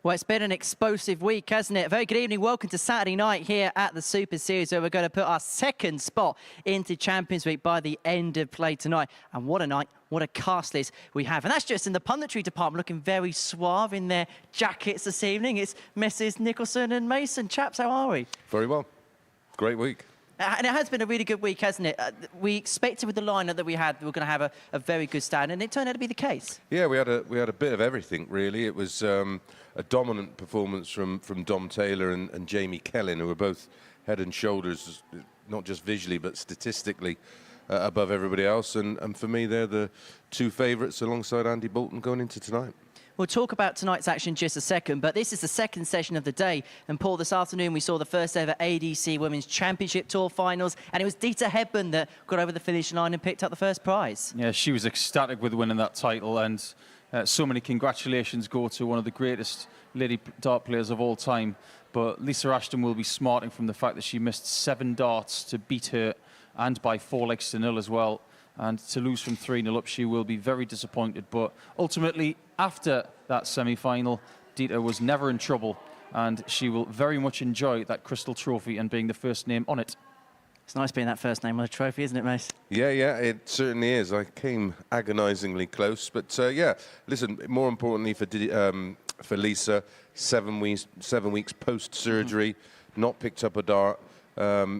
Well, it's been an explosive week, hasn't it? Very good evening. Welcome to Saturday night here at the Super Series, where we're going to put our second spot into Champions Week by the end of play tonight. And what a night, what a cast list we have. And that's just in the punditry department, looking very suave in their jackets this evening. It's Mrs. Nicholson and Mason. Chaps, how are we? Very well. Great week. And it has been a really good week, hasn't it? We expected with the lineup that we had, we were going to have a very good stand, and it turned out to be the case. Yeah, we had a bit of everything, really. It was a dominant performance from Dom Taylor and Jamie Kellin, who were both head and shoulders, not just visually, but statistically, above everybody else. And for me, they're the two favourites alongside Andy Bolton going into tonight. We'll talk about tonight's action in just a second, but this is the second session of the day. And Paul, this afternoon we saw the first ever ADC Women's Championship Tour finals, and it was Dita Hepburn that got over the finish line and picked up the first prize. Yeah, she was ecstatic with winning that title, and so many congratulations go to one of the greatest lady dart players of all time. But Lisa Ashton will be smarting from the fact that she missed 7 darts to beat her, and by 4-0 as well. And to lose from 3-0 up, she will be very disappointed. But ultimately, after that semi-final, Dita was never in trouble, and she will very much enjoy that crystal trophy and being the first name on it. It's nice being that first name on a trophy, isn't it, Mace? Yeah, it certainly is. I came agonisingly close. But, yeah, listen, more importantly for Lisa, 7 weeks post-surgery, not picked up a dart.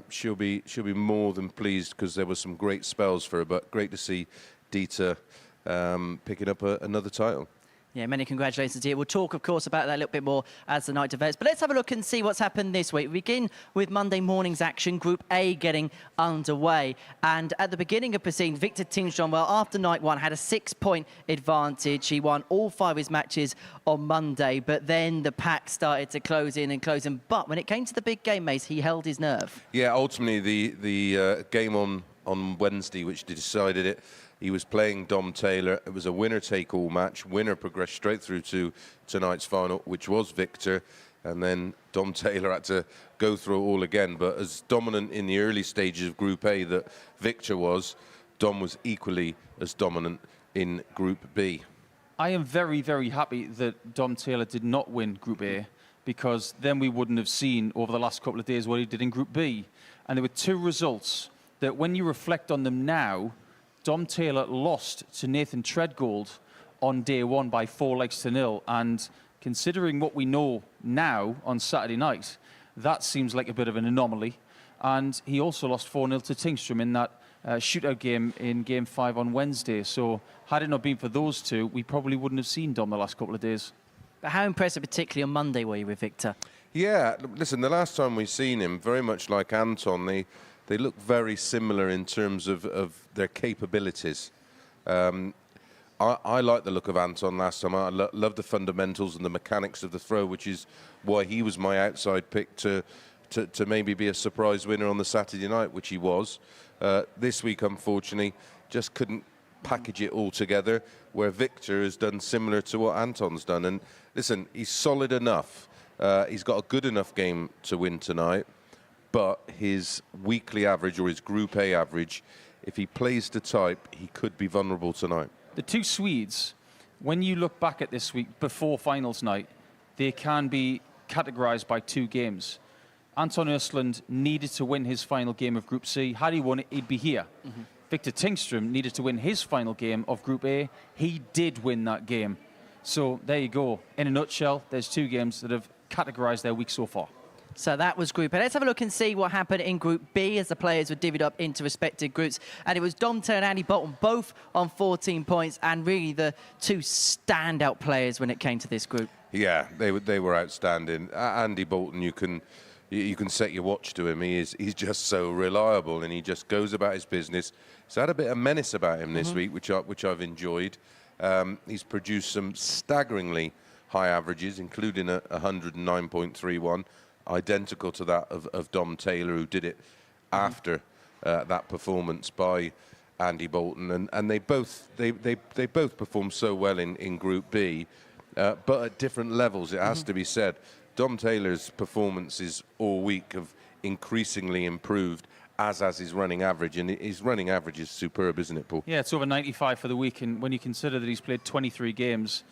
She'll be more than pleased because there were some great spells for her, but great to see Dita picking up another title. Yeah, many congratulations here. We'll talk, of course, about that a little bit more as the night develops. But let's have a look and see what's happened this week. We begin with Monday morning's action, Group A getting underway. And at the beginning of proceedings, Victor Tingström, well, after night one, had a 6-point advantage. He won all 5 of his matches on Monday, but then the pack started to close in. But when it came to the big game, Mace, he held his nerve. Yeah, ultimately, the game on Wednesday, which decided it, he was playing Dom Taylor. It was a winner-take-all match. Winner progressed straight through to tonight's final, which was Victor. And then Dom Taylor had to go through it all again. But as dominant in the early stages of Group A that Victor was, Dom was equally as dominant in Group B. I am very, very happy that Dom Taylor did not win Group A, because then we wouldn't have seen over the last couple of days what he did in Group B. And there were 2 results that when you reflect on them now, Dom Taylor lost to Nathan Treadgold on day 1 by 4-0. And considering what we know now on Saturday night, that seems like a bit of an anomaly. And he also lost 4-0 to Tingström in that shootout game in Game 5 on Wednesday. So had it not been for those 2, we probably wouldn't have seen Dom the last couple of days. But how impressive, particularly on Monday, were you with Victor? Yeah, listen, the last time we've seen him, very much like Anton, they look very similar in terms of their capabilities. I like the look of Anton last time. I love the fundamentals and the mechanics of the throw, which is why he was my outside pick to maybe be a surprise winner on the Saturday night, which he was. This week, unfortunately, just couldn't package it all together, where Victor has done similar to what Anton's done. And listen, he's solid enough. He's got a good enough game to win tonight. But his weekly average, or his Group A average, if he plays to type, he could be vulnerable tonight. The 2 Swedes, when you look back at this week before finals night, they can be categorized by 2 games. Anton Östlund needed to win his final game of Group C. Had he won it, he'd be here. Victor Tingström needed to win his final game of Group A. He did win that game. So there you go. In a nutshell, there's 2 games that have categorized their week so far. So that was Group A. Let's have a look and see what happened in Group B as the players were divvied up into respective groups. And it was Dom Taylor and Andy Bolton, both on 14 points, and really the 2 standout players when it came to this group. Yeah, they were outstanding. Andy Bolton, you can set your watch to him. He's just so reliable, and he just goes about his business. He's had a bit of menace about him this week, which I've enjoyed. He's produced some staggeringly high averages, including a 109.31. Identical to that of Dom Taylor, who did it after that performance by Andy Bolton, and they both performed so well in Group B, but at different levels. It has to be said. Dom Taylor's performances all week have increasingly improved, as has his running average, and his running average is superb, isn't it, Paul? Yeah, it's over 95 for the week, and when you consider that he's played 23 games,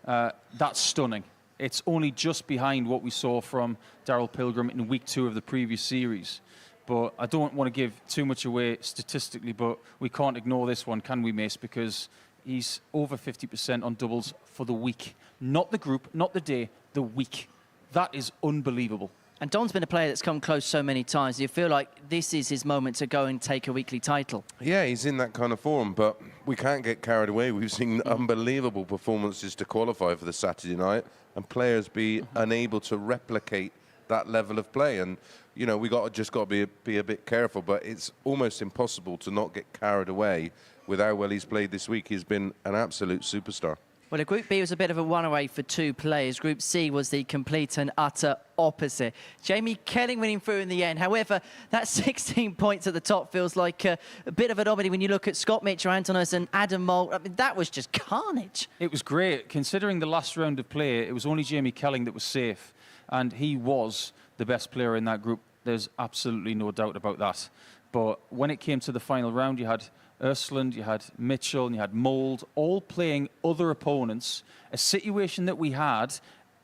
that's stunning. it's only just behind what we saw from Daryl Pilgrim in week 2 of the previous series. But I don't want to give too much away statistically, but we can't ignore this one, can we, Mace? Because he's over 50% on doubles for the week. Not the group, not the day, the week. That is unbelievable. And Don's been a player that's come close so many times. Do you feel like this is his moment to go and take a weekly title? Yeah, he's in that kind of form, but we can't get carried away. We've seen unbelievable performances to qualify for the Saturday night, and players be unable to replicate that level of play. And you know, we just got to be a bit careful. But it's almost impossible to not get carried away with how well he's played this week. He's been an absolute superstar. Well, Group B was a bit of a one-away for 2 players. Group C was the complete and utter opposite. Jamie Kelling winning through in the end. However, that 16 points at the top feels like a bit of an oddity when you look at Scott Mitchell, Antonis and Adam Moult. I mean, that was just carnage. It was great. Considering the last round of play, it was only Jamie Kelling that was safe, and he was the best player in that group. There's absolutely no doubt about that. But when it came to the final round, you had Ursland, you had Mitchell, and you had Mould, all playing other opponents. A situation that we had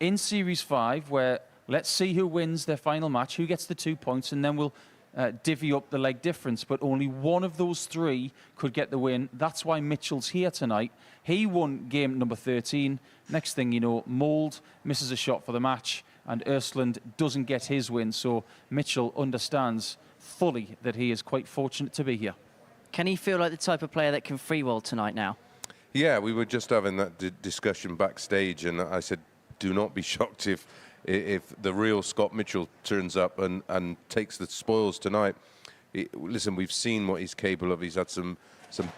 in Series 5 where let's see who wins their final match, who gets the 2 points, and then we'll divvy up the leg difference. But only one of those 3 could get the win. That's why Mitchell's here tonight. He won game number 13. Next thing you know, Mould misses a shot for the match, and Ursland doesn't get his win. So Mitchell understands fully that he is quite fortunate to be here. Can he feel like the type of player that can freewall tonight now? Yeah, we were just having that discussion backstage, and I said, do not be shocked if the real Scott Mitchell turns up and takes the spoils tonight. Listen, we've seen what he's capable of. He's had some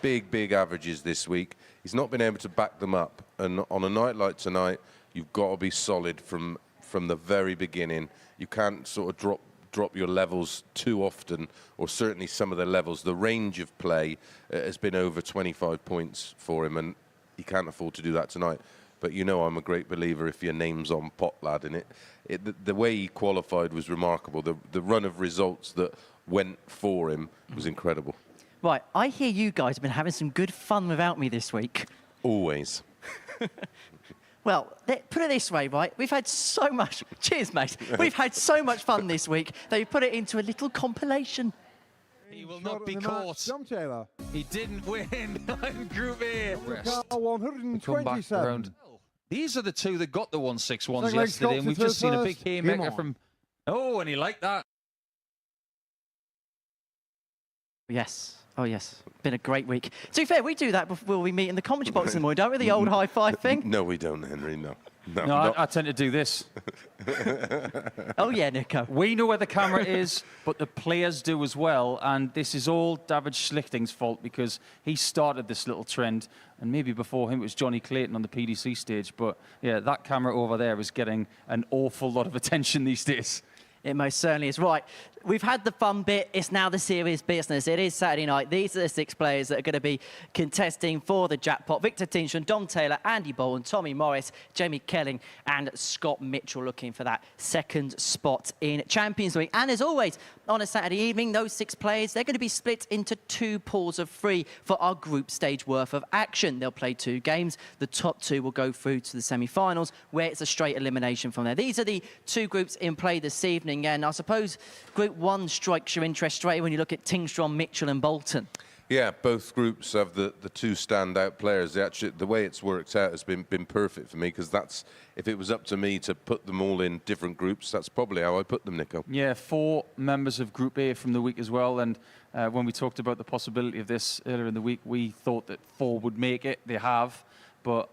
big averages this week. He's not been able to back them up, and on a night like tonight, you've got to be solid from the very beginning. You can't sort of drop your levels too often, or certainly some of the levels. The range of play has been over 25 points for him, and he can't afford to do that tonight. But you know, I'm a great believer if your name's on pot, lad, and the way he qualified was remarkable. The run of results that went for him was incredible. Right, I hear you guys have been having some good fun without me this week. Always. Well, put it this way, right? We've had so much... Cheers, mate. We've had so much fun this week that we put it into a little compilation. He will not be caught. Dom Taylor. He didn't win in Group A. Car 127. These are the 2 that got the 161s Like yesterday, and we've just seen a big first. haymaker from... Oh, and he liked that. Yes. Oh, yes. Been a great week. To be fair, we do that before we meet in the commentary box in the morning, don't we? The old high-five thing. No, we don't, Henry, no. No, I tend to do this. Oh, yeah, Nico. We know where the camera is, but the players do as well. And this is all David Schlichting's fault, because he started this little trend. And maybe before him it was Johnny Clayton on the PDC stage. But, yeah, that camera over there is getting an awful lot of attention these days. It most certainly is. Right, we've had the fun bit. It's now the serious business. It is Saturday night. These are the 6 players that are going to be contesting for the jackpot. Victor Tinchon, Dom Taylor, Andy Bolton, Tommy Morris, Jamie Kelling and Scott Mitchell looking for that 2nd spot in Champions League. And as always, on a Saturday evening, those 6 players, they're going to be split into 2 pools of 3 for our group stage worth of action. They'll play 2 games. The top 2 will go through to the semi-finals, where it's a straight elimination from there. These are the 2 groups in play this evening. And I suppose Group 1 strikes your interest straight when you look at Tingstrom, Mitchell and Bolton. Yeah, both groups have the 2 standout players. The way it's worked out has been perfect for me, because that's, if it was up to me to put them all in different groups, that's probably how I put them, Nico. Yeah, 4 members of Group A from the week as well. And when we talked about the possibility of this earlier in the week, we thought that 4 would make it. They have. But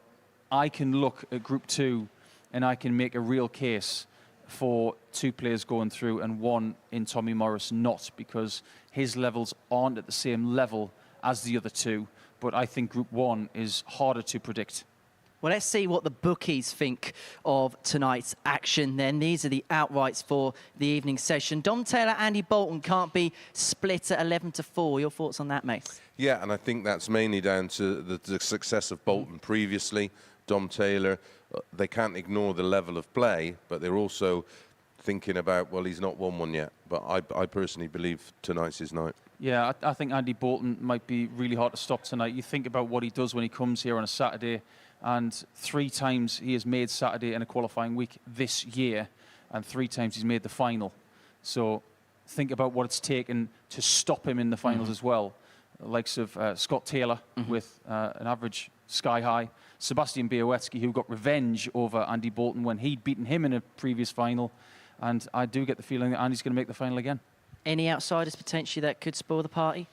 I can look at Group 2 and I can make a real case for 2 players going through and 1 in Tommy Morris not, because his levels aren't at the same level as the other 2. But I think Group 1 is harder to predict. Well, let's see what the bookies think of tonight's action then. These are the outrights for the evening session. Dom Taylor, Andy Bolton can't be split at 11-4. Your thoughts on that, mate? Yeah, and I think that's mainly down to the success of Bolton previously. Dom Taylor, they can't ignore the level of play, but they're also thinking about, well, he's not won one yet. But I personally believe tonight's his night. Yeah, I think Andy Bolton might be really hard to stop tonight. You think about what he does when he comes here on a Saturday, And 3 times he has made Saturday in a qualifying week this year, and 3 times he's made the final. So think about what it's taken to stop him in the finals as well. The likes of Scott Taylor with an average sky high. Sebastian Białowski, who got revenge over Andy Bolton when he'd beaten him in a previous final. And I do get the feeling that Andy's going to make the final again. Any outsiders potentially that could spoil the party?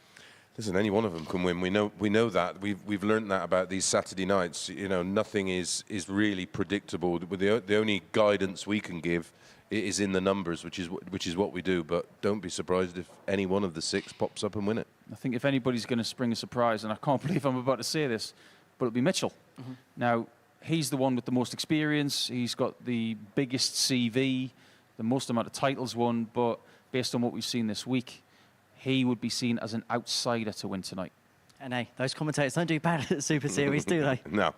Listen, any one of them can win. We know that. We've learned that about these Saturday nights. You know, nothing is really predictable. The only guidance we can give is in the numbers, which is what we do. But don't be surprised if any one of the 6 pops up and win it. I think if anybody's going to spring a surprise, and I can't believe I'm about to say this, but it'll be Mitchell. Now, he's the one with the most experience. He's got the biggest CV, the most amount of titles won. But based on what we've seen this week, he would be seen as an outsider to win tonight. And hey, those commentators don't do bad at the Super Series, do they? No.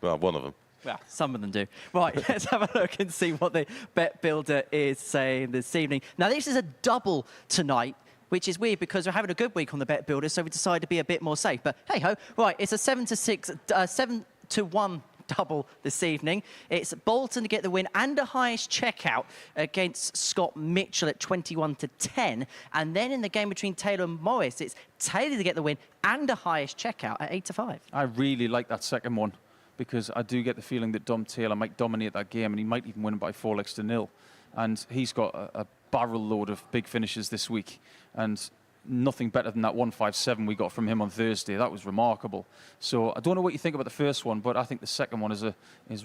Well, one of them. Well, some of them do. Right, let's have a look and see what the bet builder is saying this evening. Now, this is a double tonight, which is weird because we're having a good week on the bet builder, so we decided to be a bit more safe. But hey ho, right, it's a 7-1 double this evening. It's Bolton to get the win and a highest checkout against Scott Mitchell at 21-10. And then in the game between Taylor and Morris, it's Taylor to get the win and a highest checkout at 8-5. I really like that second one because I do get the feeling that Dom Taylor might dominate that game and he might even win it by 4-0. And he's got a barrel load of big finishes this week. And nothing better than that 157 we got from him on Thursday. That was remarkable. So I don't know what you think about the first one, but I think the second one is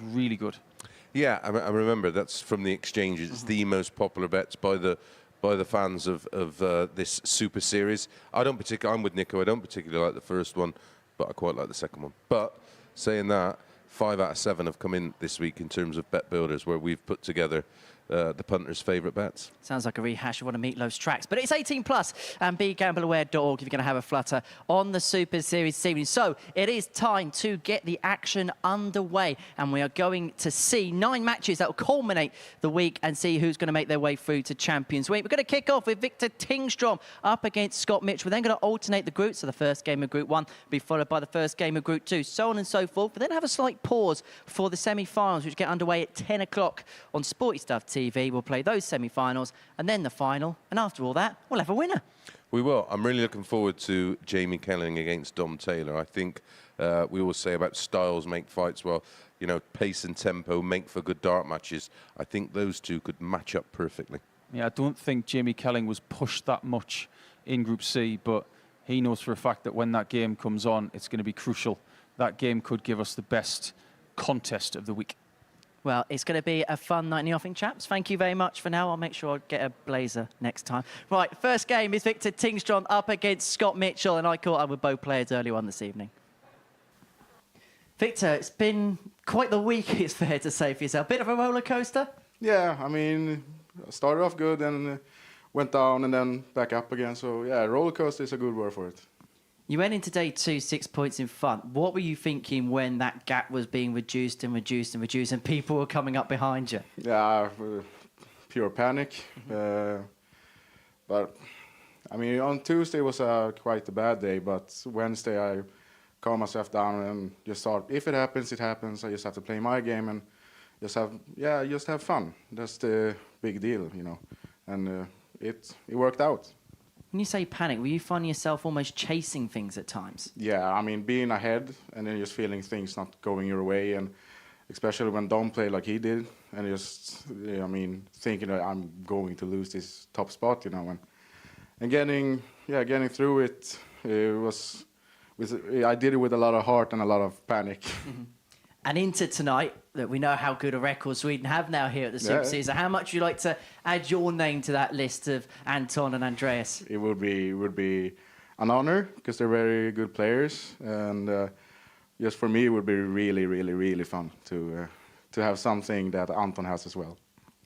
really good. Yeah, I remember that's from the exchanges. It's the most popular bets by the fans of this Super Series. I'm with Nico. I don't particularly like the first one, but I quite like the second one. But saying that, 5 out of 7 have come in this week in terms of bet builders, where we've put together the punters' favourite bets. Sounds like a rehash of one of Meatloaf's tracks. But it's 18 plus and begambleaware.org if you're going to have a flutter on the Super Series this evening. So it is time to get the action underway. And we are going to see 9 matches that will culminate the week and see who's going to make their way through to Champions Week. We're going to kick off with Victor Tingstrom up against Scott Mitchell. We're then going to alternate the groups. So the first game of Group 1 will be followed by the first game of Group 2, so on and so forth. But then have a slight pause for the semi-finals, which get underway at 10 o'clock on Sporty Stuff TV. We'll play those semi-finals and then the final. And after all that, we'll have a winner. We will. I'm really looking forward to Jamie Kelling against Dom Taylor. I think we always say about styles make fights. Well, you know, pace and tempo make for good dart matches. I think those two could match up perfectly. Yeah, I don't think Jamie Kelling was pushed that much in Group C, but he knows for a fact that when that game comes on, it's going to be crucial. That game could give us the best contest of the week. Well, it's going to be a fun night in the offing, chaps. Thank you very much for now. I'll make sure I get a blazer next time. Right, first game is Victor Tingstrom up against Scott Mitchell, and I caught up with both players earlier on this evening. Victor, it's been quite the week, it's fair to say, for yourself. Bit of a roller coaster? Yeah, I mean, I started off good and went down and then back up again. So, yeah, roller coaster is a good word for it. You went into day 2, 6 points in front. What were you thinking when that gap was being reduced and reduced and reduced and people were coming up behind you? Yeah, pure panic. But, I mean, on Tuesday was quite a bad day, but Wednesday I calmed myself down and just thought, if it happens, it happens. I just have to play my game and just have fun. That's the big deal, you know. And it worked out. When you say panic, were you finding yourself almost chasing things at times? Yeah, I mean, being ahead and then just feeling things not going your way, and especially when Dom played like he did, and just, I mean, thinking that I'm going to lose this top spot, you know, and getting through it. I did it with a lot of heart and a lot of panic. Mm-hmm. And into tonight, that we know how good a record Sweden have now here at the Super Series. So how much would you like to add your name to that list of Anton and Andreas? It would be an honor because they're very good players, and just for me, it would be really, really, really fun to have something that Anton has as well,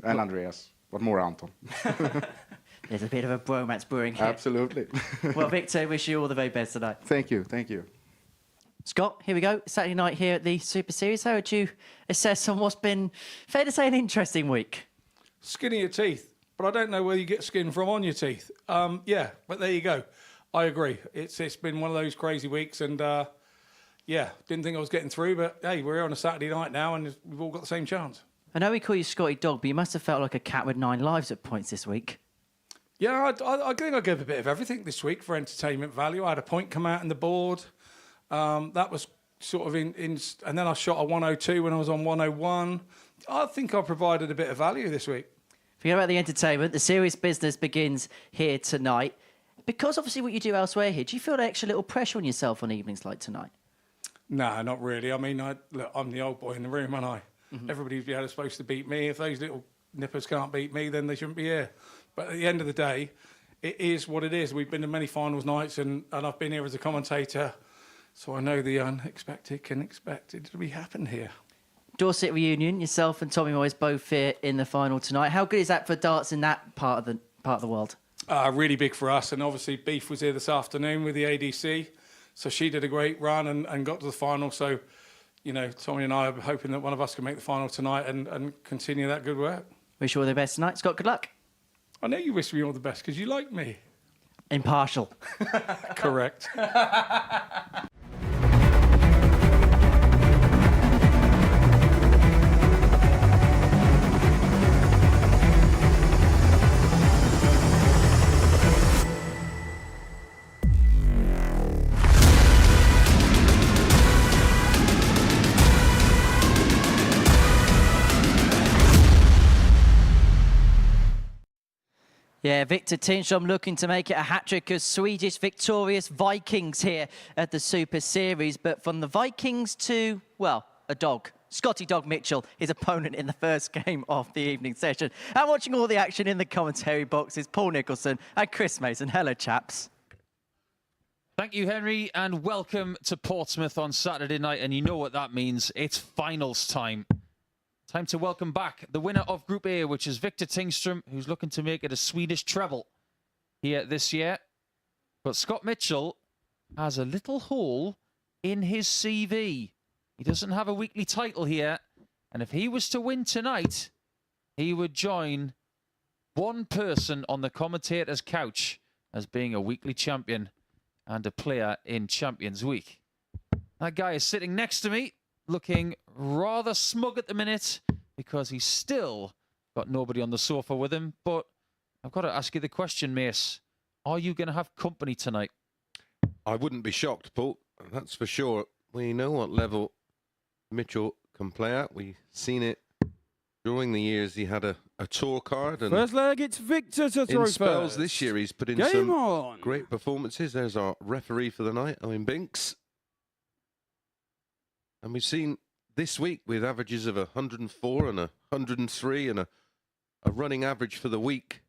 and Andreas, but more Anton. There's a bit of a bromance brewing here. Absolutely. Well, Victor, wish you all the very best tonight. Thank you. Scott, here we go. Saturday night here at the Super Series. How would you assess on what's been, fair to say, an interesting week? Skin in your teeth, but I don't know where you get skin from on your teeth. Yeah, but there you go. I agree. It's been one of those crazy weeks, and yeah, didn't think I was getting through, but hey, we're here on a Saturday night now, and we've all got the same chance. I know we call you Scotty Dog, but you must have felt like a cat with 9 lives at points this week. Yeah, I think I gave a bit of everything this week for entertainment value. I had a point come out in the board. That was sort of in, and then I shot a 102 when I was on 101. I think I provided a bit of value this week. Forget about the entertainment. The serious business begins here tonight. Because obviously what you do elsewhere here, do you feel an extra little pressure on yourself on evenings like tonight? No, not really. I mean, look, I'm the old boy in the room, aren't I? Everybody's supposed to beat me. If those little nippers can't beat me, then they shouldn't be here. But at the end of the day, it is what it is. We've been to many finals nights, and I've been here as a commentator, so I know the unexpected can expect it to be happen here. Dorset reunion, yourself and Tommy Moyes both here in the final tonight. How good is that for darts in that part of the world? Really big for us, and obviously Beef was here this afternoon with the ADC, so she did a great run and got to the final. So, you know, Tommy and I are hoping that one of us can make the final tonight and continue that good work. Wish you all the best tonight. Scott, good luck. I know you wish me all the best because you like me. Impartial. Correct. Yeah, Victor Tinstrom looking to make it a hat-trick of Swedish victorious Vikings here at the Super Series. But from the Vikings to, well, a dog. Scotty Dog Mitchell, his opponent in the first game of the evening session. And watching all the action in the commentary box is Paul Nicholson and Chris Mason. Hello, chaps. Thank you, Henry, and welcome to Portsmouth on Saturday night. And you know what that means. It's finals time. Time to welcome back the winner of Group A, which is Victor Tingstrom, who's looking to make it a Swedish treble here this year. But Scott Mitchell has a little hole in his CV. He doesn't have a weekly title here. And if he was to win tonight, he would join one person on the commentator's couch as being a weekly champion and a player in Champions Week. That guy is sitting next to me, looking rather smug at the minute because he's still got nobody on the sofa with him. But I've got to ask you the question, Mace. Are you going to have company tonight? I wouldn't be shocked, Paul. That's for sure. We know what level Mitchell can play at. We've seen it during the years. He had a tour card. And First leg, it's Victor to throw in spells first. this year, he's put in Game some on. great performances. There's our referee for the night, Owen Binks. And we've seen this week with averages of 104 and 103 and a running average for the week,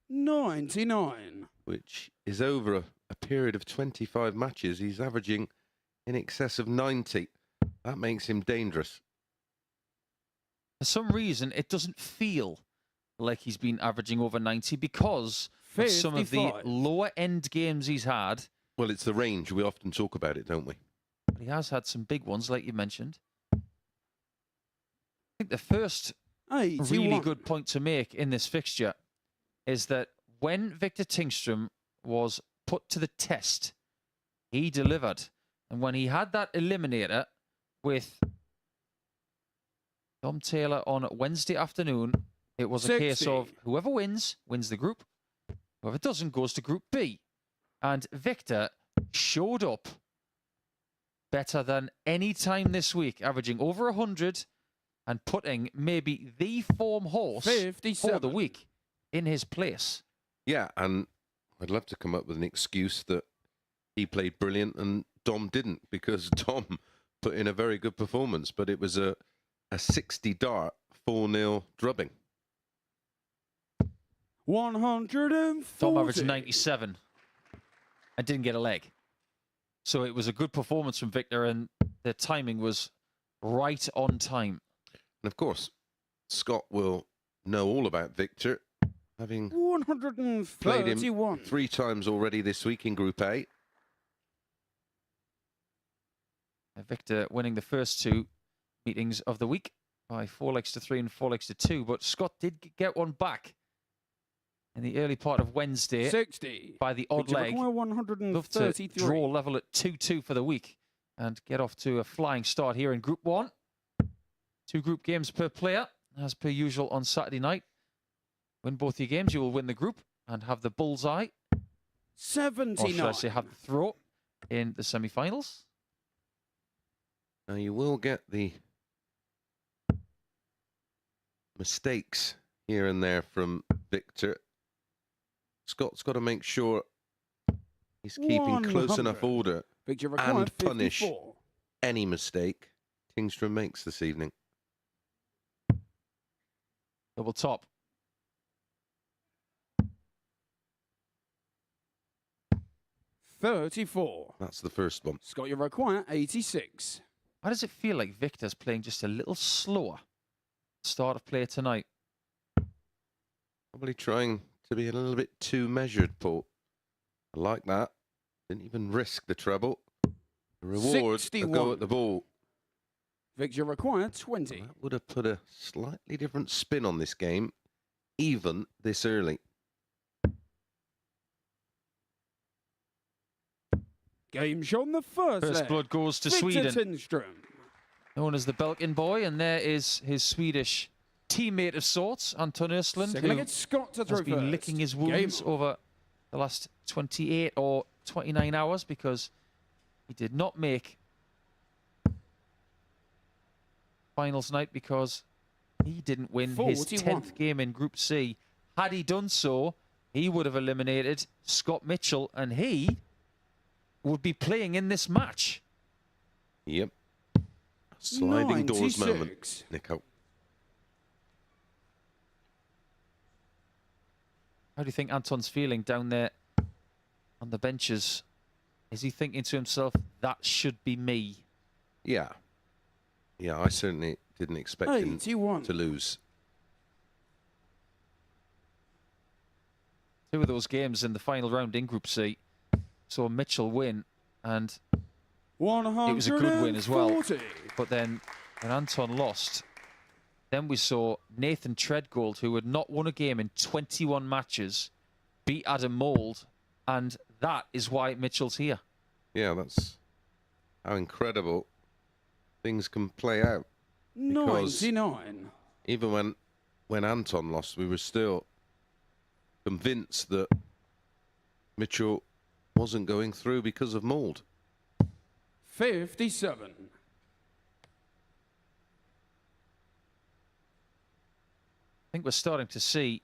99. which is over a period of 25 matches. He's averaging in excess of 90. That makes him dangerous. For some reason, it doesn't feel like he's been averaging over 90 because of some of the 55. lower end games he's had. Well, it's the range. We often talk about it, don't we? But he has had some big ones, like you mentioned. I think the first 81. really good point to make in this fixture is that when Victor Tingstrom was put to the test, he delivered. And when he had that eliminator with Dom Taylor on Wednesday afternoon, it was a case 60. of whoever wins the group. Whoever doesn't goes to Group B. And Victor showed up better than any time this week, averaging over 100 and putting maybe the form horse 57. for the week in his place. Yeah, and I'd love to come up with an excuse that he played brilliant and Dom didn't, because Dom put in a very good performance, but it was a 60 dart 4-0 drubbing. 140. Dom averaged 97 and didn't get a leg. So it was a good performance from Victor, and the timing was right on time. And of course, Scott will know all about Victor, having played him 131. 3 times already this week in Group A. Victor winning the first 2 meetings of the week by 4 legs to 3 and 4 legs to 2. But Scott did get one back in the early part of Wednesday 60. by the odd Victor leg. require Love to 133. draw level at 2-2 for the week and get off to a flying start here in Group 1. 2 group games per player, as per usual on Saturday night. Win both your games, you will win the group and have the bullseye, 79. or should I say have the throw in the semi-finals. Now you will get the mistakes here and there from Victor. Scott's got to make sure he's keeping close enough 100. order Victor required and punish 54. any mistake Tingstrom makes this evening. Double top. $34. That's the first one. Scott, you require 86. Why does it feel like Victor's playing just a little slower start of play tonight? Probably trying to be a little bit too measured, Paul. I like that. Didn't even risk the treble. The reward, a 61. go at the ball. Victor required 20. That would have put a slightly different spin on this game, even this early. Game shown the first First leg. blood goes to Victor Sweden, Tindström. known as the Belkin boy, and there is his Swedish teammate of sorts, Anton Östlund, Second leg, who it's Scott to throw has been first. licking his Game wounds on. over the last 28 or 29 hours because he did not make finals night because he didn't win his 41. 10th game in Group C. Had he done so, he would have eliminated Scott Mitchell, and he would be playing in this match. Yep. Sliding doors 96. moment, Nico. How do you think Anton's feeling down there on the benches? Is he thinking to himself, that should be me? Yeah. Yeah, I certainly didn't expect him 81. to lose. 2 of those games in the final round in Group C saw Mitchell win, and 140. it was a good win as well. But then when Anton lost, then we saw Nathan Treadgold, who had not won a game in 21 matches, beat Adam Mould, and that is why Mitchell's here. Yeah, that's how incredible things can play out. Because 99. even when Anton lost, we were still convinced that Mitchell wasn't going through because of mould. 57. I think we're starting to see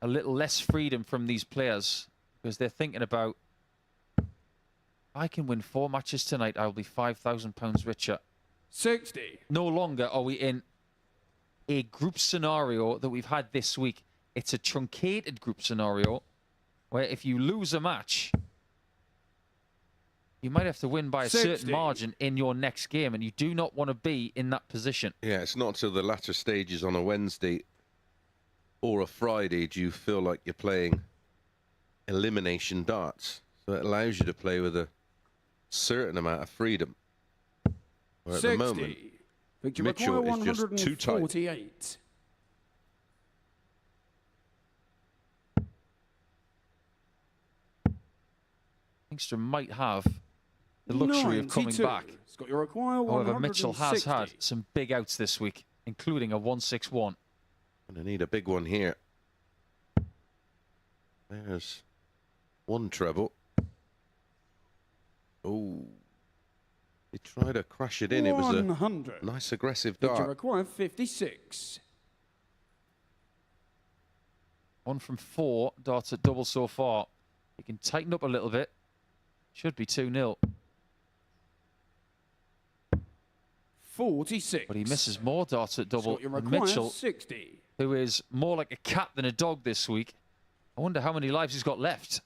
a little less freedom from these players because they're thinking about, I can win 4 matches tonight, I'll be £5,000 richer. 60. No longer are we in a group scenario that we've had this week. It's a truncated group scenario where if you lose a match, you might have to win by a 60. certain margin in your next game, and you do not want to be in that position. Yeah, it's not till the latter stages on a Wednesday or a Friday do you feel like you're playing elimination darts. So it allows you to play with a certain amount of freedom. Where at 60. the moment, Victor Mitchell require is just too tight. 148. Tingstrom might have the luxury of coming 92. back. Scott, you require However, Mitchell has 160. had some big outs this week, including a 161. Gonna need a big one here. There's one treble. Oh, he tried to crash it in. It was 100. a nice aggressive Victor dart. require 56. 1 from 4 darts at double so far. He can tighten up a little bit. Should be 2-0. 46. But he misses more darts at double. Scott, you And require Mitchell, 60. who is more like a cat than a dog this week. I wonder how many lives he's got left.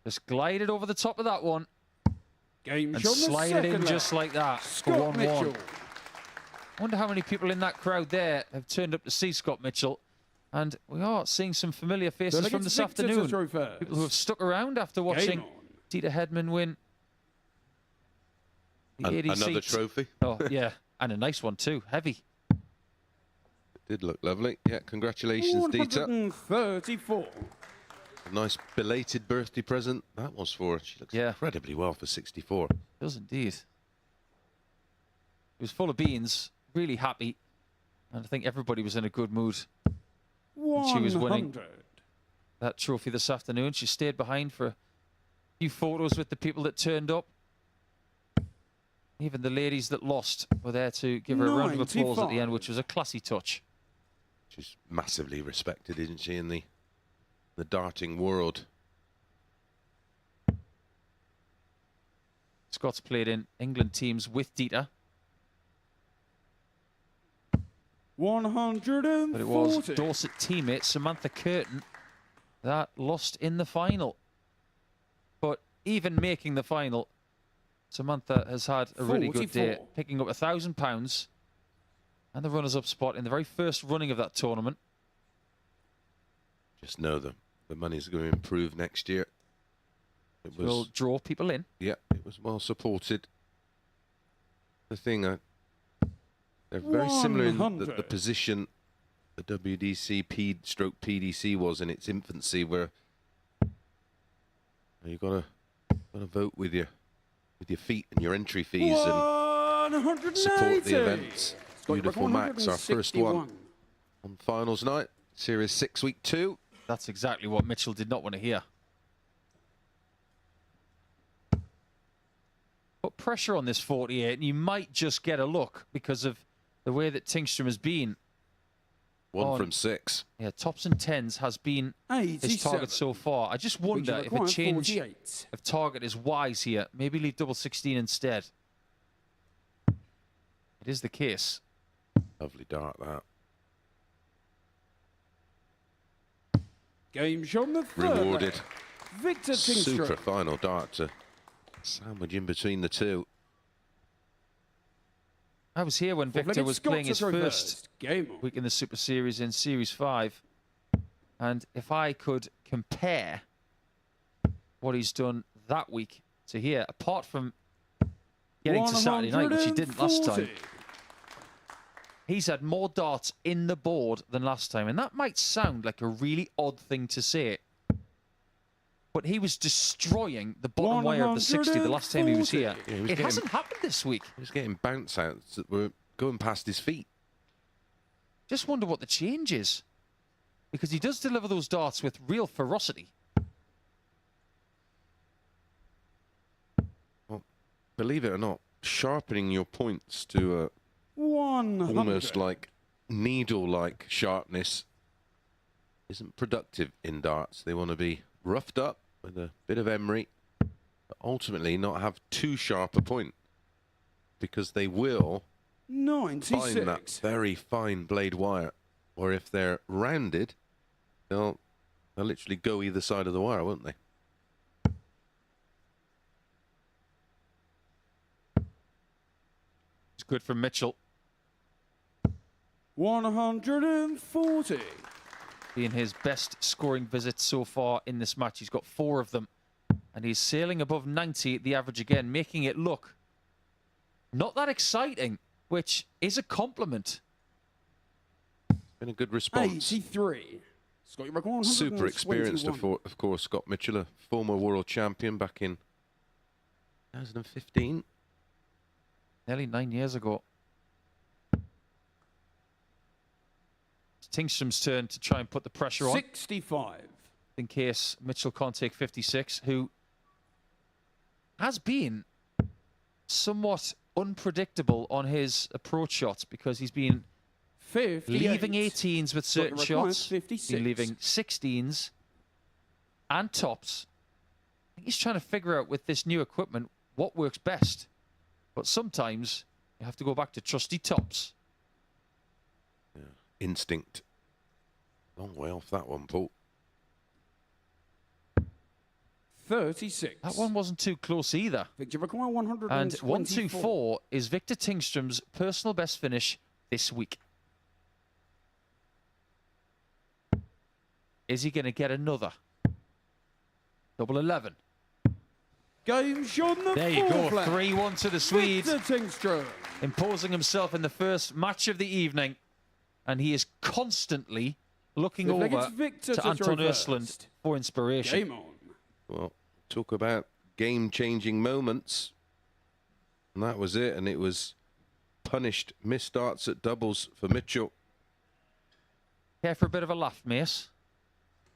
Just glide it over the top of that one Game and shown the slide it in second just leg. like that for Scott 1-1. Mitchell. I wonder how many people in that crowd there have turned up to see Scott Mitchell. And we are seeing some familiar faces Third from against this Victor to afternoon. throw first. People who have stuck around after watching Game on. Dieter Hedman win the ADC. Another trophy. Oh, yeah. And a nice one too. Heavy. Did look lovely. Yeah, congratulations, Dita. 134. A nice belated birthday present that was for her. She looks incredibly well for 64. Does indeed. He was full of beans, really happy, and I think everybody was in a good mood. She was winning that trophy this afternoon. She stayed behind for a few photos with the people that turned up. Even the ladies that lost were there to give her a round of applause at the end, which was a classy touch. She's massively respected, isn't she, in the darting world. Scott's played in England teams with Dita. 140. But it was Dorset teammate Samantha Curtin that lost in the final. But even making the final, Samantha has had a really good day, picking up £1,000 and the runners-up spot in the very first running of that tournament. Just know the money's going to improve next year. It will draw people in. Yeah, it was well supported. The thing, they're very similar in the position the WDC PDC was in its infancy, where you've got to vote with your feet and your entry fees and support the events. Beautiful Max, our first one on finals night, Series 6, Week 2. That's exactly what Mitchell did not want to hear. Put pressure on this 48 and you might just get a look because of the way that Tingstrom has been. 1 from 6. Yeah, tops and tens has been his target so far. I just wonder if a change of target is wise here. Maybe leave double 16 instead. It is the case. Lovely dart, that. Game shot the third. Rewarded. Victor Tingstrom. Super final dart to sandwich in between the two. I was here when Victor was playing his first week in the Super Series in Series 5. And if I could compare what he's done that week to here, apart from getting to Saturday night, which he didn't last time, he's had more darts in the board than last time. And that might sound like a really odd thing to say, but he was destroying the bottom wire of the 60 the last time he was here. Yeah, it hasn't happened this week. He was getting bounce outs that were going past his feet. Just wonder what the change is, because he does deliver those darts with real ferocity. Well, believe it or not, sharpening your points to almost like needle-like sharpness isn't productive in darts. They want to be roughed up with a bit of emery, but ultimately not have too sharp a point, because they will find that very fine blade wire, or if they're rounded, they'll literally go either side of the wire, won't they? It's good from Mitchell. 140. Being his best scoring visit so far in this match. He's got 4 of them. And he's sailing above 90 at the average again, making it look not that exciting, which is a compliment. Been a good response. 83. Super experienced, of course, Scott Mitchell, a former world champion back in 2015. Nearly 9 years ago. Tingstrom's turn to try and put the pressure on. 65. In case Mitchell can't take 56, who has been somewhat unpredictable on his approach shots, because he's been 58. leaving 18s with certain shots, been leaving 16s and tops. I think he's trying to figure out with this new equipment what works best. But sometimes you have to go back to trusty tops. Yeah. Instinct. Long way off that one, Paul. 36. That one wasn't too close either. Victor require 124. And 124 is Victor Tingstrom's personal best finish this week. Is he going to get another? Double 11. Game shot the There you go, 3-1 to the Swede. Victor Tingstrom. Imposing himself in the first match of the evening. and he is constantly looking Looks like over it's Victor to to Anton reversed. Östlund for inspiration. Game on. Well, talk about game-changing moments. And that was it, and it was punished misstarts at doubles for Mitchell. Care for a bit of a laugh, Mace?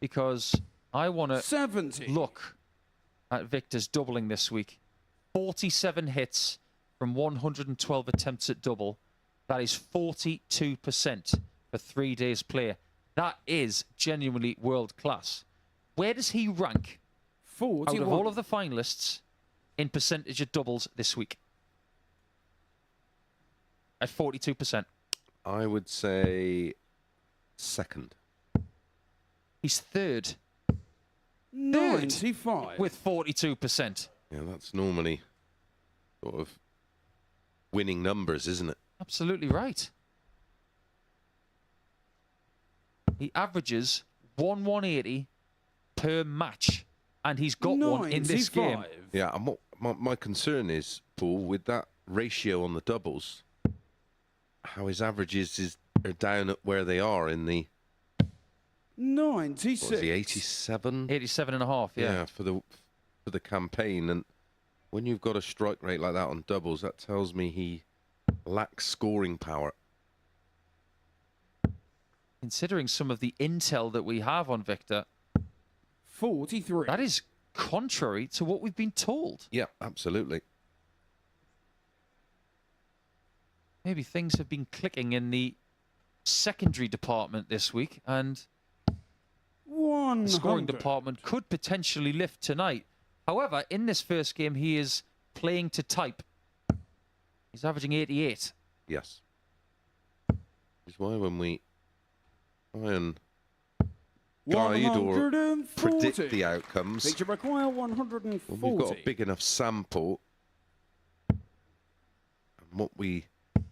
Because I want to 70. look at Victor's doubling this week. 47 hits from 112 attempts at double. That is 42% for 3 days play. That is genuinely world class. Where does he rank 41. out of all of the finalists in percentage of doubles this week? At 42%. I would say second. He's third 95. with 42%. Yeah, that's normally sort of winning numbers, isn't it? Absolutely right. He averages 180 per match, and he's got one in this game. 95. Yeah, and what my concern is, Paul, with that ratio on the doubles, how his averages are down at where they are in the 96. what was he, 87? 87 and a half, yeah. For the campaign, and when you've got a strike rate like that on doubles, that tells me he lacks scoring power. Considering some of the intel that we have on Victor, 43. that is contrary to what we've been told. Yeah, absolutely. Maybe things have been clicking in the secondary department this week, and 100. the scoring department could potentially lift tonight. However, in this first game, he is playing to type. He's averaging 88. Yes. Is why when we try and guide or 140. predict the outcomes, Victor require 140. when we've got a big enough sample and what we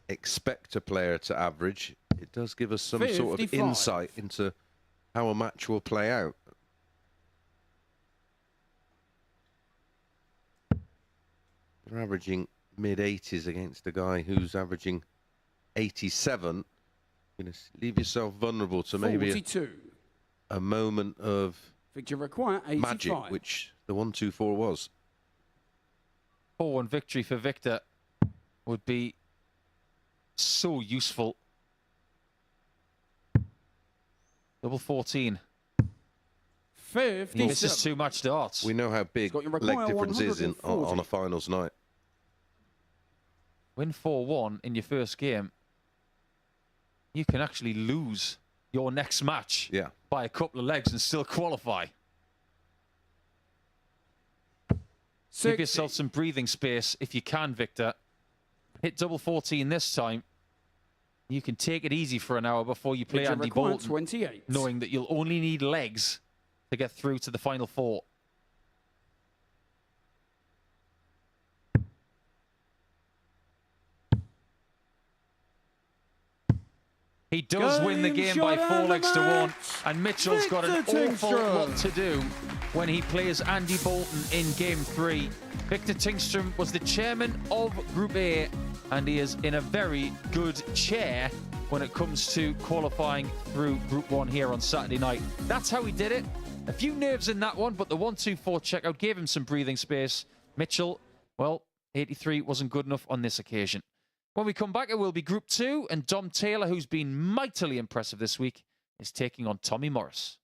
expect a player to average, it does give us some sort of 55. insight into how a match will play out. You're averaging mid-80s against a guy who's averaging 87. You're going to leave yourself vulnerable to maybe 42. a moment of Victor require 85. magic, which the 1-2-4 was. 4-1 victory for Victor would be so useful. Double 14. 57. This is too much darts. We know how big got your leg require difference is on 140. a finals night. Win 4-1 in your first game, you can actually lose your next match Yeah. by a couple of legs and still qualify. 60. Give yourself some breathing space if you can, Victor. Hit double 14 this time. You can take it easy for an hour before you play Victor Andy require Bolton, 28. knowing that you'll only need legs to get through to the final four. He does win the game by 4 legs to 1, and Mitchell's got an Victor awful Tingstrom. lot to do when he plays Andy Bolton in Game 3. Victor Tingstrom was the chairman of Group A, and he is in a very good chair when it comes to qualifying through Group 1 here on Saturday night. That's how he did it. A few nerves in that one, but the 1-2-4 checkout gave him some breathing space. Mitchell, well, 83 wasn't good enough on this occasion. When we come back, it will be Group 2, and Dom Taylor, who's been mightily impressive this week, is taking on Tommy Morris.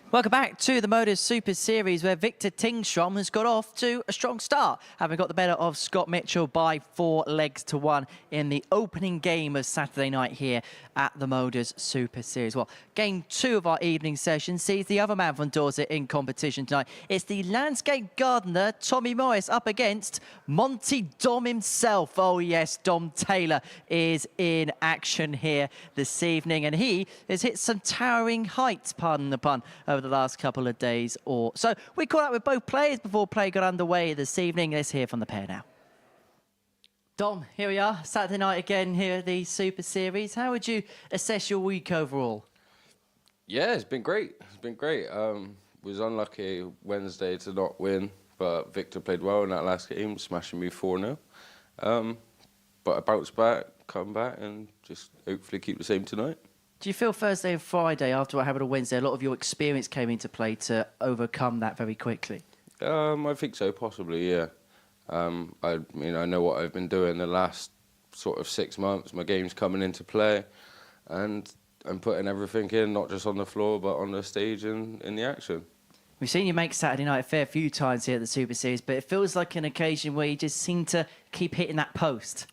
Welcome back to the MODUS Super Series, where Victor Tingstrom has got off to a strong start, having got the better of Scott Mitchell by 4 legs to 1 in the opening game of Saturday night here at the MODUS Super Series. Well, game 2 of our evening session sees the other man from Dorset in competition tonight. It's the landscape gardener, Tommy Morris, up against Monty Dom himself. Oh yes, Dom Taylor is in action here this evening, and he has hit some towering heights, pardon the pun, over the last couple of days or so. We caught up with both players before play got underway this evening. Let's hear from the pair now. Dom, here we are, Saturday night again here at the Super Series. How would you assess your week overall? Yeah, it's been great. It's been great. Was unlucky Wednesday to not win, but Victor played well in that last game, smashing me 4-0. But I bounced back, come back, and just hopefully keep the same tonight. Do you feel Thursday and Friday, after what happened on Wednesday, a lot of your experience came into play to overcome that very quickly? I think so, possibly, yeah. I mean, I know what I've been doing the last sort of 6 months. My game's coming into play, and I'm putting everything in, not just on the floor, but on the stage and in the action. We've seen you make Saturday night a fair few times here at the Super Series, but it feels like an occasion where you just seem to keep hitting that post.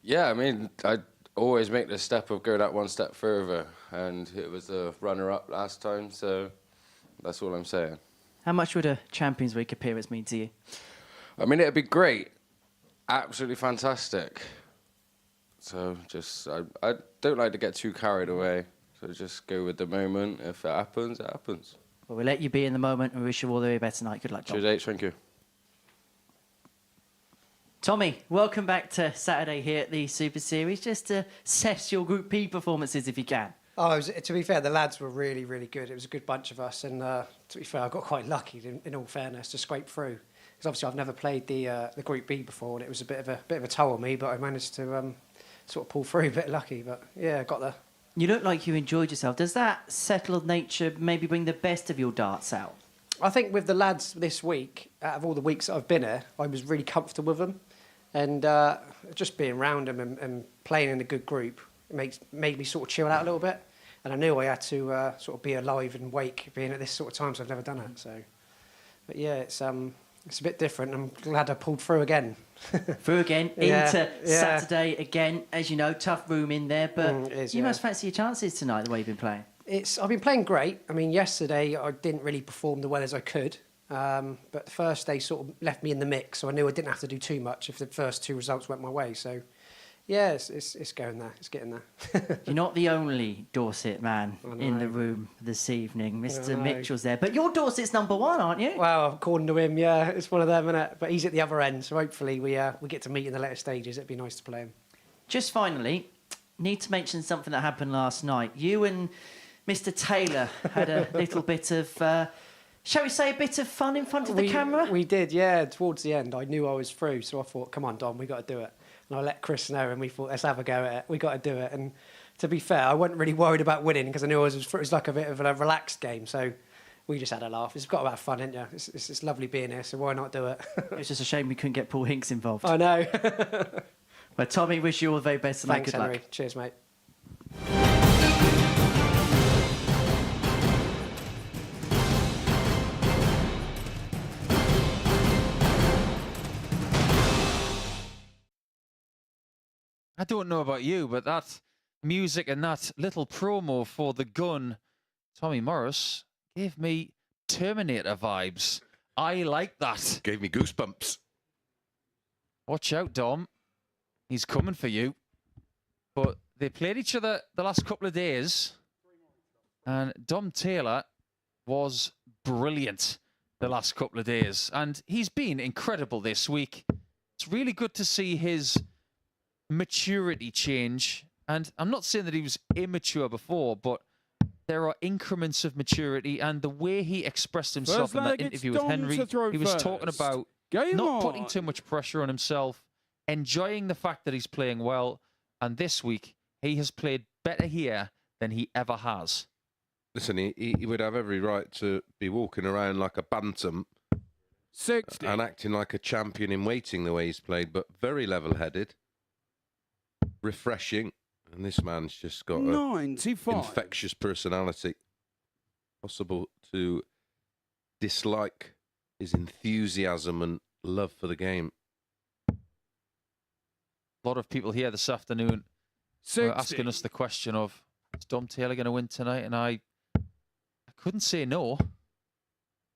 Yeah, I mean, I always make the step of go that one step further, and it was the runner-up last time, so that's all I'm saying. How much would a Champions Week appearance mean to you? I mean, it'd be great, absolutely fantastic. So just, I don't like to get too carried away, so just go with the moment. If it happens, it happens. Well, we'll let you be in the moment and wish you all the very best tonight. Good luck, Tom. Cheers, H, thank you. Tommy, welcome back to Saturday here at the Super Series. Just to assess your Group P performances if you can. Oh, to be fair, the lads were really, really good. It was a good bunch of us, and to be fair, I got quite lucky, in all fairness, to scrape through. Because obviously I've never played the Group B before, and it was a bit of a toll on me, but I managed to sort of pull through, a bit lucky, but yeah, I got there. You look like you enjoyed yourself. Does that settled nature maybe bring the best of your darts out? I think with the lads this week, out of all the weeks that I've been here, I was really comfortable with them, and just being around them and playing in a good group made me sort of chill out a little bit, and I knew I had to sort of be alive and awake being at this sort of time, so I've never done it. So, but yeah, it's a bit different. I'm glad I pulled through again. Through again, Yeah, into yeah. Saturday again. As you know, tough room in there, but It is, you yeah. must fancy your chances tonight, the way you've been playing. I've been playing great. I mean, yesterday I didn't really perform the well as I could, but the first day sort of left me in the mix, so I knew I didn't have to do too much if the first 2 results went my way. So, yeah, it's going there. It's getting there. You're not the only Dorset man I in the know. room this evening. I Mr. know. Mitchell's there, but you're Dorset's #1, aren't you? Well, according to him, yeah, it's one of them, innit? But he's at the other end, so hopefully we get to meet in the later stages. It'd be nice to play him. Just finally, need to mention something that happened last night. You and Mr. Taylor had a little bit of, shall we say, a bit of fun in front of the camera? We did, yeah. Towards the end, I knew I was through, so I thought, come on, Dom, we got to do it. And I let Chris know, and we thought, let's have a go at it. We got to do it. And to be fair, I wasn't really worried about winning because I knew it was like a bit of a relaxed game. So we just had a laugh. It's got to have fun, isn't you? It's lovely being here, so why not do it? It's just a shame we couldn't get Paul Hinks involved. I know. But Tommy, wish you all the very best tonight. Thanks, Good Henry. luck. Cheers, mate. I don't know about you, but that music and that little promo for the gun, Tommy Morris, gave me Terminator vibes. I like that. Gave me goosebumps. Watch out, Dom. He's coming for you. But they played each other the last couple of days, and Dom Taylor was brilliant the last couple of days, and he's been incredible this week. It's really good to see his maturity change, and I'm not saying that he was immature before, but there are increments of maturity, and the way he expressed himself in that leg, it's interview with Dom Henry, to throw he was talking first. about Game not on. putting too much pressure on himself, enjoying the fact that he's playing well, and this week he has played better here than he ever has. Listen, he would have every right to be walking around like a bantam 60. and acting like a champion in waiting the way he's played, but very level-headed, refreshing, and this man's just got an 95. infectious personality. possible to dislike his enthusiasm and love for the game. A lot of people here this afternoon were 60. asking us the question of, is Dom Taylor going to win tonight? And I couldn't say no,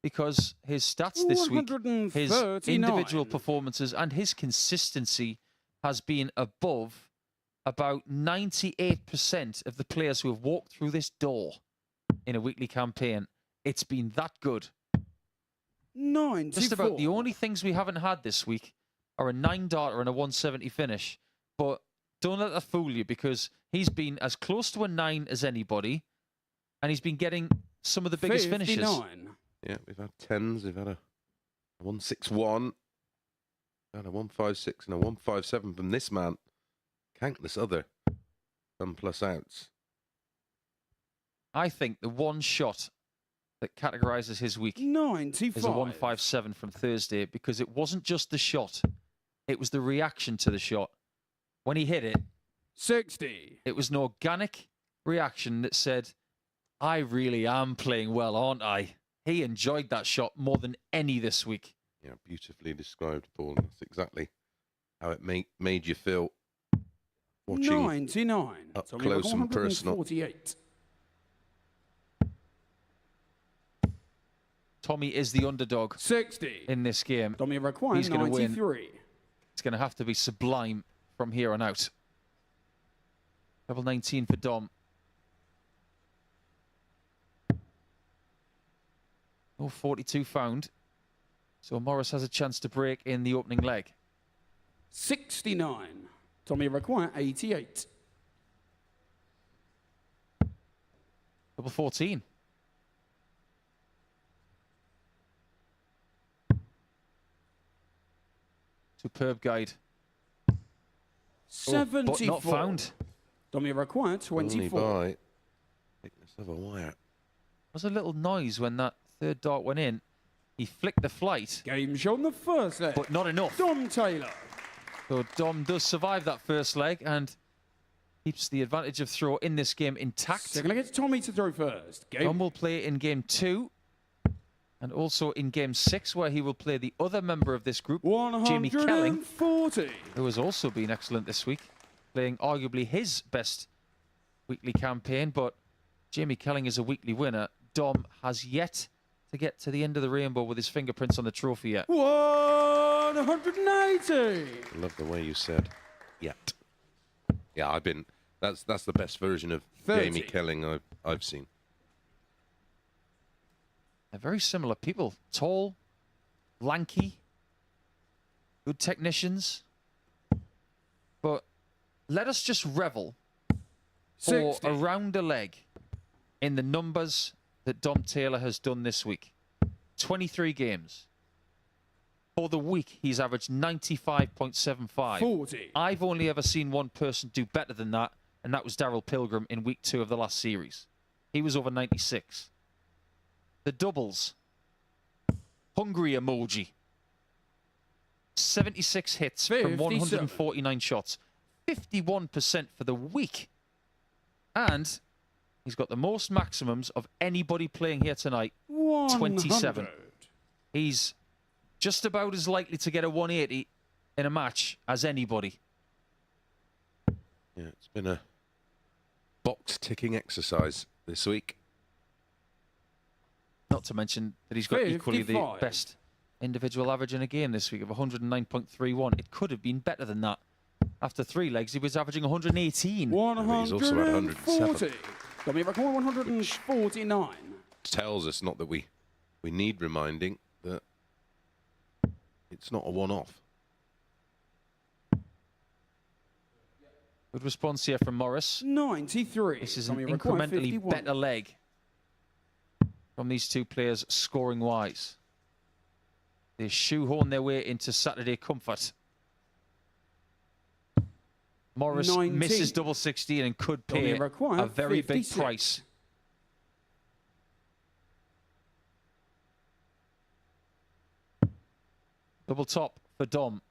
because his stats this week, his 139. individual performances and his consistency has been above about 98% of the players who have walked through this door in a weekly campaign. It's been that good. 94. Just about the only things we haven't had this week are a 9-darter and a 170 finish. But don't let that fool you, because he's been as close to a 9 as anybody, and he's been getting some of the biggest 59. finishes. Yeah, we've had 10s, we've had a 161, we've had a 156 and a 157 from this man. Countless other 1+ outs. I think the one shot that categorises his week 95. is a 157 from Thursday, because it wasn't just the shot, it was the reaction to the shot. When he hit it, 60. it was an organic reaction that said, I really am playing well, aren't I? He enjoyed that shot more than any this week. Yeah, beautifully described, Paul. That's exactly how it made you feel watching 99. up Tommy close and 148. Tommy is the underdog 60. in this game. Tommy requires He's gonna win. 93. It's going to have to be sublime from here on out. Level 19 for Dom. Oh, 42 found. So Morris has a chance to break in the opening leg. 69. Tommy require 88. Level 14. Superb guide. 74. But not found. Tommy require 24. only by thickness of a wire. There was a little noise when that third dart went in. He flicked the flight, Game shown the first leg. but not enough. Dom Taylor. So Dom does survive that first leg and keeps the advantage of throw in this game intact. Second leg, it's Tommy to throw first. Dom Game will play in game 2 and also in game 6, where he will play the other member of this group, Jamie Kelling, 140. who has also been excellent this week, playing arguably his best weekly campaign. But Jamie Kelling is a weekly winner. Dom has yet to get to the end of the rainbow with his fingerprints on the trophy yet. 180. I love the way you said yet. Yeah, that's the best version of 30. Jamie Kelling I've seen. They're very similar people. Tall, lanky, good technicians. But let us just revel for 60. around a leg in the numbers that Dom Taylor has done this week. 23 games. For the week, he's averaged 95.75. 40. I've only ever seen one person do better than that, and that was Daryl Pilgrim in week 2 of the last series. He was over 96. The doubles. Hungry emoji. 76 hits from 57. 149 shots. 51% for the week. And he's got the most maximums of anybody playing here tonight. 27. 100. He's just about as likely to get a 180 in a match as anybody. Yeah, it's been a box-ticking exercise this week. Not to mention that he's got equally the 55. best individual average in a game this week of 109.31. It could have been better than that. After 3 legs, he was averaging 118. 140. He's also had 107. Tommy require 149. Tells us not that we need reminding that it's not a one-off. Good response here from Morris. 93. This is an Tommy require incrementally 51. better leg from these two players scoring-wise. They shoehorn their way into Saturday comfort. Morris 19. misses double 16 and could Tommy pay require a very 56. big price. Double top for Dom.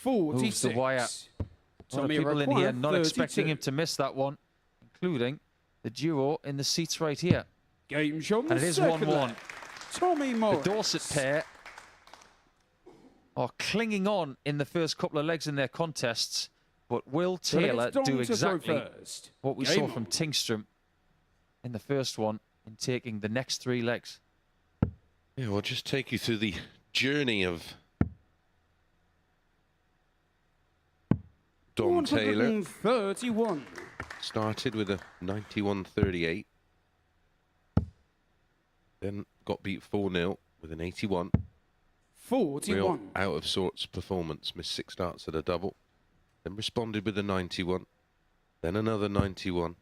Moves the wire. A lot of people in here not expecting him to miss that one, including the duo in the seats right here. Game shot. And it is 1-1. Tommy Morris. The Dorset pair are clinging on in the first couple of legs in their contests, but will Taylor do exactly what we saw from Tingstrom in the first one in taking the next 3 legs? Yeah, we'll just take you through the journey of Dom Taylor. 131. Started with a 91.38. Then got beat 4-0 with an 81. 41. Real out of sorts performance. Missed 6 starts at a double. Then responded with a 91. Then another 91.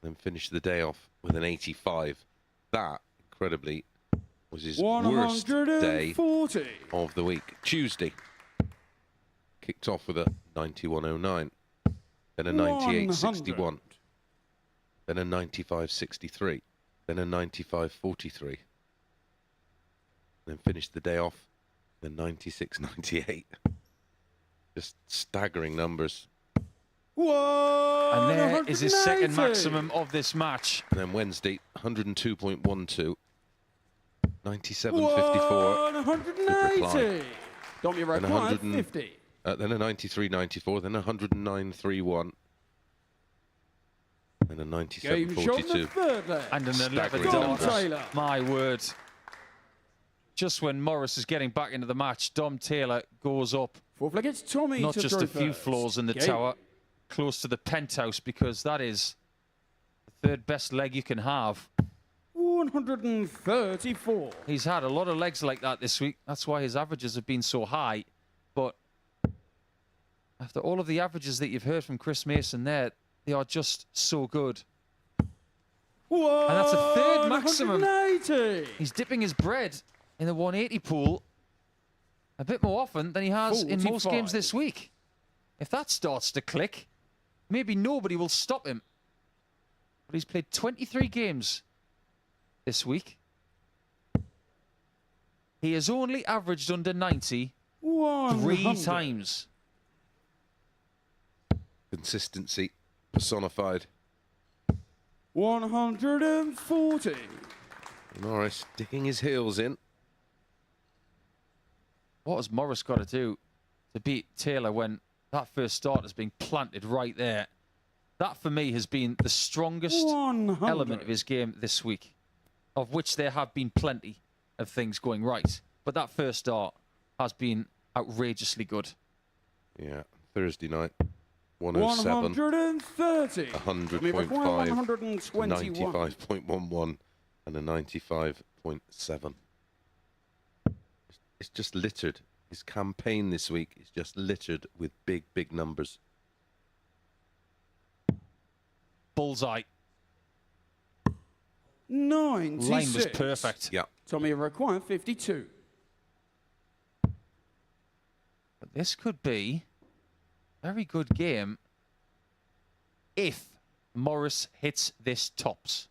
Then finished the day off with an 85. That, incredibly, was his worst day of the week. Tuesday. Kicked off with a 91.09. Then a 98.61. Then a 95.63. Then a 95.43. Then finished the day off with a 96.98. Just staggering numbers. And there is his second maximum of this match. And then Wednesday, 102.12. 97.54. 180. Dom, you're right. 50. Then a 93.94. Then a 109.31. And a 97.42. And an 11 dart. My word. Just when Morris is getting back into the match, Dom Taylor goes up. It's Tommy not just a few floors in the tower, close to the penthouse, because that is the 3rd best leg you can have. 134. He's had a lot of legs like that this week. That's why his averages have been so high. But after all of the averages that you've heard from Chris Mason there, they are just so good. And that's a 3rd maximum. 180. He's dipping his bread in the 180 pool a bit more often than he has in most games this week. If that starts to click, maybe nobody will stop him. But he's played 23 games this week. He has only averaged under 90 3 times. Consistency personified. 140. Morris digging his heels in. What has Morris got to do to beat Taylor when that first start has been planted right there? That, for me, has been the strongest element of his game this week, of which there have been plenty of things going right. But that first start has been outrageously good. Yeah, Thursday night, 107. 130. 100.5. 95.11 and a 95.7. It's just littered. His campaign this week is just littered with big, big numbers. Bullseye. 96. Line was perfect. Yeah. Tommy required 52. But this could be a very good game if Morris hits this tops.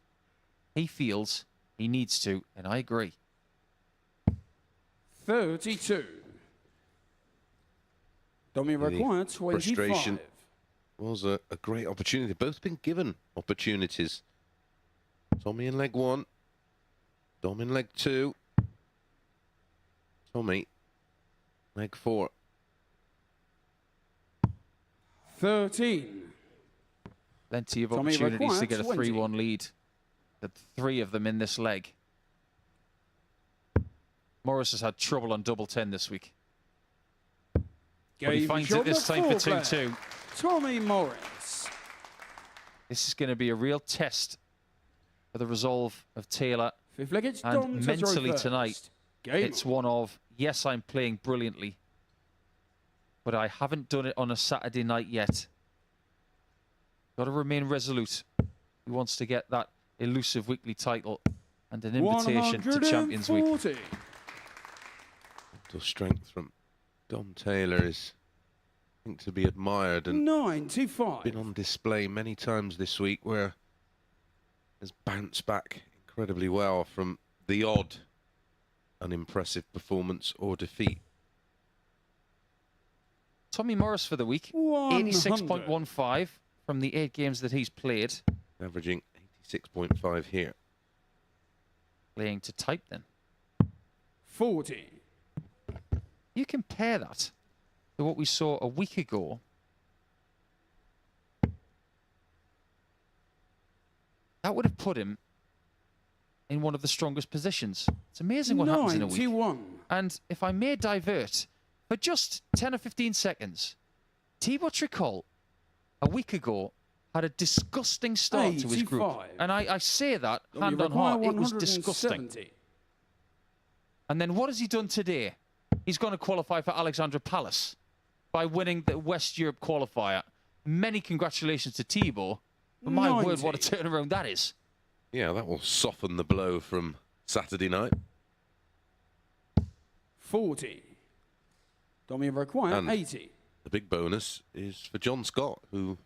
He feels he needs to, and I agree. 32. Tommy required 25. Frustration was a great opportunity. They've both been given opportunities. Tommy in leg 1. Dom in leg 2. Tommy, leg 4. 13. Plenty of Tommy opportunities to get a required 3-1 lead. The 3 of them in this leg. Morris has had trouble on double 10 this week. But he finds it this time for 2-2. Tommy Morris. This is going to be a real test for the resolve of Taylor. Fifth leg, it's And Dom to mentally throw tonight, first. Game it's one of, yes, I'm playing brilliantly, but I haven't done it on a Saturday night yet. Got to remain resolute. He wants to get that elusive weekly title and an invitation to Champions Week. 140. Mental strength from Dom Taylor is, I think, to be admired and 95. been on display many times this week, where has bounced back incredibly well from the odd unimpressive performance or defeat. Tommy Morris for the week, 100. 86.15 from the 8 games that he's played. Averaging 86.5 here. Playing to type then. 40. You compare that to what we saw a week ago. That would have put him in one of the strongest positions. It's amazing what happens in a week. 91. And if I may divert for just 10 or 15 seconds, Thibaut Tricol a week ago had a disgusting start to his group. 85. And I say that, You hand on require heart, it was 170. disgusting. And then what has he done today? He's going to qualify for Alexandra Palace by winning the West Europe qualifier. Many congratulations to Thibaut. But my 90. word, what a turnaround that is. Yeah, that will soften the blow from Saturday night. 40. Domi require And 80. the big bonus is for John Scott, who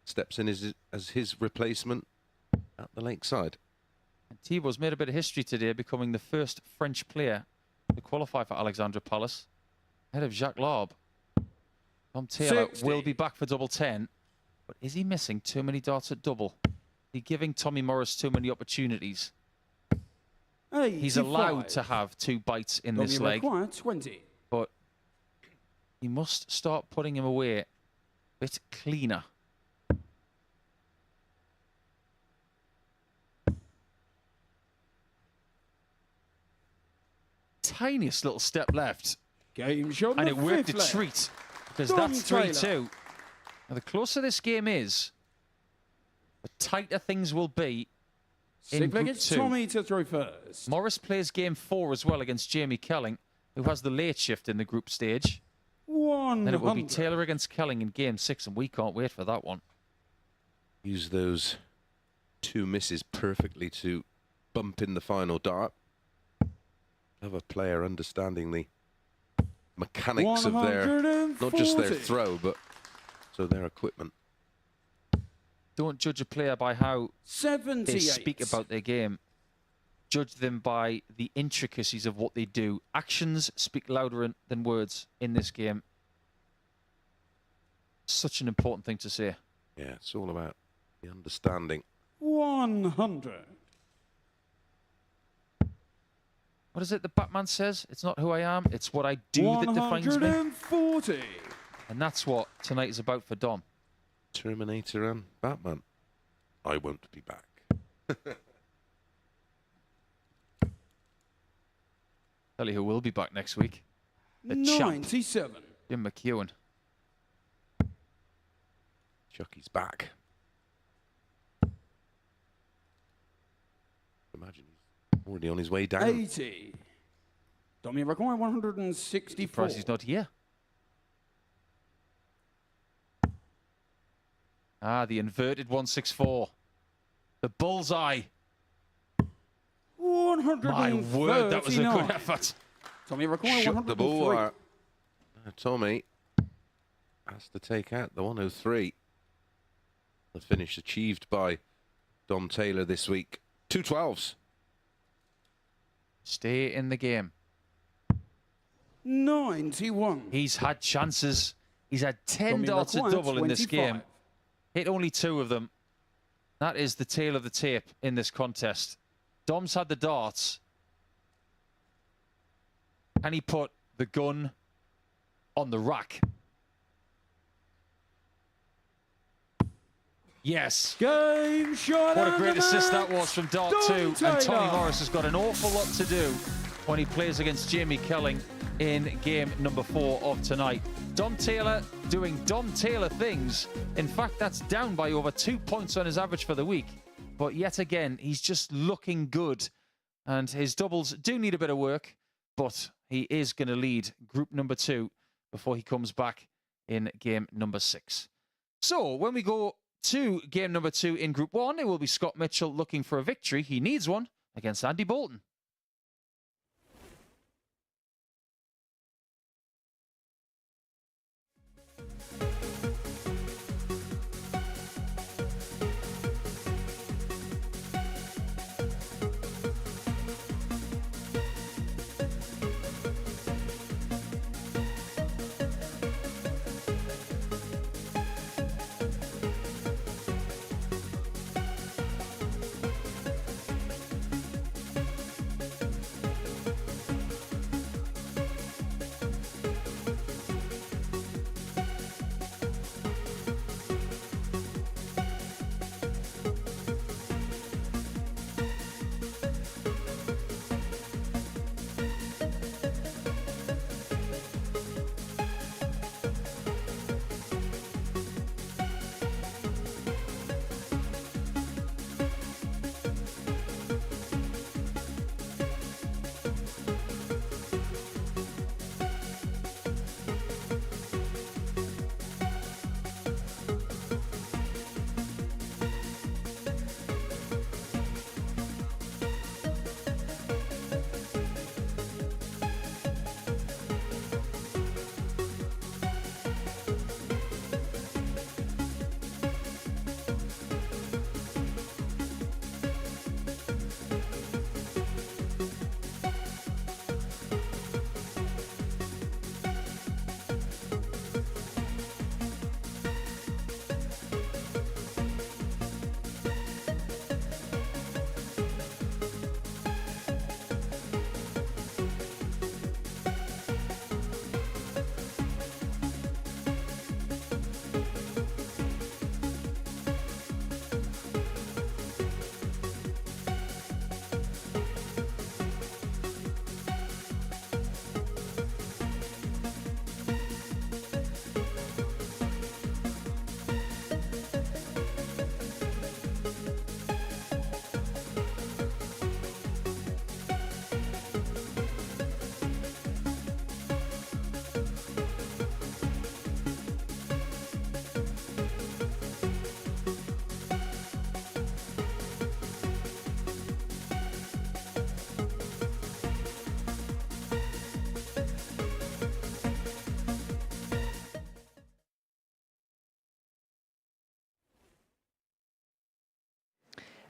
steps in as his replacement at the Lakeside. And Thibaut's made a bit of history today, becoming the first French player to qualify for Alexandra Palace, ahead of Jacques Larbe. Tom Taylor 60. will be back for double 10, but is he missing too many darts at double? Is he giving Tommy Morris too many opportunities? 85. He's allowed to have 2 bites in this Domi leg, require 20. but he must start putting him away a bit cleaner. Tiniest little step left, Game shot. and the it worked a fifth leg. treat, because Dom that's Taylor. 3-2. Now, the closer this game is, the tighter things will be in Six Group it's 2. Tommy to throw first. Morris plays game 4 as well against Jamie Kelling, who has the late shift in the group stage. 100. Then it will be Taylor against Kelling in game 6, and we can't wait for that one. Use those 2 misses perfectly to bump in the final dart. Have a player understanding the mechanics of their, not just their 140. throw, but so their equipment. Don't judge a player by how 78. they speak about their game. Judge them by the intricacies of what they do. Actions speak louder than words in this game. Such an important thing to say. Yeah, it's all about the understanding. 100. What is it the Batman says? It's not who I am, it's what I do that defines me. 140. And that's what tonight is about for Dom. Terminator and Batman. I won't be back. Tell you who will be back next week. The champ, 97. Jim McEwen. Chucky's back. Imagine he's already on his way down. 80. Domi require 164. Surprised he's not here. Ah, the inverted 164. The bullseye. 139. My word, that was a good effort. Tommy require Shut the 103. ball. Tommy has to take out the 103. The finish achieved by Dom Taylor this week. 2 12s. Stay in the game. 91. He's had chances. He's had 10 Tommy darts at require double in this 25. game. Hit only 2 of them. That is the tail of the tape in this contest. Dom's had the darts. Can he put the gun on the rack? Yes. Game shot. What a and great the assist match. that was from Dart Dom 2. And Tommy Taylor. Morris has got an awful lot to do when he plays against Jamie Kelling in game number 4 of tonight. Dom Taylor doing Dom Taylor things. In fact, that's down by over 2 points on his average for the week. But yet again, he's just looking good. And his doubles do need a bit of work, but he is going to lead group number 2 before he comes back in game number 6. So when we go to game number 2 in Group 1, it will be Scott Mitchell looking for a victory. He needs one against Andy Bolton.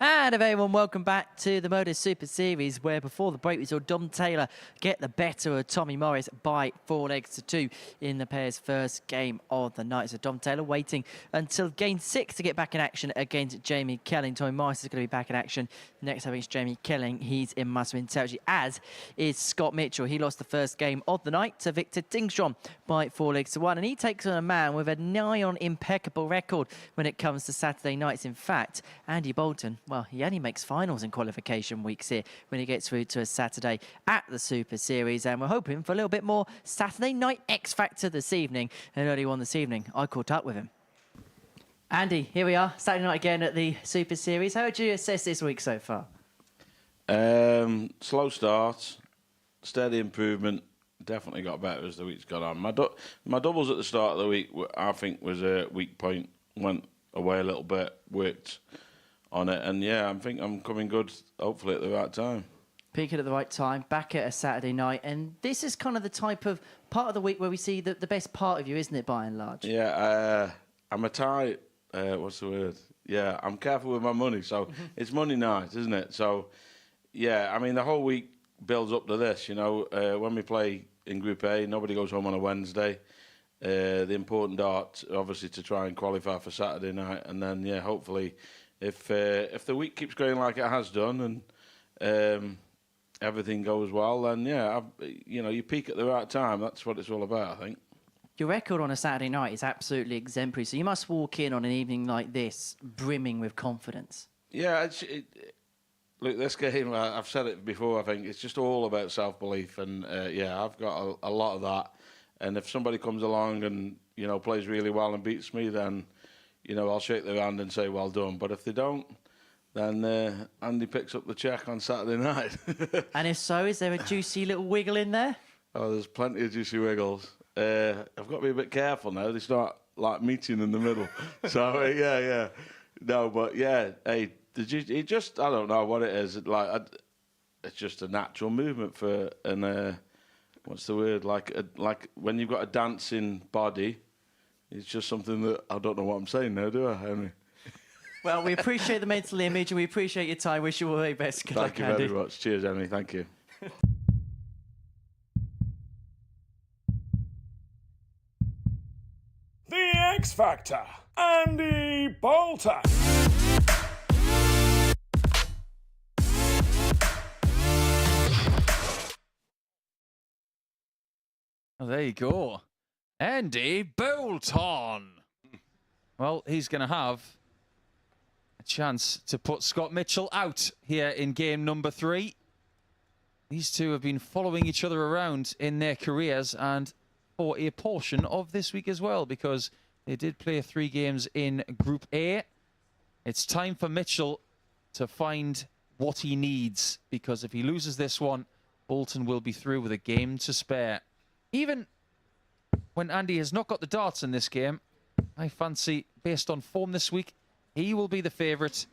And a very warm welcome back to the MODUS Super Series, where before the break we saw Dom Taylor get the better of Tommy Morris by 4-2 in the pair's first game of the night. So Dom Taylor waiting until game 6 to get back in action against Jamie Kelling. Tommy Morris is going to be back in action next time against Jamie Kelling. He's in must-win territory, as is Scott Mitchell. He lost the first game of the night to Victor Tingstrom by 4-1, and he takes on a man with a nigh-on impeccable record when it comes to Saturday nights. In fact, Andy Bolton, well, he only makes finals in qualification weeks here when he gets through to a Saturday at the Super Series, and we're hoping for a little bit more Saturday night X Factor this evening. And early on this evening, I caught up with him. Andy, here we are, Saturday night again at the Super Series. How would you assess this week so far? Slow start, steady improvement. Definitely got better as the week's gone on. My doubles at the start of the week, I think, was a weak point. Went away a little bit, worked on it, and yeah, I think I'm coming good, hopefully at the right time. Peaking at the right time, back at a Saturday night, and this is kind of the type of part of the week where we see the best part of you, isn't it, by and large? Yeah, I'm a tight, what's the word? Yeah, I'm careful with my money, so it's money night, isn't it? So, yeah, I mean, the whole week builds up to this, you know. When we play in Group A, nobody goes home on a Wednesday. The important dart, obviously, to try and qualify for Saturday night, and then, yeah, hopefully, if the week keeps going like it has done and everything goes well, then yeah, you peak at the right time. That's what it's all about, I think. Your record on a Saturday night is absolutely exemplary, so you must walk in on an evening like this brimming with confidence. Yeah, look, this game, I've said it before, I think it's just all about self-belief, and yeah, I've got a lot of that. And if somebody comes along and plays really well and beats me, then I'll shake their hand and say well done. But if they don't, then Andy picks up the check on Saturday night. And if so, is there a juicy little wiggle in there? Oh, there's plenty of juicy wiggles. I've got to be a bit careful now. They start like meeting in the middle. So yeah. No, but yeah, hey, it just, I don't know what it is. It's just a natural movement for an. What's the word? Like when you've got a dancing body, it's just something that I don't know what I'm saying now, do I, Henry? Well, we appreciate the mental image and we appreciate your time. Wish you all the very best. Good luck, Thank you Andy. very much. Cheers, Henry. Thank you. The X Factor, Andy Bolton. Well, there you go. Andy Bolton. Well, he's going to have a chance to put Scott Mitchell out here in game number 3. These two have been following each other around in their careers and for a portion of this week as well, because they did play 3 games in Group A. It's time for Mitchell to find what he needs, because if he loses this one, Bolton will be through with a game to spare. Even when Andy has not got the darts in this game, I fancy, based on form this week, he will be the favourite,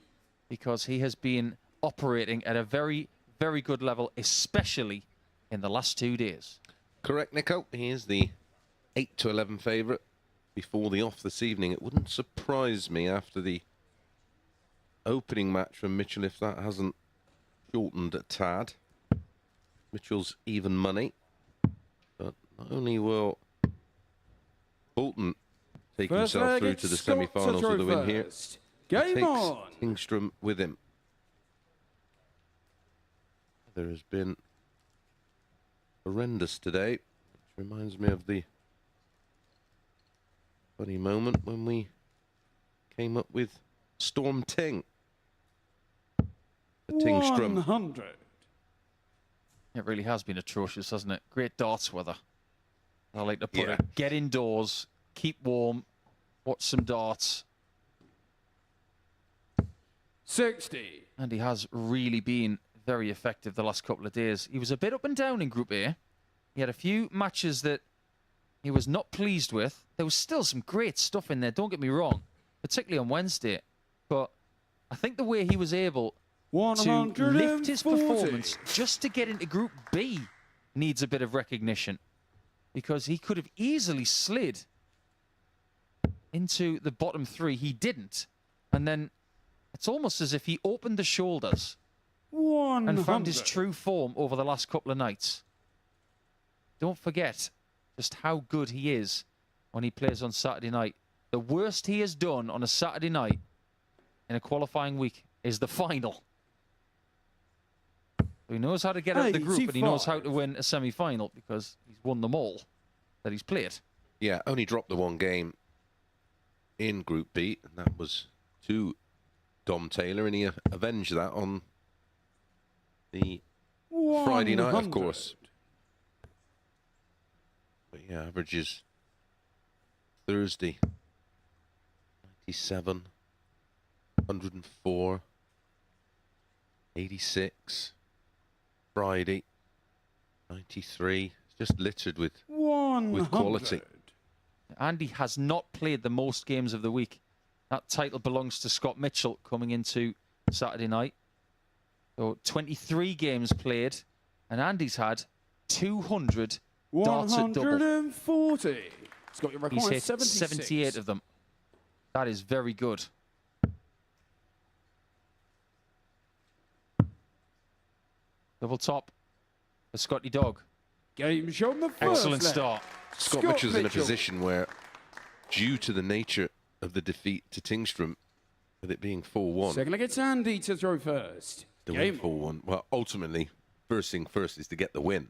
because he has been operating at a very, very good level, especially in the last 2 days. Correct, Nico. He is the 8-11 favourite before the off this evening. It wouldn't surprise me after the opening match from Mitchell if that hasn't shortened a tad. Mitchell's even money. But not only will Bolton take himself through to the semi-finals with a win here, Game takes on. Tingstrom with him. There has been horrendous today, which reminds me of the funny moment when we came up with Storm Ting. The Tingstrom. 100. It really has been atrocious, hasn't it? Great darts weather. I like to put Yeah. it. Get indoors, keep warm, watch some darts. 60. And he has really been very effective the last couple of days. He was a bit up and down in Group A. He had a few matches that he was not pleased with. There was still some great stuff in there, don't get me wrong, particularly on Wednesday. But I think the way he was able to lift his 140. performance just to get into Group B needs a bit of recognition, because he could have easily slid into the bottom 3. He didn't. And then a It's almost as if he opened the shoulders 100. and found his true form over the last couple of nights. Don't forget just how good he is when he plays on Saturday night. The worst he has done on a Saturday night in a qualifying week is the final. So he knows how to get out of the group, and he knows how to win a semi-final because he's won them all that he's played. Yeah, only dropped the one game in Group B, and that was to Dom Taylor, and he avenged that on the Friday night, of course. But yeah, averages Thursday 97, 104, 86. Friday 93. It's just littered with quality. Andy has not played the most games of the week. That title belongs to Scott Mitchell coming into Saturday night. So 23 games played, and Andy's had 200 darts at double. 140. It's got your record. He's hit 76. 78 of them. That is very good. Double top for Scotty Dog. Game shown the first Excellent leg. start. Scott Mitchell's in a position where, due to the nature of the defeat to Tingstrom, with it being 4-1. Second leg, it's Andy to throw first. The Game win 4-1. Well, ultimately, first thing first is to get the win.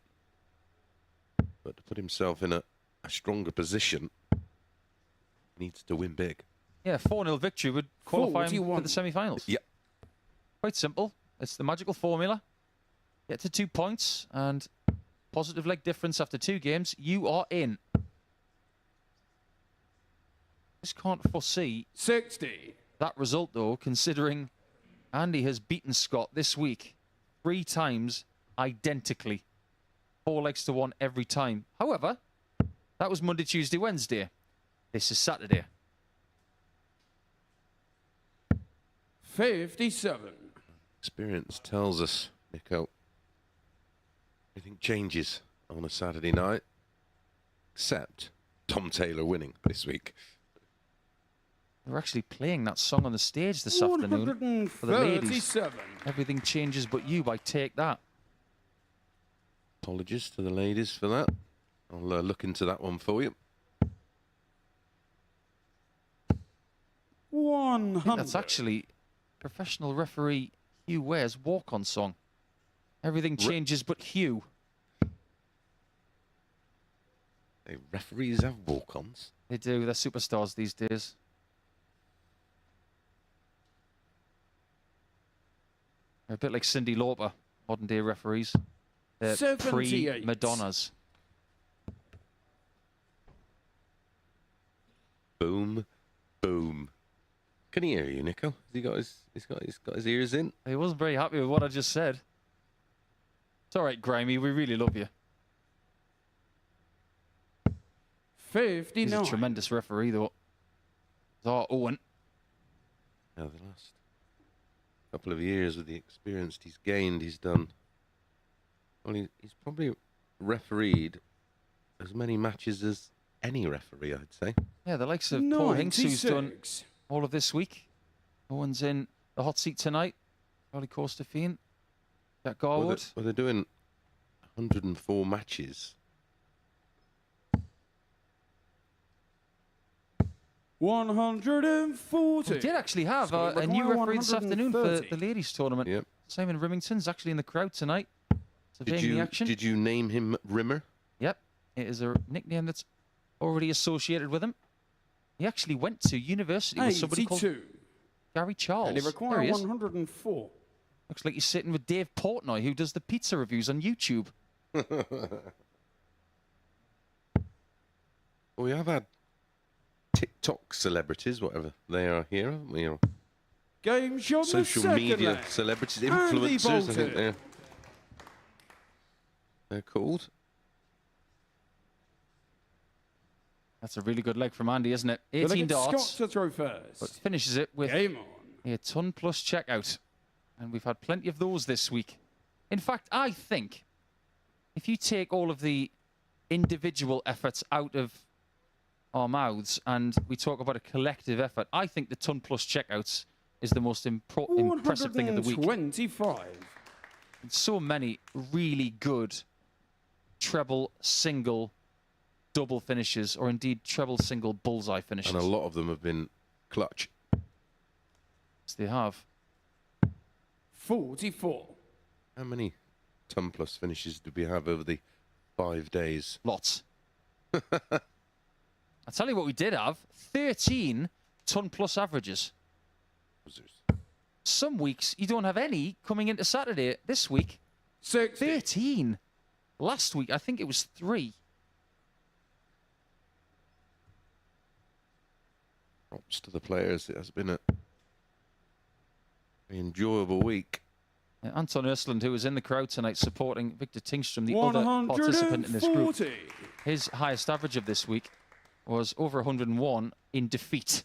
But to put himself in a stronger position, he needs to win big. Yeah, 4-0 victory would qualify him 41. for the semi-finals. Yep. Quite simple. It's the magical formula. Get to 2 points and positive leg difference after 2 games. You are in. Just can't foresee 60. that result, though, considering Andy has beaten Scott this week 3 times identically. 4 legs to 1 every time. However, that was Monday, Tuesday, Wednesday. This is Saturday. 57. Experience tells us, Nico, everything changes on a Saturday night, except Tom Taylor winning this week. We're actually playing that song on the stage this afternoon for the ladies. 137. Everything changes but you by Take That. Apologies to the ladies for that. I'll look into that one for you. 100. That's actually professional referee Hugh Ware's walk-on song. Everything changes but Hugh. Hey, referees have walk-ons. They do. They're superstars these days. They're a bit like Cyndi Lauper, modern-day referees. They're 78. pre-Madonnas. Boom, boom. Can he hear you, Nico? Has he's got his ears in? He wasn't very happy with what I just said. It's all right, Grimy. We really love you. 59. He's a tremendous referee, though. It's our Owen. Now, the last couple of years with the experience he's gained, he's done. Well, he's probably refereed as many matches as any referee, I'd say. Yeah, the likes of Paul Hinks, who's done 96. all of this week. Owen's in the hot seat tonight. Charlie Costa-Fiend. Jack Garwood. Well, they're doing 104 matches. 140. We did actually have Scotty a new McGuire, referee this afternoon for 130. the ladies' tournament. Yep. Simon Rimington's actually in the crowd tonight, surveying the action. Did you name him Rimmer? Yep, it is a nickname that's already associated with him. He actually went to university with somebody called 82. Gary Charles. And they There require he is. 104. Looks like he's sitting with Dave Portnoy, who does the pizza reviews on YouTube. We have had TikTok celebrities, whatever they are here, haven't we? Or Game shot the social second media leg. celebrities, Andy influencers, I think Bolton. they're called. That's a really good leg from Andy, isn't it? Gonna 18 get darts, Scott to throw first. but finishes it with Game on. a ton plus checkout. And we've had plenty of those this week. In fact, I think if you take all of the individual efforts out of our mouths and we talk about a collective effort, I think the ton plus checkouts is the most impressive thing of the week. 125. So many really good treble, single, double finishes, or indeed treble, single, bullseye finishes. And a lot of them have been clutch. Yes, they have. 44. How many ton plus finishes did we have over the 5 days? Lots. I'll tell you what we did have. 13 ton plus averages. Some weeks you don't have any coming into Saturday. This week, 60. 13. Last week, I think it was 3. Props to the players. It has been a very enjoyable week. Anton Östlund, who was in the crowd tonight supporting Victor Tingström, the other participant in this group, his highest average of this week was over 101 in defeat.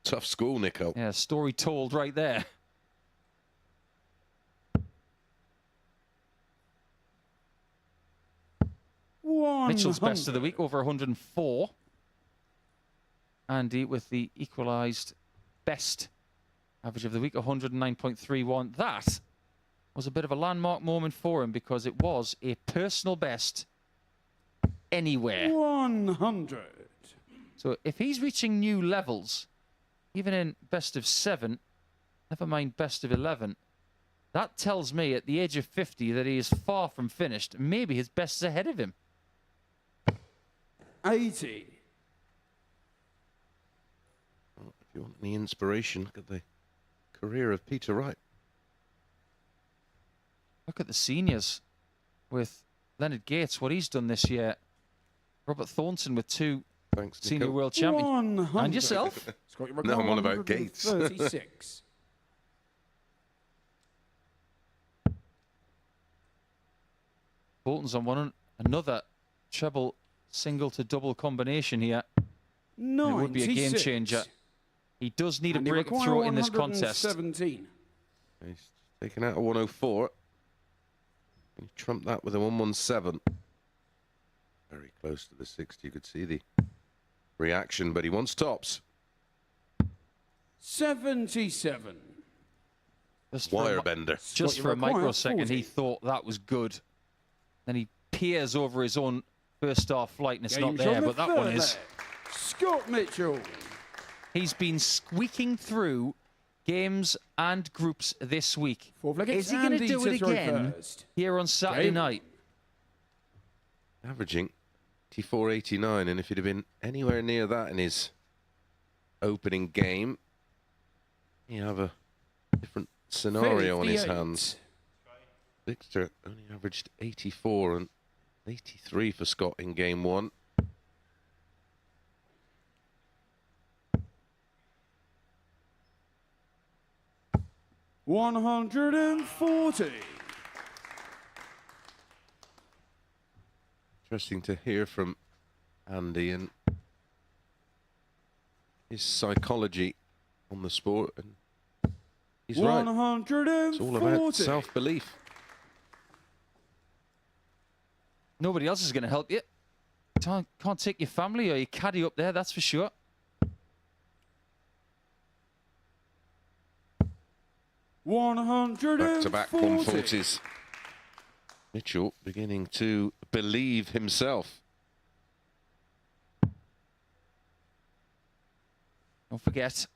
Tough school, Nico. Yeah, story told right there. Mitchell's best of the week, over 104. Andy with the equalised best average of the week, 109.31. That was a bit of a landmark moment for him because it was a personal best anywhere. 100. So if he's reaching new levels, even in best of 7, never mind best of 11, that tells me at the age of 50 that he is far from finished. Maybe his best is ahead of him. 80. Well, if you want any inspiration, look at the career of Peter Wright. Look at the seniors with Leonard Gates, what he's done this year. Robert Thornton with 2 Thanks, senior Nico. world champions. 100. And yourself. No, I'm on about Gates. 36. Bolton's on one. Another treble single to double combination here. It would be a game changer. He does need a breakthrough in this contest. 117. He's taken out a 104. He trumped that with a 117. Very close to the 60. You could see the reaction, but he wants tops. 77. Wirebender. Just for a microsecond, he thought that was good. Then he peers over his own first star flight and it's not there, but that one is. Scott Mitchell. He's been squeaking through games and groups this week. Is he going to do it again here on Saturday night? Averaging 84.89, and if he'd have been anywhere near that in his opening game, he'd have a different scenario on his hands. Victor only averaged 84 and 83 for Scott in game 1. $140. Interesting to hear from Andy and his psychology on the sport, and he's right. It's all about self-belief. Nobody else is going to help you. Can't take your family or your caddy up there, that's for sure. Back-to-back 140s. Mitchell beginning to believe himself. Don't forget,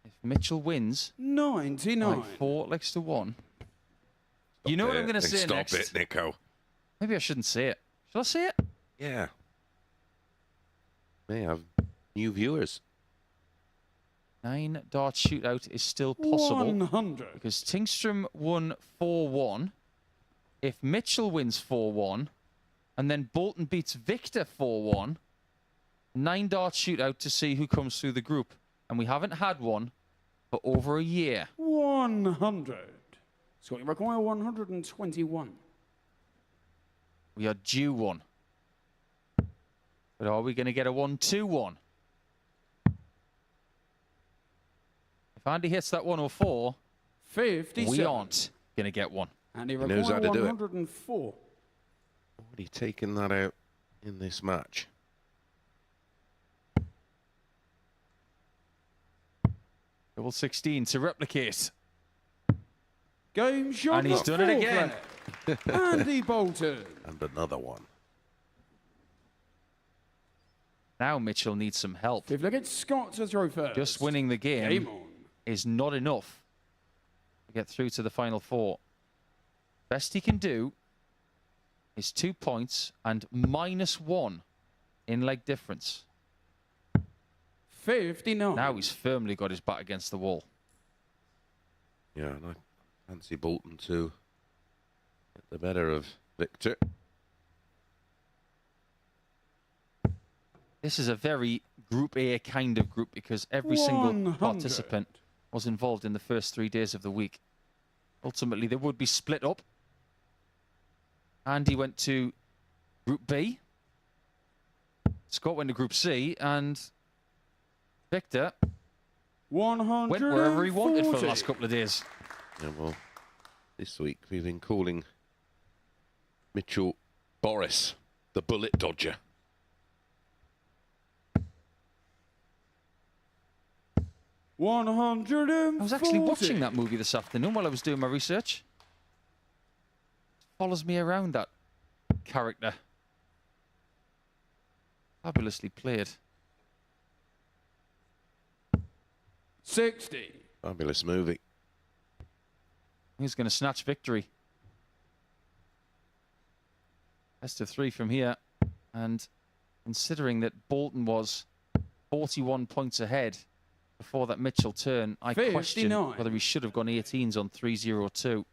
if Mitchell wins, 99. 4 legs to 1. You know what I'm going to say next? Stop it, Nico. Maybe I shouldn't say it. Shall I say it? Yeah. May have new viewers. 9 dart shootout is still possible 100. because Tingström won 4-1. If Mitchell wins 4-1 and then Bolton beats Victor 4-1, 9 dart shootout to see who comes through the group. And we haven't had one for over a year. 100. Scott, you require 121. We are due one. But are we going to get a 1-2-1? If Andy hits that 104, 57. we aren't going to get one. And he knows how to do it. 104. Already taken that out in this match. Double 16 to replicate. Game shot. And he's done it again. Andy Bolton. And another one. Now Mitchell needs some help. Fifth leg, it's Scott to throw first. Just winning the game on. is not enough to get through to the final four. Best he can do is 2 points and -1 in leg difference. 59. Now he's firmly got his back against the wall. Yeah, and I fancy Bolton to get the better of Victor. This is a very Group A kind of group because every single 100. participant was involved in the first 3 days of the week. Ultimately, they would be split up. Andy went to Group B. Scott went to Group C. And Victor 140. went wherever he wanted for the last couple of days. Yeah, well, this week we've been calling Mitchell Boris the bullet dodger. I was actually watching that movie this afternoon while I was doing my research. Follows me around, that character. Fabulously played. 60. Fabulous movie. Who's going to snatch victory? Best of 3 from here. And considering that Bolton was 41 points ahead before that Mitchell turn, I 59. question whether he should have gone 18s on 3-0-2.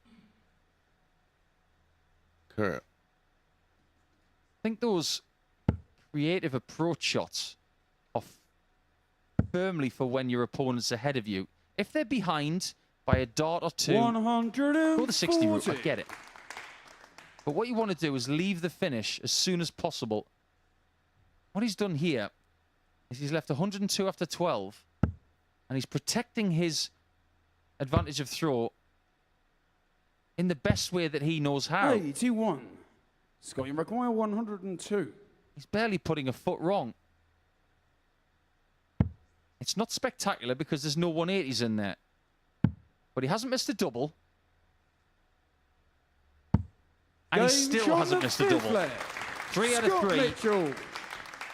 Kurt. I think those creative approach shots are firmly for when your opponent's ahead of you. If they're behind by a dart or two, 140. go the 60 route, I get it. But what you want to do is leave the finish as soon as possible. What he's done here is he's left 102 after 12, and he's protecting his advantage of throw in the best way that he knows how. 81. Scott, you require 102. He's barely putting a foot wrong. It's not spectacular because there's no 180s in there. But he hasn't missed a double. And he still hasn't missed a double. 3 out of 3. Mitchell.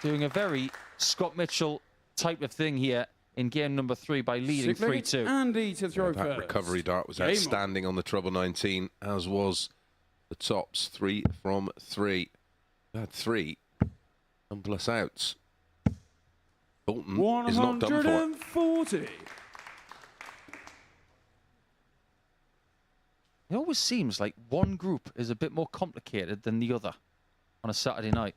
Doing a very Scott Mitchell type of thing here in game number 3 by leading 3-2. Andy to throw That first. recovery dart was Game outstanding on the treble 19, as was the tops. 3 from 3. Had 3 and plus outs. Bolton is not done for. 140. It always seems like one group is a bit more complicated than the other on a Saturday night.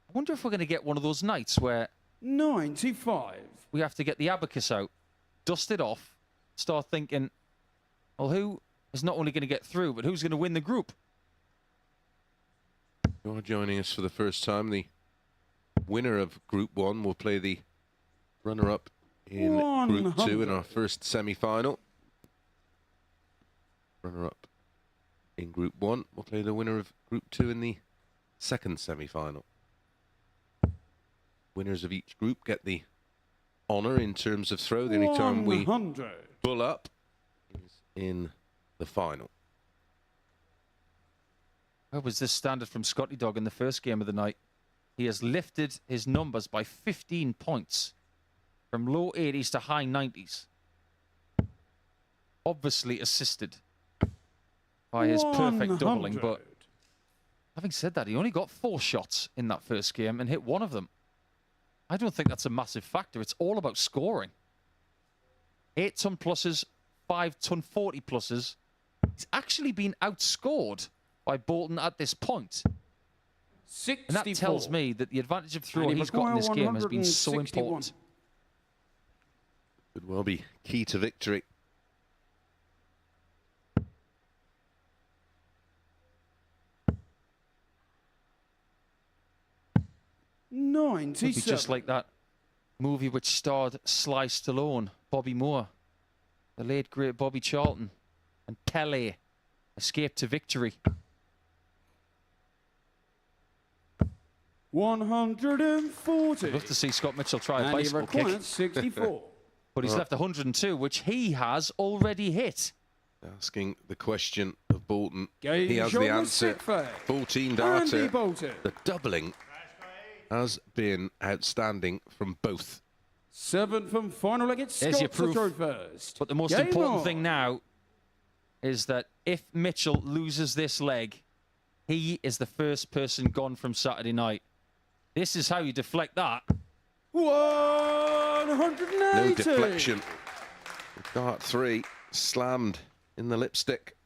I wonder if we're going to get one of those nights where 95. we have to get the abacus out, dust it off, start thinking, well, who is not only going to get through, but who's going to win the group? You are joining us for the first time. The winner of Group 1 will play the runner-up in Group 2 in our first semi-final. Runner-up in Group 1 will play the winner of Group 2 in the second semi-final. Winners of each group get the honour in terms of throw. The only time we 100. pull up is in the final. Where was this standard from Scotty Dog in the first game of the night? He has lifted his numbers by 15 points from low 80s to high 90s. Obviously assisted by his perfect doubling, but having said that, he only got 4 shots in that first game and hit 1 of them. I don't think that's a massive factor. It's all about scoring. 8-ton pluses, 5-ton 40 pluses. He's actually been outscored by Bolton at this point. 64. And that tells me that the advantage of throw he's got in this game has been so important. Could well be key to victory. Could be just like that movie which starred Sly Stallone, Bobby Moore, the late great Bobby Charlton, and Pele, Escape to Victory. 140. I'd love to see Scott Mitchell try a And he bicycle requires kick. 64. But he's left 102, which he has already hit. Asking the question of Bolton. Game He has show the the answer. sick fay. 14 Andy data. Bolton. The doubling has been outstanding from both. 7th and final leg. It's There's your Scots proof. through first. But the most Game important on. thing now is that if Mitchell loses this leg, he is the first person gone from Saturday night. This is how you deflect that. 180. No deflection. Dart 3 slammed in the lipstick.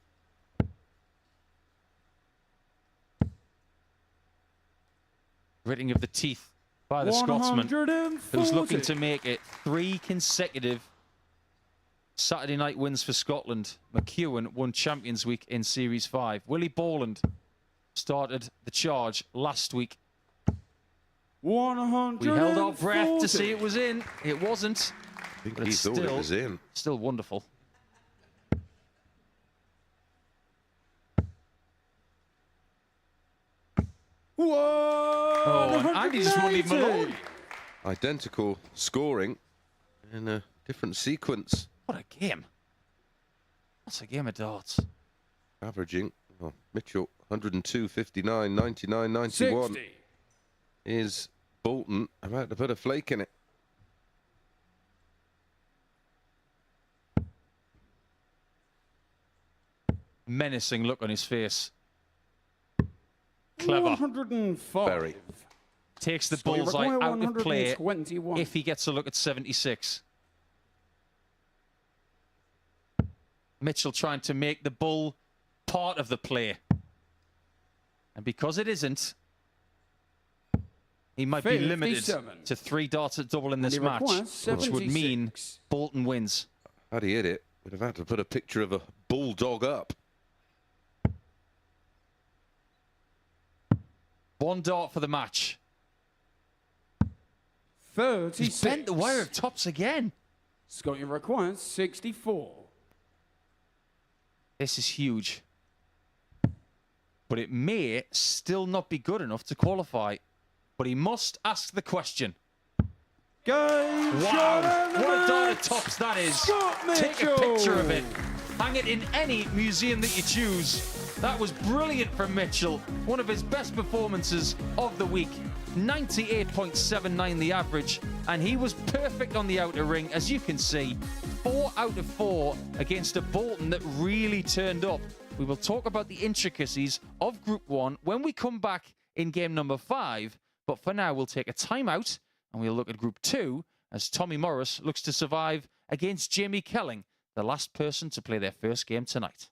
Gritting of the teeth by the Scotsman, 140. who's looking to make it 3 consecutive Saturday night wins for Scotland. McEwen won Champions Week in Series 5. Willie Borland started the charge last week. 140. We held our breath to see it was in. It wasn't. I think But he it's thought it was in. Still wonderful. Oh, and Andy just wouldn't leave him alone. Identical scoring in a different sequence. What a game. That's a game of darts. Averaging, well, Mitchell, 102, 59, 99, 91. 60. Is Bolton about to put a flake in it? Menacing look on his face. Clever. 105. Very. Takes the Scotty bullseye Maguire, out of play 121. if he gets a look at 76. Mitchell trying to make the bull part of the play. And because it isn't, he might be limited 57. to 3 darts at double in this And he match, requires which would mean 76. Bolton wins. Had he hit it, we'd have had to put a picture of a bulldog up. 1 dart for the match. 36. He's bent the wire of tops again. Scotty requires 64. This is huge. But it may still not be good enough to qualify. But he must ask the question. Game Wow, shot and the what a dart match. of tops that is. Scott Take a Mitchell. picture of it. Hang it in any museum that you choose. That was brilliant from Mitchell. One of his best performances of the week. 98.79 the average. And he was perfect on the outer ring, as you can see. 4 out of 4 against a Bolton that really turned up. We will talk about the intricacies of Group 1 when we come back in game number 5. But for now, we'll take a timeout and we'll look at Group 2 as Tommy Morris looks to survive against Jamie Kelling, the last person to play their first game tonight.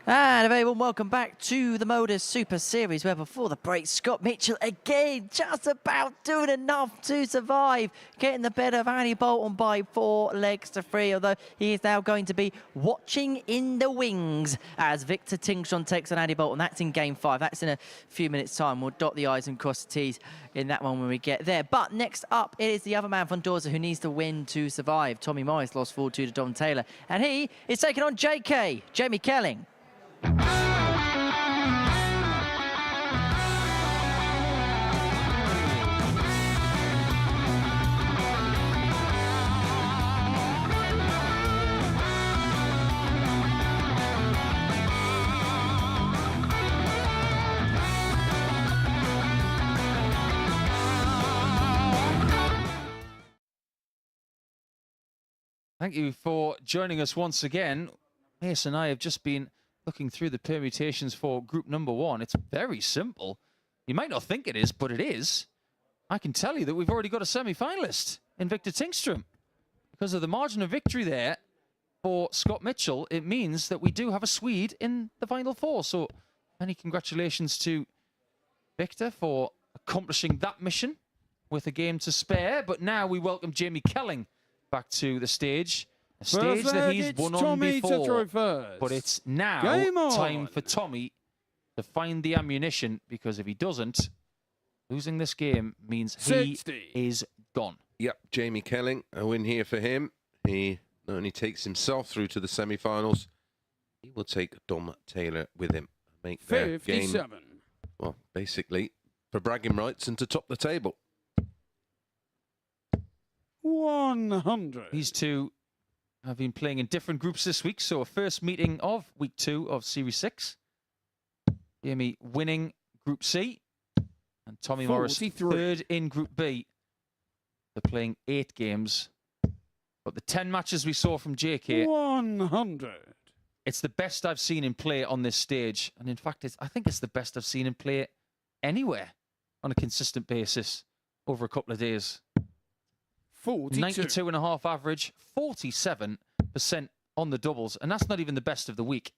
And a very warm welcome back to the MODUS Super Series, where before the break, Scott Mitchell again just about doing enough to survive, getting the better of Andy Bolton by 4 legs to 3, although he is now going to be watching in the wings as Victor Tingstrom takes on Andy Bolton. That's in game 5. That's in a few minutes' time. We'll dot the I's and cross the T's in that one when we get there. But next up, it is the other man from Dorset who needs to win to survive. Tommy Morris lost 4-2 to Dom Taylor, and he is taking on JK, Jamie Kelling. Thank you for joining us once again. Mace and I have just been looking through the permutations for group number 1. It's very simple. You might not think it is, but it is. I can tell you that we've already got a semi-finalist in Victor Tingstrom. Because of the margin of victory there for Scott Mitchell, it means that we do have a Swede in the final 4. So many congratulations to Victor for accomplishing that mission with a game to spare. But now we welcome Jamie Kelling back to the stage. A stage that he's won on before. But it's now time for Tommy to find the ammunition, because if he doesn't, losing this game means 60. He is gone. Yep, Jamie Kelling, a win here for him. He not only takes himself through to the semi-finals, he will take Dom Taylor with him. Make their 57. Game, well, basically, for bragging rights and to top the table. 100. These two have been playing in different groups this week, so a first meeting of week 2 of Series 6. Jamie winning Group C, and Tommy 43. Morris third in Group B. They're playing 8 games, but the 10 matches we saw from JK, 100. It's the best I've seen him play on this stage, and in fact, I think it's the best I've seen him play anywhere on a consistent basis over a couple of days. 92.5 average, 47% on the doubles, and that's not even the best of the week.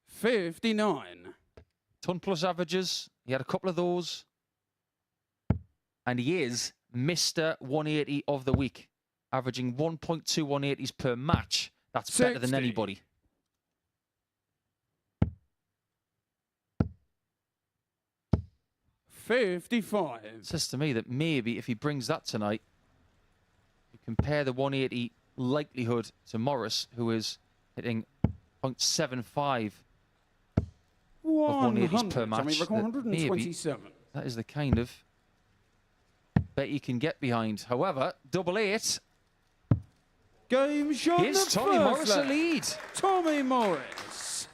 59. Ton plus averages, he had a couple of those, and he is Mr. 180 of the week, averaging 1.2 180s per match. That's 60. Better than anybody. $55. It says to me that maybe if he brings that tonight, compare the 180 likelihood to Morris, who is hitting 0.75 of 180s per match. Maybe that is the kind of bet you can get behind. However, 88 game shot gives Tommy Morris a lead. Tommy Morris.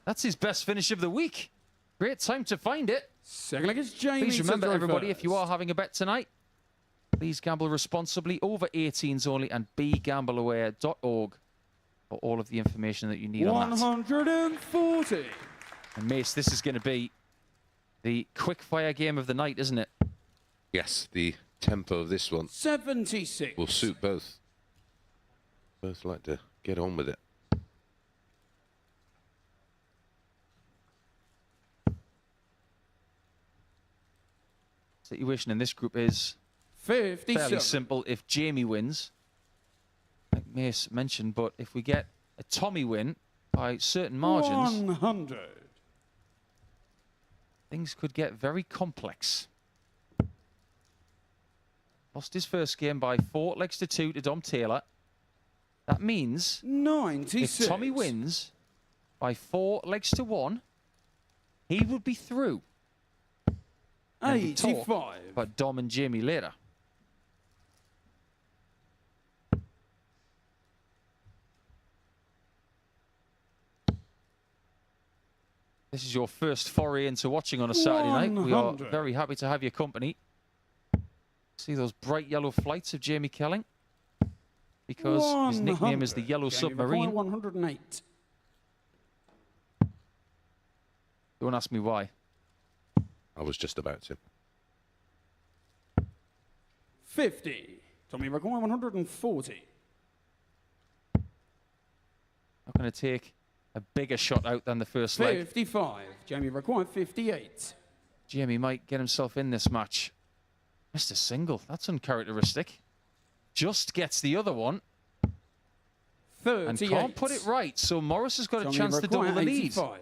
That's his best finish of the week. Great time to find it. Second against Jamie. Please remember, everybody, if you are having a bet tonight, please gamble responsibly, over 18s only, and begambleaware.org for all of the information that you need on that. 140. And Mace, this is going to be the quick-fire game of the night, isn't it? Yes, the tempo of this one 76 will suit both. Both like to get on with it. Situation in this group is 57. Fairly simple if Jamie wins, like Mace mentioned, but if we get a Tommy win by certain margins, 100. Things could get very complex. Lost his first game by 4 legs to 2 to Dom Taylor. That means 96. If Tommy wins by 4 legs to 1, he would be through. 85. But Dom and Jamie later. This is your first foray into watching on a Saturday night. We are very happy to have your company. See those bright yellow flights of Jamie Kelling? Because his nickname is the Yellow Submarine. 108. Don't ask me why. I was just about to. 50. Tommy McCoy, 140. Not going to take a bigger shot out than the first leg. 55. Jamie required 58. Jamie might get himself in this match. Missed a single. That's uncharacteristic. Just gets the other one. 38. And can't put it right. So Morris has got a Jamie chance to double required the lead. 85.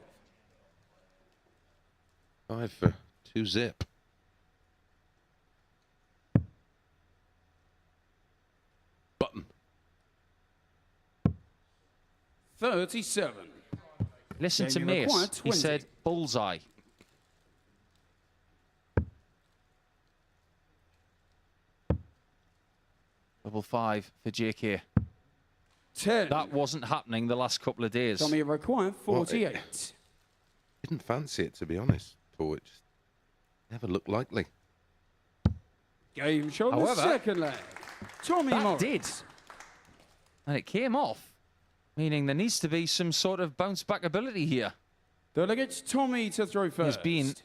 5 for 2 zip. Button. 37. Listen to Jamie required Mace. He 20. said bullseye. Double 5 for JK. 10. That wasn't happening the last couple of days. Tommy required 48. Didn't fancy it, to be honest. Thought it just never looked likely. Game shot the However, second leg. Tommy that Morris. did. And it came off, meaning there needs to be some sort of bounce back ability here. Delegates Tommy to throw first. He's been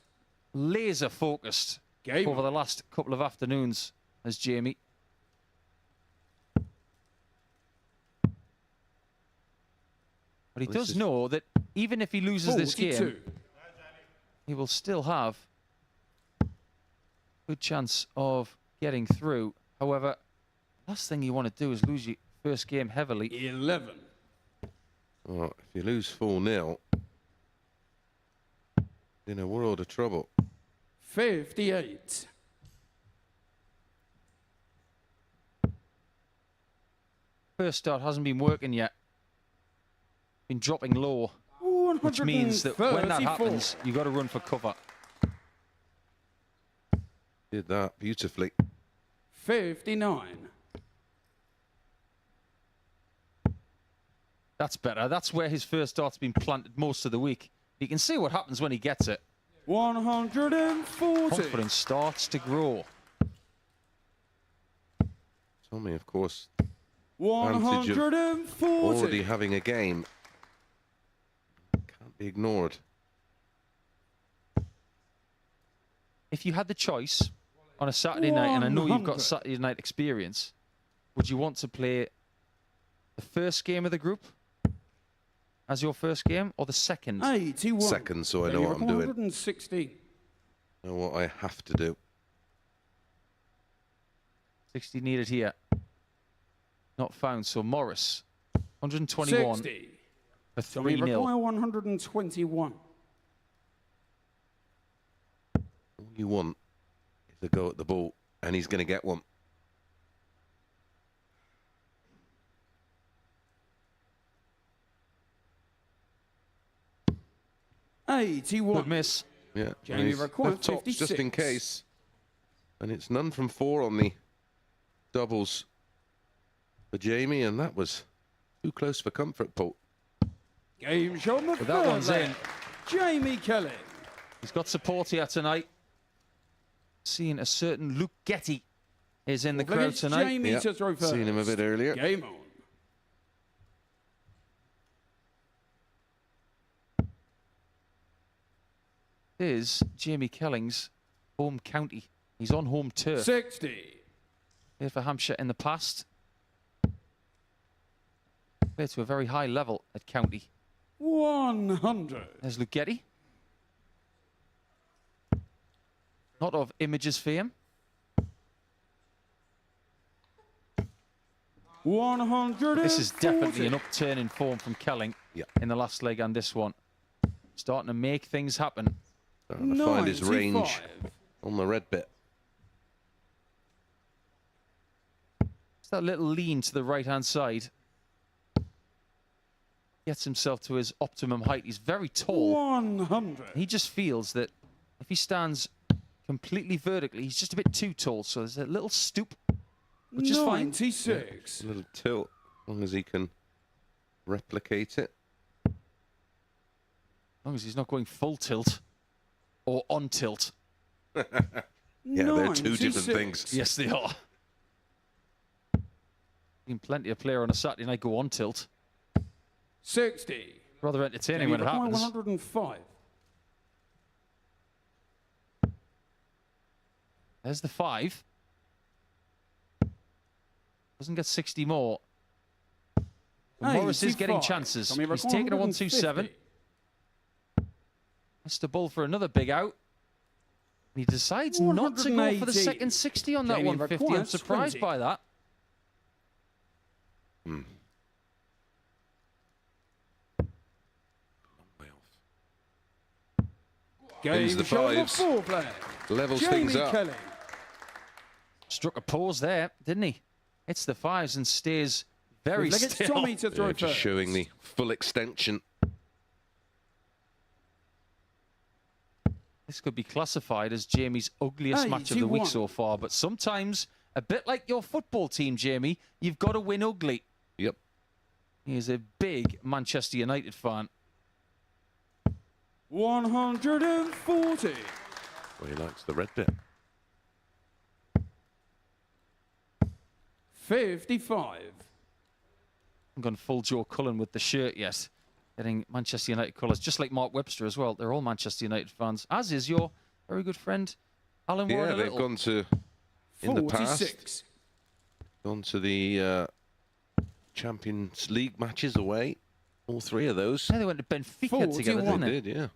laser focused Game over the last couple of afternoons as Jamie. But he does know that even if he loses this 42. game, he will still have a good chance of getting through. However, last thing you want to do is lose your first game heavily. 11. Well, if you lose 4-0, in a world of trouble. 58. First start hasn't been working yet. Been dropping low, which means that when that 134. happens, you got to run for cover. Did that beautifully. 59. That's better. That's where his first start's been planted most of the week. You can see what happens when he gets it. 140. Confidence starts to grow. Tommy, of course, advantage of 140. already having a game. Can't be ignored. If you had the choice on a Saturday night, and I know you've got 100. Saturday night experience, would you want to play the first game of the group as your first game, or the second? 81. Second, so I know what I'm doing. 160. Know what I have to do. 60 needed here. Not found, so Morris, 121 60. for Tommy 3-0. require 121. All you want is a go at the ball, and he's going to get one. Good 81. miss. Yeah, Jamie and he's required left tops just in 56. case. And it's none from 4 on the doubles for Jamie, and that was too close for comfort, Paul. Game shot on the But that third one's leg. in. Jamie Kelly. He's got support here tonight. Seeing a certain Luke Getty is in the crowd Delegates tonight. Jamie Yep, to throw first. seen him a bit earlier. Game on. Is Jamie Kelling's home county. He's on home turf. 60. Played for Hampshire in the past. Played to a very high level at county. 100. There's Luke Getty. Not of images for him. 140. This is definitely an upturn in form from Kelling in the last leg and this one. Starting to make things happen. Trying to find his range 95. on the red bit. It's that little lean to the right-hand side. Gets himself to his optimum height. He's very tall. 100. He just feels that if he stands completely vertically, he's just a bit too tall. So there's a little stoop, which is fine. 96. A little tilt, as long as he can replicate it. As long as he's not going full tilt or on tilt. Yeah, they're two different 96. things. Yes, they are. Seen plenty of player on a Saturday night go on tilt. 60. Rather entertaining Jamie when it require happens. 105. There's the 5. Doesn't get 60 more. Morris is getting 85. chances. Tommy He's Rockmore, taking a 1-2-7. 150. Mr. Bull for another big out. He decides not to go for the 180. second 60 on that Jamie 150. I'm requires surprised 20. by that. Way off. Into the Game shot of fives. foreplay. Levels Jamie things up. Kelly. Struck a pause there, didn't he? Hits the fives and stays very Like it's still. Tommy to throw Yeah, just first. showing the full extension. This could be classified as Jamie's ugliest match of the week 81. so far, but sometimes, a bit like your football team, Jamie, you've got to win ugly. Yep. He is a big Manchester United fan. 140. Well, he likes the red bit. 55. I'm gone full Joe Cullen with the shirt yet. Getting Manchester United colours, just like Mark Webster as well. They're all Manchester United fans, as is your very good friend, Alan Warren. Yeah, they've gone to, in the past, 46. gone to the Champions League matches away. All three of those. Yeah, they went to Benfica together, 41. didn't They they? did, yeah.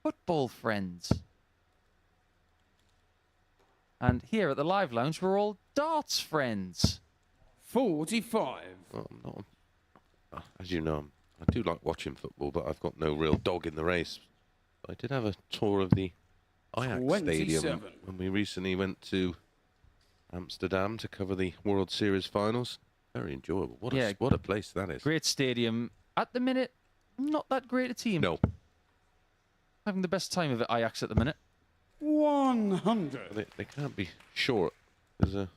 Football friends. And here at the Live Lounge, we're all darts friends. 45. Well, I'm not, as you know, I do like watching football, but I've got no real dog in the race. I did have a tour of the Ajax 27. Stadium when we recently went to Amsterdam to cover the World Series finals. Very enjoyable. What a place that is. Great stadium. At the minute, not that great a team. No, Having the best time of it, Ajax at the minute. 100. they can't be short. There's a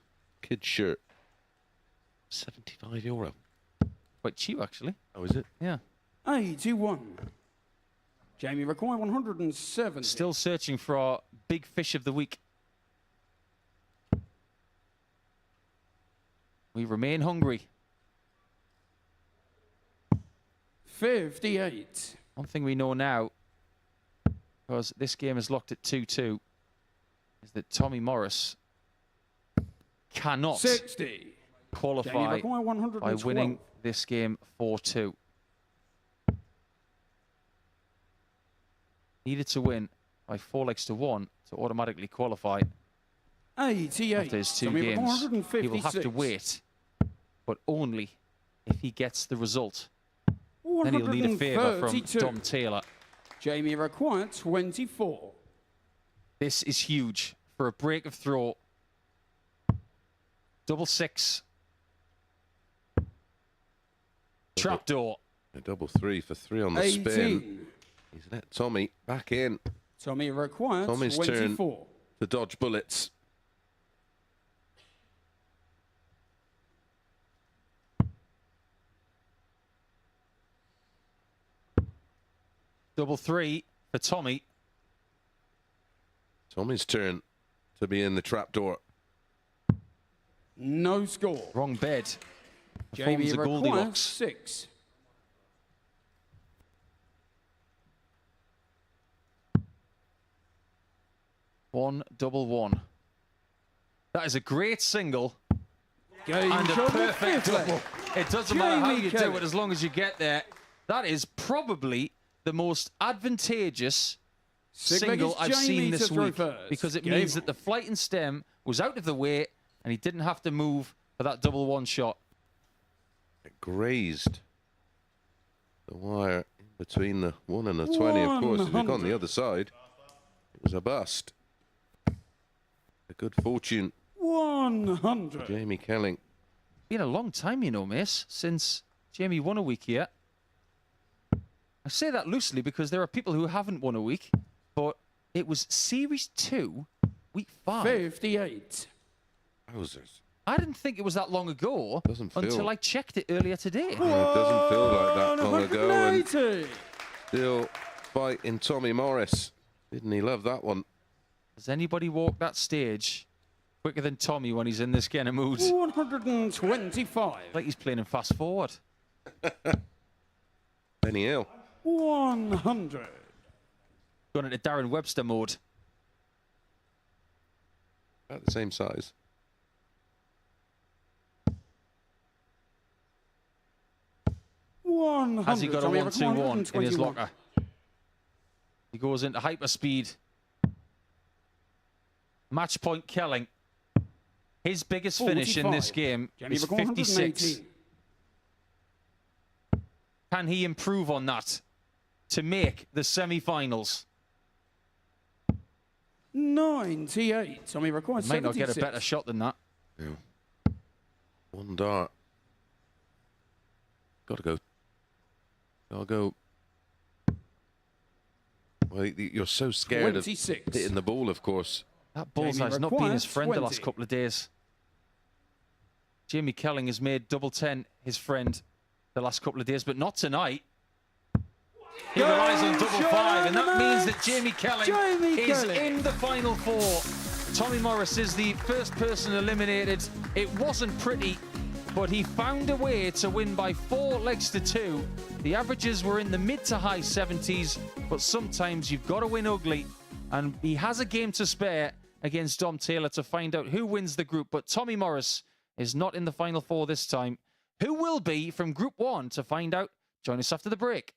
kid's shirt. €75. Quite cheap, actually. Oh, is it? Yeah. 81. Jamie require 170. Still searching for our big fish of the week. We remain hungry. 58. One thing we know now, because this game is locked at 2-2, is that Tommy Morris cannot 60. qualify Jamie require by 112. winning this game 4-2. Needed to win by 4-1 to automatically qualify 88. after his two Jamie require games. He 156. will have to wait, but only if he gets the result. Then he'll need a favour from 132. Dom Taylor. Jamie require 24. This is huge for a break of throw. Double six. Trapdoor. A double three for three on the spin. 18. He's let Tommy back in Tommy require Tommy's turn. 24. to dodge bullets. Double three for Tommy. Tommy's turn to be in the trapdoor. No score. Wrong bed. Jamie Performs a requires Goldilocks. 6. One, double one. That is a great single Game and a shot of perfect 50. double. It doesn't matter how Jamie you do Kelly. it as long as you get there. That is probably the most advantageous single it's I've Jamie seen to this throw week first. because it Game means on. that the flight and stem was out of the way and he didn't have to move for that double one shot. It grazed the wire in between the 1 and the 20, of course. If you'd gone the other side, it was a bust. A good fortune, 100. Jamie Kelling. Been a long time, you know, miss, since Jamie won a week here. I say that loosely because there are people who haven't won a week, but it was Series 2, Week 5. 58. Wowzers. I didn't think it was that long ago Doesn't feel- until I checked it earlier today. Yeah, it doesn't feel like that long ago. And 180. still fighting Tommy Morris. Didn't he love that one? Has anybody walked that stage quicker than Tommy when he's in this kind of mood? 125. Like he's playing in fast forward. Benny Hill. 100. Going into Darren Webster mode. About the same size. Has he got a Tommy 1-2-1 in his 121. locker? He goes into hyperspeed. Match point Kelling. His biggest finish in this 45. game Jenny is Record 56. 118. Can he improve on that to make the semi-finals? 98. Tommy requires Might not 76. get a better shot than that. Yeah. One dart. Got to go. Got to go. Well, you're so scared 26. of hitting the ball, of course. That bullseye's not been his friend the last 20. couple of days. Jamie Kelling has made double 10 his friend the last couple of days, but not tonight. He relies on double 5, and that means that Jamie Kelling is in the final 4. Tommy Morris is the first person eliminated. It wasn't pretty, but he found a way to win by 4 legs to 2. The averages were in the mid to high 70s, but sometimes you've got to win ugly. And he has a game to spare against Dom Taylor to find out who wins the group. But Tommy Morris is not in the final 4 this time. Who will be from Group 1 to find out? Join us after the break.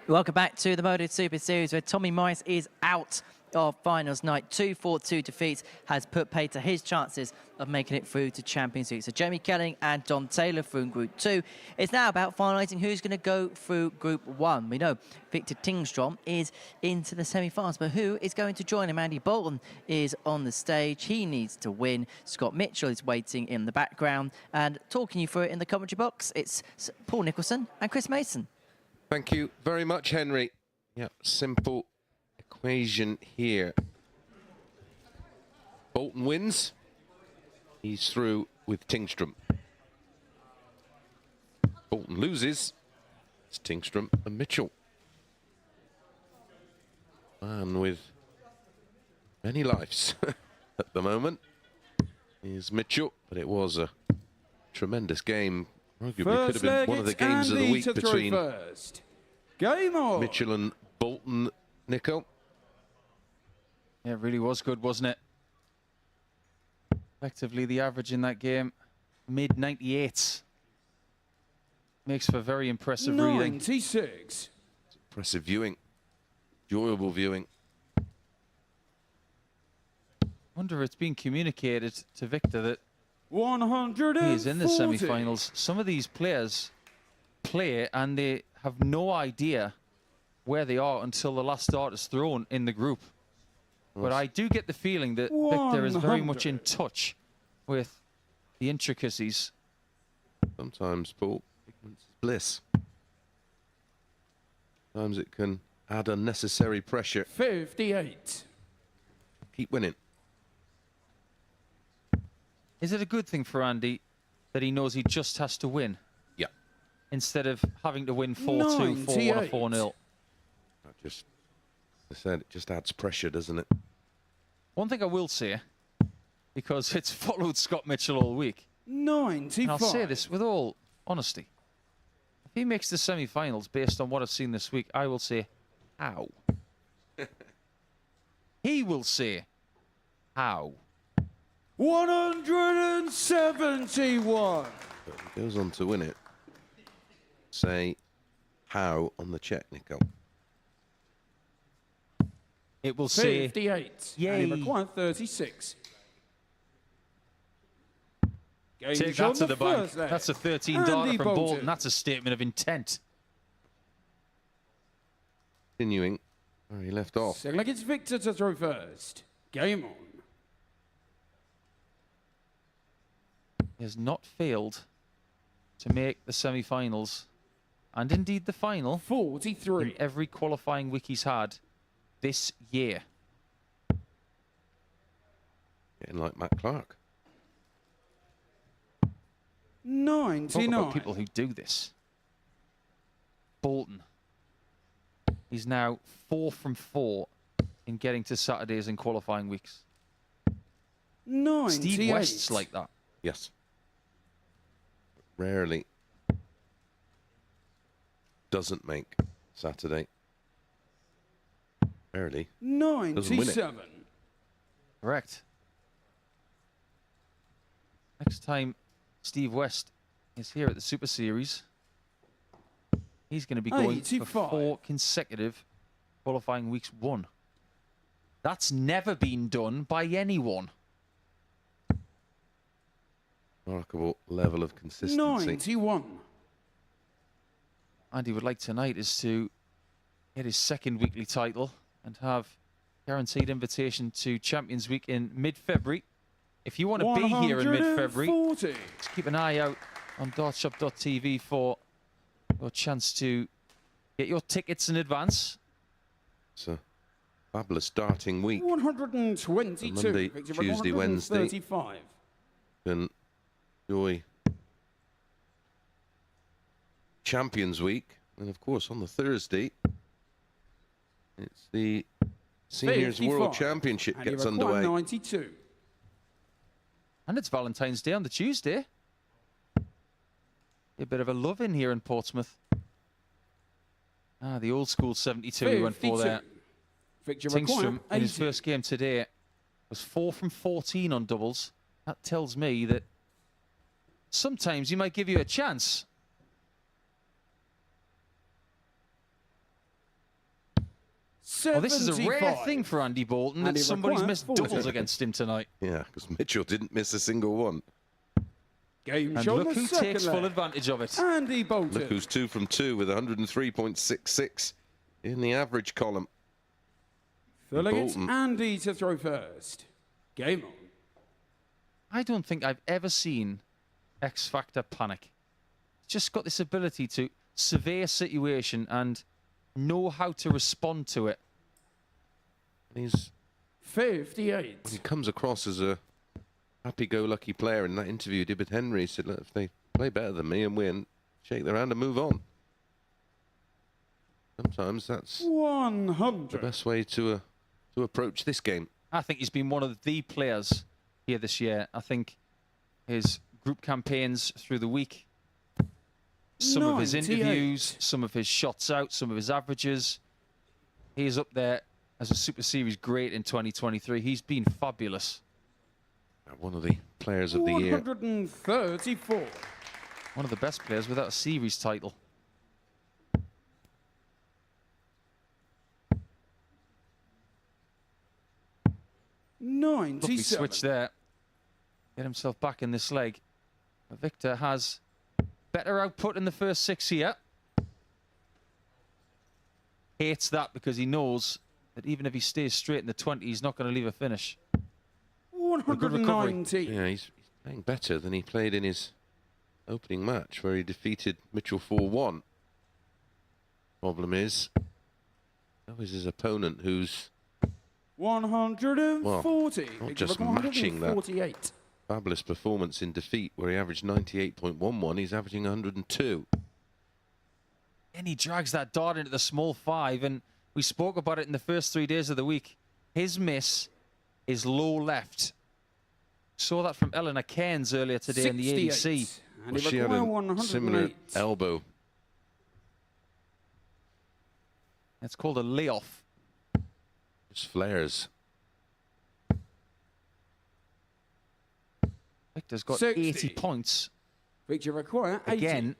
Welcome back to the MODUS Super Series, where Tommy Morris is out of finals night. 2-4-2 defeats has put paid to his chances of making it through to Champions League. So Jamie Kelling and Dom Taylor through in Group 2. It's now about finalising who's going to go through Group 1. We know Victor Tingstrom is into the semi-finals, but who is going to join him? Andy Bolton is on the stage. He needs to win. Scott Mitchell is waiting in the background. And talking you through it in the commentary box, it's Paul Nicholson and Chris Mason. Thank you very much, Henry. Yeah, simple equation here. Bolton wins. He's through with Tingstrom. Bolton loses. It's Tingstrom and Mitchell. Man with many lives at the moment is Mitchell, but it was a tremendous game. Arguably could have been one of the games of the week between Game on. Mitchell and Bolton. Nico. Yeah, it really was good, wasn't it? Effectively, the average in that game, mid-98s. Makes for very impressive reading. 96. Impressive viewing. Enjoyable viewing. Wonder if it's been communicated to Victor that 140. he is in the semi-finals. Some of these players play and they have no idea where they are until the last dart is thrown in the group. But I do get the feeling that Victor is very much in touch with the intricacies. Sometimes, Paul, ignorance is bliss. Sometimes it can add unnecessary pressure. 58. Keep winning. Is it a good thing for Andy that he knows he just has to win? Yeah. Instead of having to win 4-2, 4-1 or 4-0? Just, as I said, it just adds pressure, doesn't it? One thing I will say, because it's followed Scott Mitchell all week, 95. and I'll say this with all honesty. If he makes the semi-finals based on what I've seen this week, I will say, how? He will say, how? 171. But he goes on to win it. Say, how on the check, Nico? It will say 58. yay. And he required 36. Game Take shot that to on the bank. first leg. That's a 13 Andy darter from Bolton. Bolton. That's a statement of intent. Continuing where he left off. Second leg, it's Victor to throw first. Game on. He has not failed to make the semi-finals, and indeed the final, 43. in every qualifying week he's had this year. Getting like Matt Clark. Talk 99. about people who do this. Bolton. He's now 4 from 4 in getting to Saturdays in qualifying weeks. 98. Steve West's like that. Yes. Rarely doesn't make Saturday. Rarely. 97. Correct. Next time Steve West is here at the Super Series, he's going to be going 85. for 4 consecutive qualifying weeks won. That's never been done by anyone. Remarkable level of consistency. 91. Andy would like tonight is to get his second weekly title and have guaranteed invitation to Champions Week in mid-February. If you want to be here in mid-February, 140. just keep an eye out on dartshop.tv for your chance to get your tickets in advance. It's a fabulous starting week. 122. Monday, Victor Tuesday, Wednesday. 135. And enjoy Champions Week. And of course, on the Thursday, it's the Seniors 55. World Championship And he gets required underway. 92. And it's Valentine's Day on the Tuesday. A bit of a love in here in Portsmouth. Ah, the old school 72 he went for there. Victor Tingstrom, in his 80. first game today, was 4 from 14 on doubles. That tells me that sometimes he might give you a chance. Well, this is a rare 75. thing for Andy Bolton And that he somebody's requires missed 40. doubles against him tonight. Yeah, because Mitchell didn't miss a single one. Game And shot look on the who second takes leg. full advantage of it. Andy Bolton. Look who's 2 from 2 with 103.66 in the average column. Third leg, it's Bolton. Andy to throw first. Game on. I don't think I've ever seen X Factor panic. He's just got this ability to survey a situation and know how to respond to it. And he 58. comes across as a happy-go-lucky player. In that interview he did with Henry, he said, look, if they play better than me and win, shake their hand and move on. Sometimes that's the 100. best way to approach this game. I think he's been one of the players here this year. I think his group campaigns through the week, some of his 98. interviews, some of his shots out, some of his averages, He's up there as a Super Series great in 2023. He's been fabulous. One of the players of the year. 134. One of the best players without a series title. Lovely 97. switch there. Get himself back in this leg. But Victor has better output in the first 6 here. Hates that because he knows that even if he stays straight in the 20, he's not going to leave a finish. 190. Yeah, he's playing better than he played in his opening match where he defeated Mitchell 4-1. Problem is, that was his opponent who's 140. not just matching that 148. fabulous performance in defeat where he averaged 98.11, he's averaging 102. And he drags that dart into the small 5, and we spoke about it in the first 3 days of the week. His miss is low left. Saw that from Eleanor Cairns earlier today in the 68. ADC. And Well, he she had require a 108. similar elbow. It's called a layoff. Just flares. Victor's got 60. 80 points. Victor require 80. Again,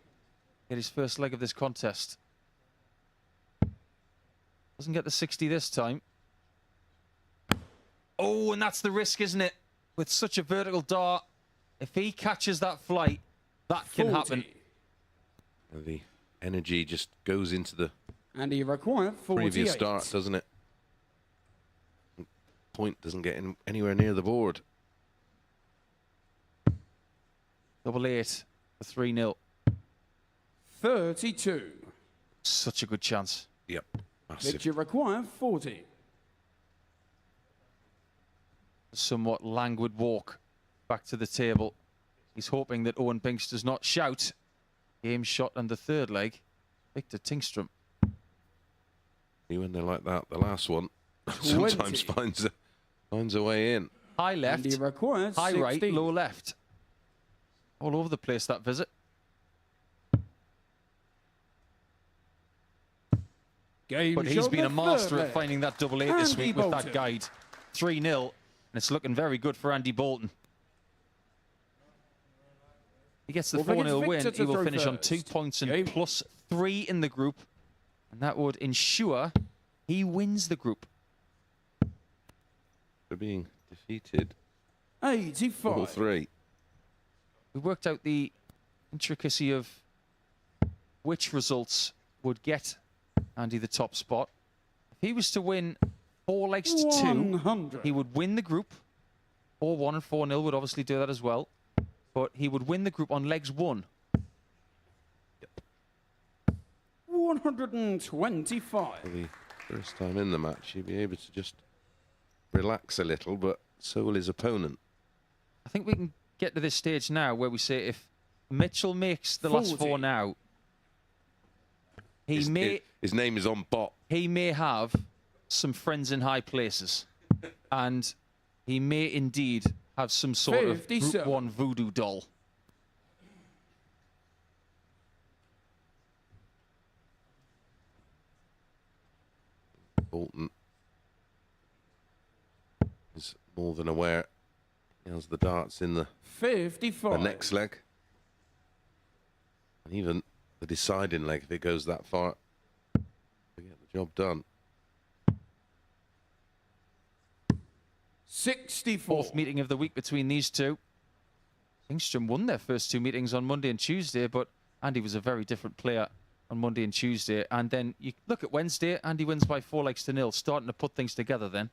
get his first leg of this contest. Doesn't get the 60 this time. Oh, and that's the risk, isn't it? With such a vertical dart, if he catches that flight, that can 40. happen. The energy just goes into the And he require 48. previous dart, doesn't it? Point doesn't get anywhere near the board. Double 8 for 3-0. 32. Such a good chance. Yep, massive. Victor require 40. Somewhat languid walk back to the table. He's hoping that Owen Binks does not shout. Game shot on the third leg. Victor Tingstrom. When they're like that, the last one sometimes finds a way in. High And left, he requires high 60. right, low left. All over the place, that visit. Game But he's shot been a the master third at leg. finding that double 8 this Andy week with Bolton. that guide. 3-0, and it's looking very good for Andy Bolton. He gets the Well, I think 4-0 it's win. Victor He to will throw finish on first. 2 points and Game. +3 in the group. And that would ensure he wins the group. For being defeated 85. all 3. We worked out the intricacy of which results would get Andy the top spot. If he was to win 4 legs to 2, 100. he would win the group. 4-1 and 4-0 would obviously do that as well. But he would win the group on legs 1. 125. For the first time in the match, he'll be able to just relax a little, but so will his opponent. I think we can get to this stage now where we say if Mitchell makes the last 40. 4 now, he His name is on bot. he may have some friends in high places, and he may indeed have some sort of Group 57. 1 voodoo doll. Bolton is more than aware. He has the darts in the 55. next leg. And even the deciding leg, if it goes that far, to get the job done. 64. 4th meeting of the week between these two. Tingstrom won their first 2 meetings on Monday and Tuesday, but Andy was a very different player on Monday and Tuesday. And then you look at Wednesday, Andy wins by 4 legs to 0, starting to put things together then.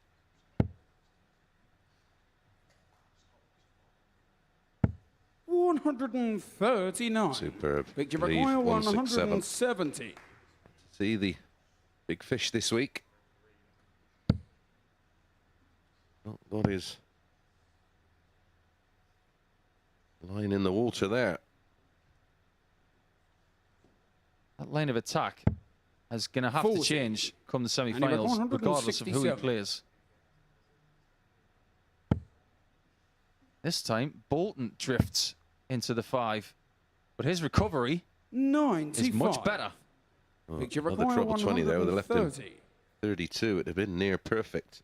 $139. Superb. Victor Lead, require 167. 170. See the big fish this week. Not got his line in the water there. That line of attack is going to have 40. to change come the he went semi-finals, regardless of who he 167. plays. This time, Bolton drifts into the 5, but his recovery 95. is much better. Oh, Victor another require trouble 20 there with the left in. 130. 32. It'd have been near perfect.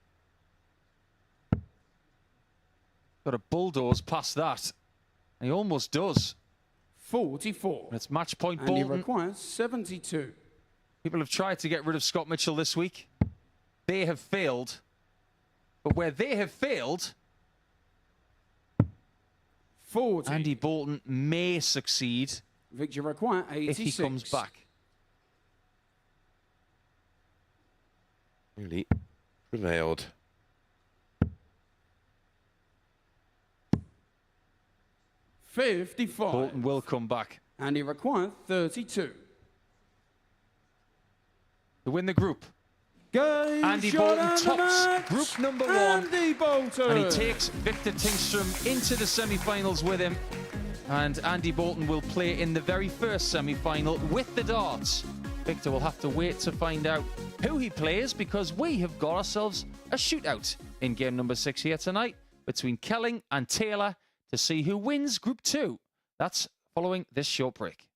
Got a bulldoze past that. And he almost does. 44. It's match point And he Bolton. requires 72. People have tried to get rid of Scott Mitchell this week. They have failed. But where they have failed, 40. Andy Bolton may succeed Victor require 86. if he comes back. Really prevailed. Bolton will come back. And he required 32. To win the group. Game Andy shot Bolton and the tops match. group number 1. Andy Bolton. And he takes Victor Tingstrom into the semi-finals with him. And Andy Bolton will play in the very first semi-final with the darts. Victor will have to wait to find out who he plays, because we have got ourselves a shootout in game number 6 here tonight between Kelling and Taylor to see who wins Group 2. That's following this short break.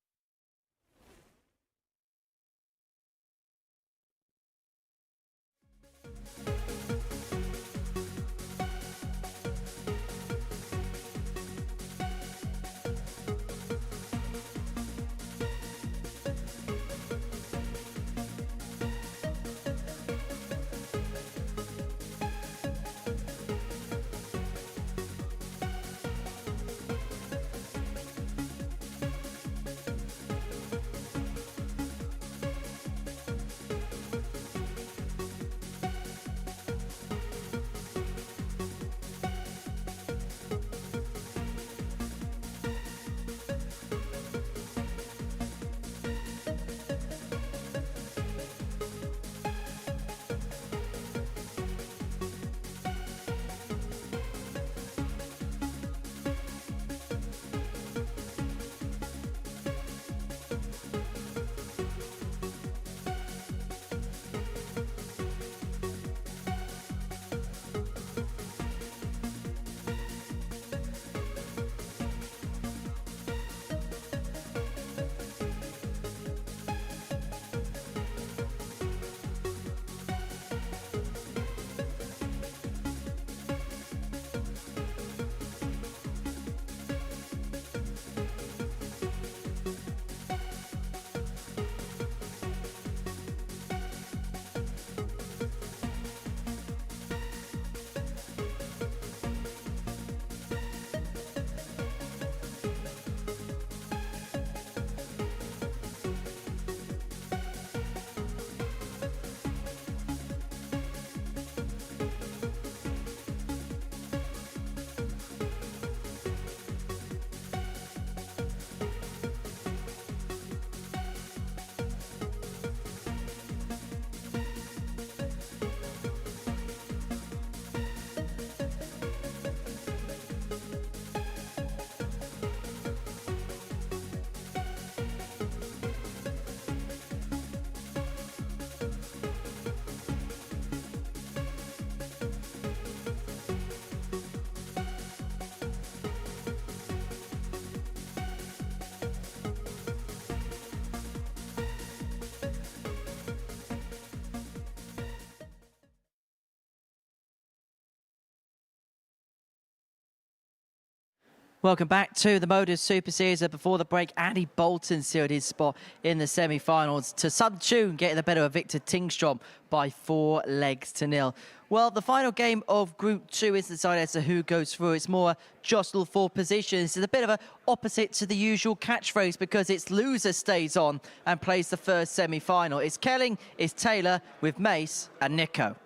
Welcome back to the MODUS Super Series. Before the break, Andy Bolton sealed his spot in the semi-finals to subtune, getting the better of Victor Tingstrom by 4 legs to 0. Well, the final game of Group 2 is decided as to who goes through. It's more a jostle for positions. It's a bit of an opposite to the usual catchphrase, because it's loser stays on and plays the first semi-final. It's Kelling, it's Taylor with Mace and Nico.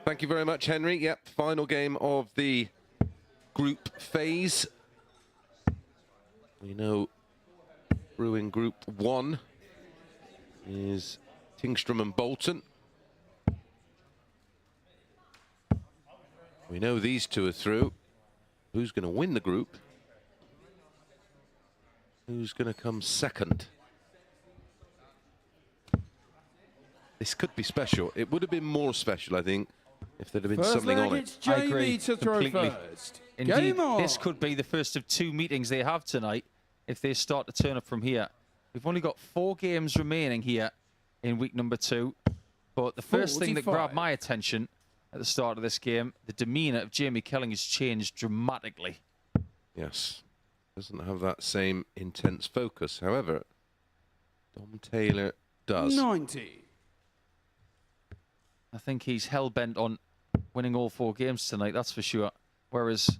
Thank you very much, Henry. Yep, final game of the group phase. We know through in Group 1 is Tingstrom and Bolton. We know these two are through. Who's going to win the group? Who's going to come second? This could be special. It would have been more special, I think, if there'd have been something on it. It's Jamie to throw completely. first. Indeed, Game on. this could be the first of 2 meetings they have tonight if they start to turn up from here. We've only got 4 games remaining here in week number 2. But the first thing that 45. grabbed my attention at the start of this game, the demeanour of Jamie Kelling has changed dramatically. Yes. Doesn't have that same intense focus. However, Dom Taylor does. 90. I think he's hell-bent on winning all 4 games tonight, that's for sure. Whereas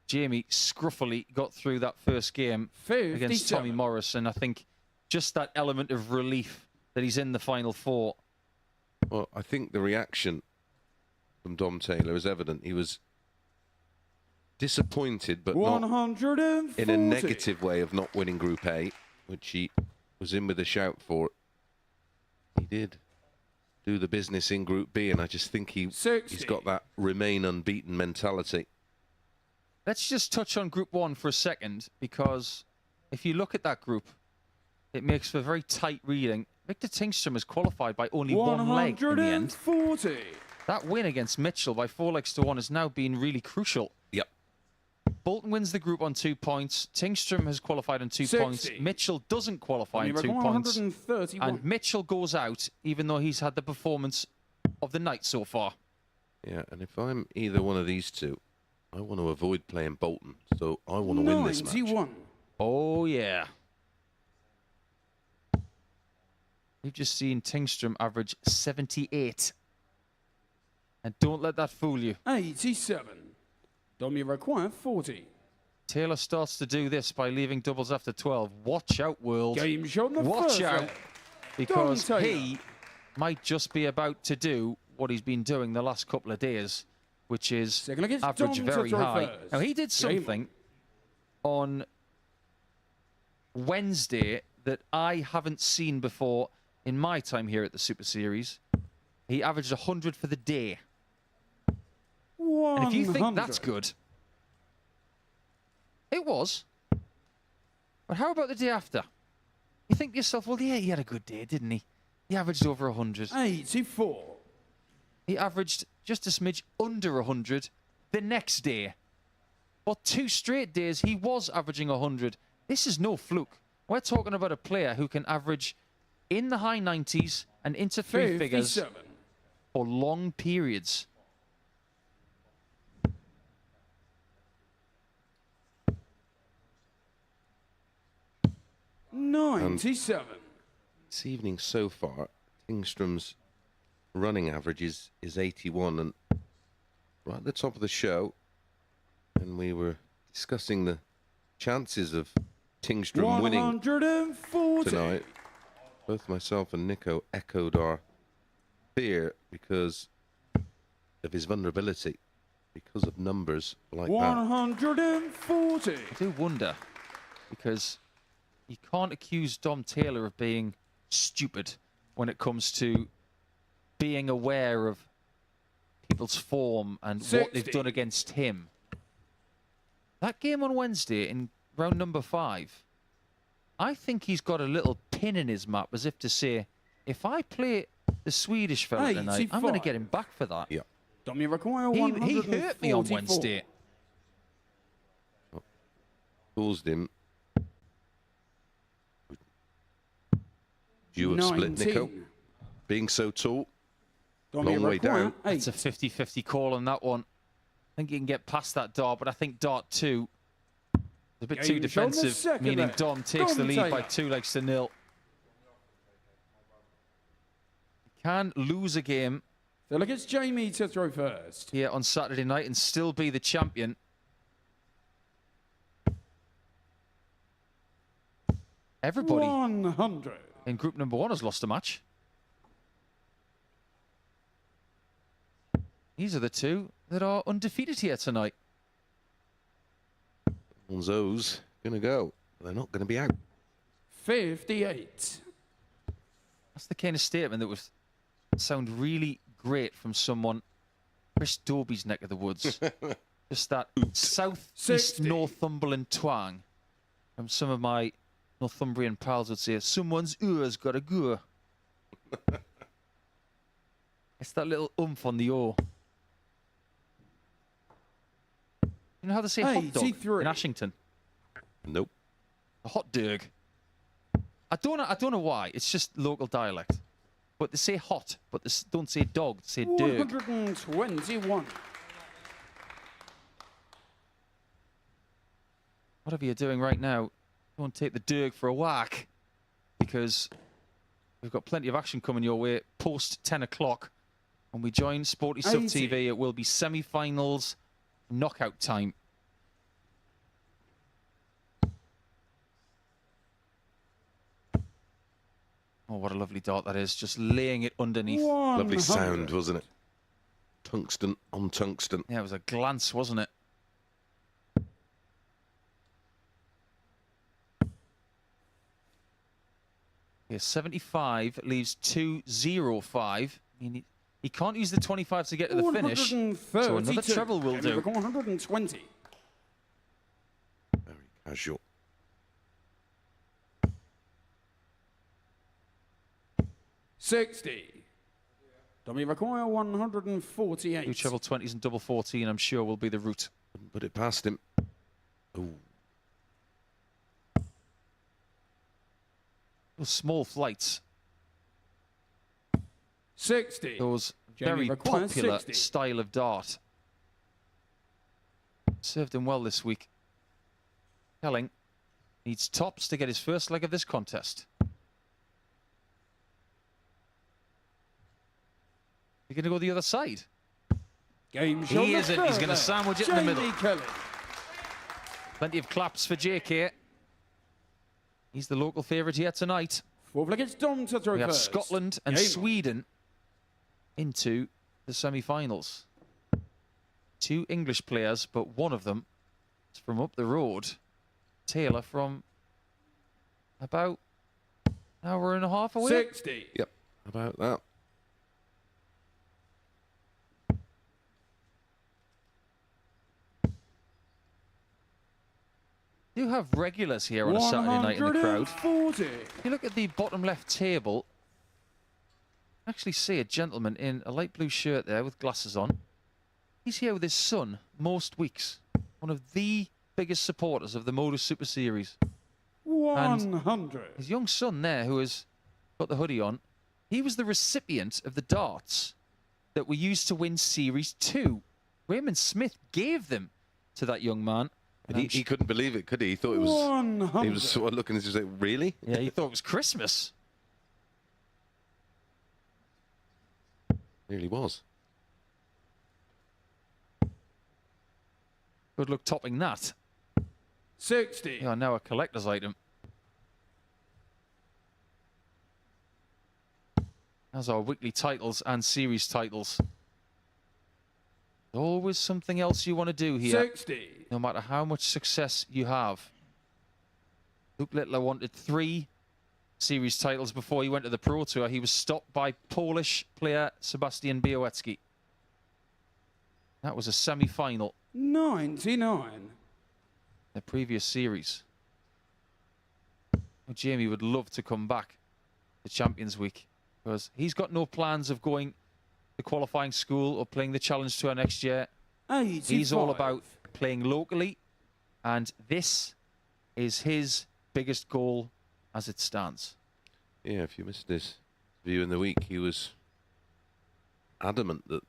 Jamie scruffily got through that first game against Tommy 57. Morris, and I think just that element of relief that he's in the final 4. Well, I think the reaction from Dom Taylor is evident. He was disappointed, but not 140. in a negative way of not winning Group A, which he was in with a shout for. He did do the business in Group B, and I just think he's 60. got that remain unbeaten mentality. Let's just touch on Group 1 for a second, because if you look at that group, it makes for very tight reading. Victor Tingstrom has qualified by only 1 leg in the end. 140. That win against Mitchell by 4 legs to 1 has now been really crucial. Yep. Bolton wins the group on 2 points. Tingstrom has qualified on 2 60. points. Mitchell doesn't qualify on 2 Tommy points. 131. And Mitchell goes out, even though he's had the performance of the night so far. Yeah, and if I'm either one of these two, I want to avoid playing Bolton, so I want to win this match. 91. Oh, yeah. We've just seen Tingstrom average 78. And don't let that fool you. 87. Dom, require 40. Taylor starts to do this by leaving doubles after 12. Watch out, world. Game shot the Watch first out. leg. Because Dom Taylor. he might just be about to do what he's been doing the last couple of days, which is Second leg, it's average Dom to very throw high. first. Now, he did Game. something on Wednesday that I haven't seen before in my time here at the Super Series. He averaged 100 for the day. 100. And if you think that's good, it was. But how about the day after? You think to yourself, well, yeah, he had a good day, didn't he? He averaged over 100. 84. He averaged just a smidge under 100 the next day. For 2 straight days, he was averaging 100. This is no fluke. We're talking about a player who can average in the high 90s and into 3 figures 57. for long periods. $97. This evening so far, Tingstrom's running average is 81, and right at the top of the show, and we were discussing the chances of Tingstrom winning 140. tonight. Both myself and Nico echoed our fear because of his vulnerability, because of numbers like that. 140. I do wonder, because you can't accuse Dom Taylor of being stupid when it comes to being aware of people's form and what they've 60. done against him. That game on Wednesday in round number 5, I think he's got a little pin in his map as if to say, if I play the Swedish fella tonight, I'm going to 85. get him back for that. Yeah. Dom, require He 144. hurt me on Wednesday. Caused him. You have split, Nico. 19. Being so tall, Dom, long way require down. 8. It's a 50-50 call on that one. I think you can get past that dart, but I think dart 2 is a bit too Game show on the defensive, second meaning leg. Dom takes the Dom lead by Taylor. 2 legs to 0. Can lose a game So look, it's Jamie to throw first. here on Saturday night and still be the champion. Everybody 100. in group number 1 has lost a match. These are the 2 that are undefeated here tonight. Onzo's going to go. They're not going to be out. 58. That's the kind of statement that would sound really great from someone, Chris Dobie's neck of the woods. Just that south-east 60. Northumberland twang. And some of my Northumbrian pals would say, someone's ear's got a go. It's that little oomph on the O. You know how they say hot dog 83. in Ashington? Nope. A hot dog. I don't know why. It's just local dialect. But they say hot, but they don't say dog, they say Dirk. 121. Whatever you're doing right now, go and take the Dirk for a whack, because we've got plenty of action coming your way post 10 o'clock. When we join Sporty Sub 80. TV, it will be semi-finals knockout time. Oh, what a lovely dart that is, just laying it underneath. 100. Lovely sound, wasn't it? Tungsten on tungsten. Yeah, it was a glance, wasn't it? Yeah, 75 leaves 205. He can't use the 25 to get to the finish, so another treble will do. 120. Very casual. 60. Dummy require 148. Two treble 20s and double 14, I'm sure, will be the route. Put it past him. Ooh. Those small flights, 60. those Jamie very requires popular 60. style of dart. Served him well this week. Helling needs tops to get his first leg of this contest. You're going to go the other side. Game He show isn't. He's going to sandwich it in the middle. Jamie Kelly. Plenty of claps for JK. He's the local favourite here tonight. Fourth leg, it's Dom to throw We have first. Scotland and Game. Sweden into the semi-finals. Two English players, but one of them is from up the road. Taylor from about an hour and a half away. 60. Yep, about that. Do have regulars here on a Saturday night in the crowd. 140. If you look at the bottom left table, I actually see a gentleman in a light blue shirt there with glasses on. He's here with his son most weeks. One of the biggest supporters of the MODUS Super Series. 100. His young son there, who has got the hoodie on, he was the recipient of the darts that were used to win Series 2. Raymond Smith gave them to that young man. And he couldn't believe it, could he? He thought it was. 100. He was sort of looking at us and say, "Really?" Yeah, he thought it was Christmas. Really was. Good luck topping that. 60. Yeah, now a collector's item. As our weekly titles and series titles. Always something else you want to do here. 60. No matter how much success you have. Luke Littler wanted 3 series titles before he went to the Pro Tour. He was stopped by Polish player Sebastian Białecki. That was a semi-final. 99. The previous series. Well, Jamie would love to come back to Champions Week because he's got no plans of going to qualifying school or playing the Challenge Tour next year. 85. He's all about playing locally, and this is his biggest goal as it stands. Yeah, if you missed this view in the week, he was adamant that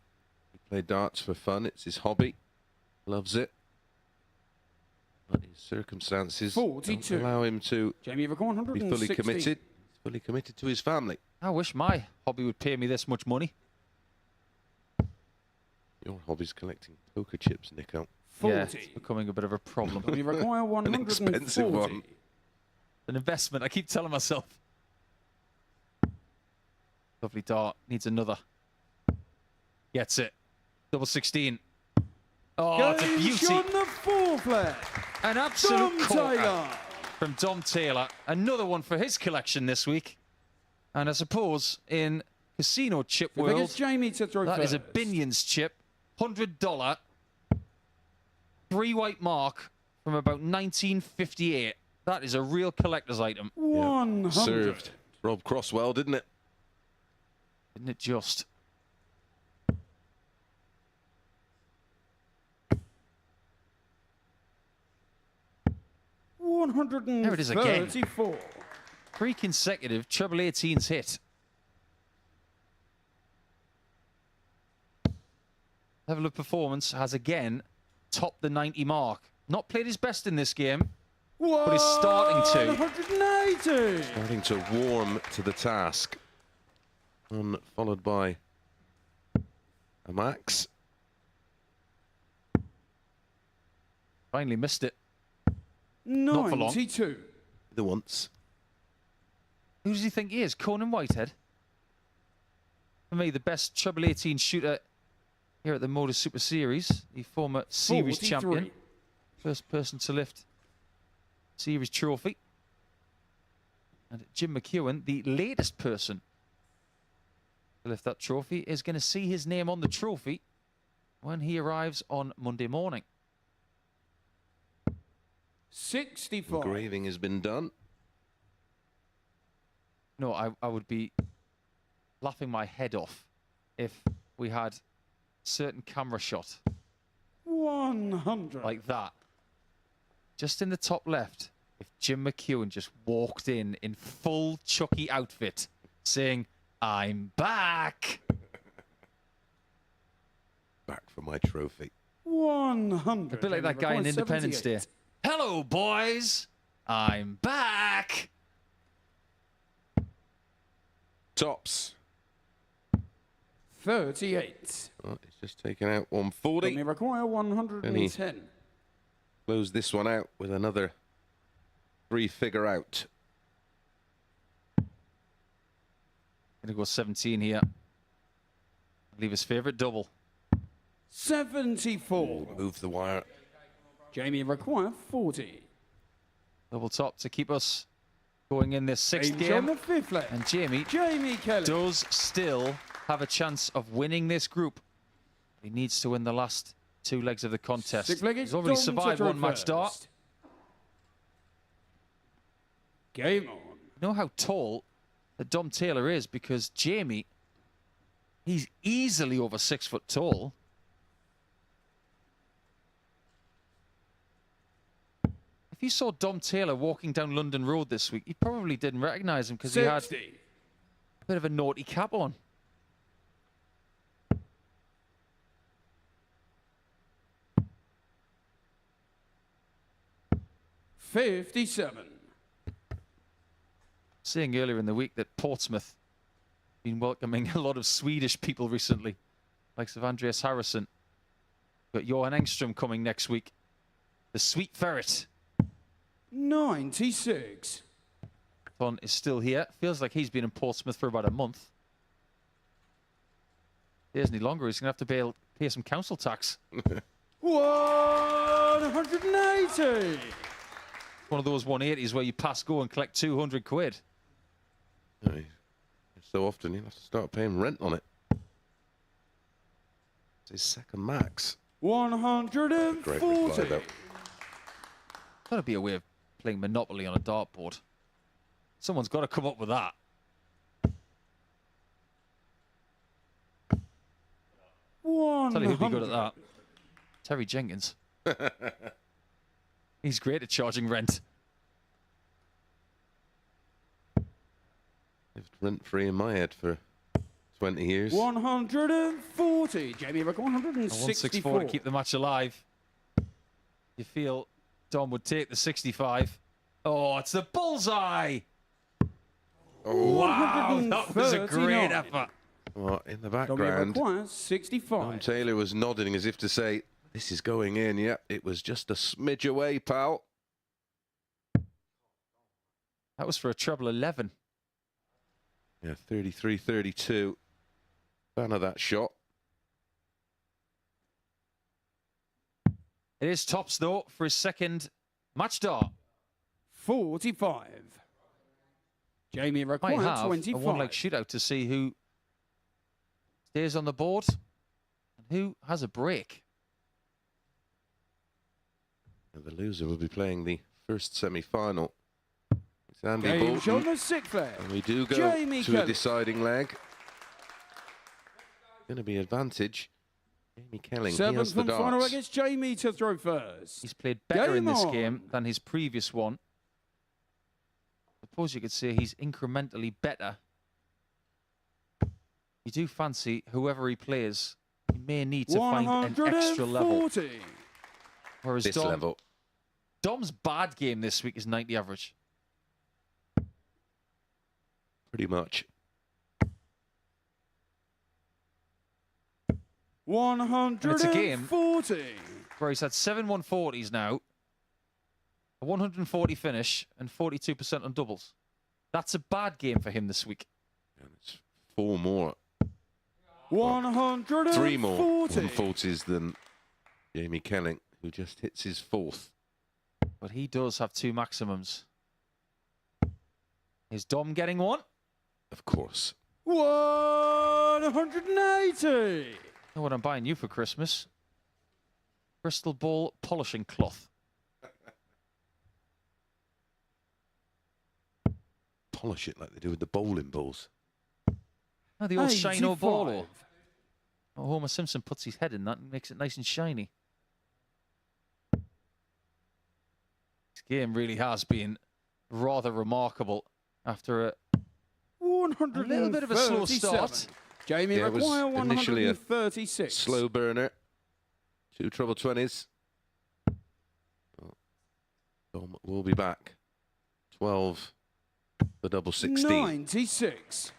he played darts for fun. It's his hobby. Loves it. But his circumstances 42. don't allow him to Jamie Rick 160. be fully committed. He's fully committed to his family. I wish my hobby would pay me this much money. Your hobby's collecting poker chips, Nico. 40. Yeah, it's becoming a bit of a problem. We require 140. An expensive one. An investment, I keep telling myself. Lovely dart, needs another. Gets it. Double 16. Oh, it's a Game beauty. shot on the fourth leg. An absolute Dom corker Taylor. from Dom Taylor. Another one for his collection this week. And I suppose in casino chip The world, biggest Jamie to throw that first. is a Binion's chip. $100. 3 white mark from about 1958. That is a real collector's item. 100. Served Rob Crosswell, didn't it? Isn't it just? There it is again. 134. 3 consecutive treble 18s hit. level of performance has again topped the 90 mark. Not played his best in this game, but is starting to. 180. Starting to warm to the task. Followed by a Max. Finally missed it. Not for long. 92. The once. Who does he think he is? Conan Whitehead? For me, the best treble 18 shooter here at the MODUS Super Series. The former series 43. champion. First person to lift series trophy. And Jim McEwen, the latest person to lift that trophy, is going to see his name on the trophy when he arrives on Monday morning. 65. Engraving has been done. No, I would be laughing my head off if we had a certain camera shot 100. like that. Just in the top left, if Jim McEwen just walked in full Chucky outfit saying, "I'm back." Back for my trophy. 100. A bit like that guy in Independence Day. "Hello, boys. I'm back." Tops. 38. Oh, it's just taken out 140. May require 110. Close this one out with another 3-figure out. Gonna go 17 here. Leave his favourite double. 74. Move the wire. Jamie require 40. Double top to keep us going in this sixth Angel game. on the fifth leg. And Jamie Kelly does still have a chance of winning this group. He needs to win the last 2 legs of the contest. He's already survived one match start. Game on. You know how tall that Dom Taylor is, because Jamie, he's easily over 6 foot tall. If you saw Dom Taylor walking down London Road this week, you probably didn't recognise him because he had a bit of a naughty cap on. $57. Seeing earlier in the week that Portsmouth been welcoming a lot of Swedish people recently, like Andreas Harrison. Got Johan Engström coming next week. The Sweet Ferret. 96. Ton is still here. Feels like he's been in Portsmouth for about a month. He isn't any longer. He's going to have to pay some council tax. 180. One of those 180s where you pass go and collect 200 quid. So often you'll have to start paying rent on it. It's his second max. 140. Great reply, though. Gotta be a way of playing Monopoly on a dartboard. Someone's got to come up with that. Tell you who'd be good at that. Terry Jenkins. He's great at charging rent. Lived rent-free in my head for 20 years. 140. Jamie Rick, 164 164. to keep the match alive. You feel Dom would take the 65. Oh, it's the bullseye! Oh, wow, that was a great effort. Well, in the background, 65. Dom Taylor was nodding as if to say, this is going in. Yep, it was just a smidge away, pal. That was for a treble 11. Yeah, 33-32. Fan of that shot. It is tops, though, for his second match dart. 45. Jamie Might requires have 25. a one-leg shootout to see who stays on the board and who has a break. And the loser will be playing the first semi-final. It's Andy Game show Bolton. the sixth leg. And we do go Jamie to Kelly. a deciding leg. Going to be advantage. Jamie Kelling, he Seventh has the and final darts. against Jamie to throw first. He's played better in this on. game than his previous one. I suppose you could say he's incrementally better. You do fancy whoever he plays he may need to find an extra level. 140. Whereas This level. Dom's bad game this week is 90 average. Pretty much. 140. And it's a game where he's had 7 140s now, a 140 finish, and 42% on doubles. That's a bad game for him this week. And it's 4 more. 140. 3 more 140s than Jamie Kelling, who just hits his 4th. But he does have 2 maximums. Is Dom getting one? Of course. 180. Know what I'm buying you for Christmas? Crystal ball polishing cloth. Polish it like they do with the bowling balls. Oh, the old Shino 85. ball. Oh, Homer Simpson puts his head in that and makes it nice and shiny. This game really has been rather remarkable after a little bit of a slow start. Jamie Yeah, it was Maguire, initially a 136. Slow burner. 2 treble 20s. Oh, Dom will be back. 12. The double 16. 96.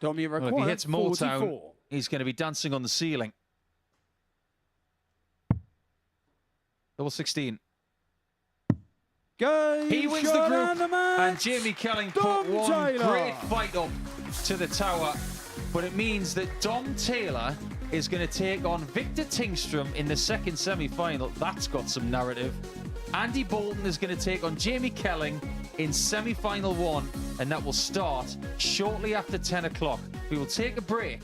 Dommy Well, required if he hits Motown, 44. he's going to be dancing on the ceiling. Double 16. Game He wins the shot group, and the match. and Jamie Kelling put Dom one Taylor. great fight up to the tower. But it means that Dom Taylor is going to take on Victor Tingstrom in the second semi-final. That's got some narrative. Andy Bolton is going to take on Jamie Kelling in semi-final 1, and that will start shortly after 10 o'clock. We will take a break,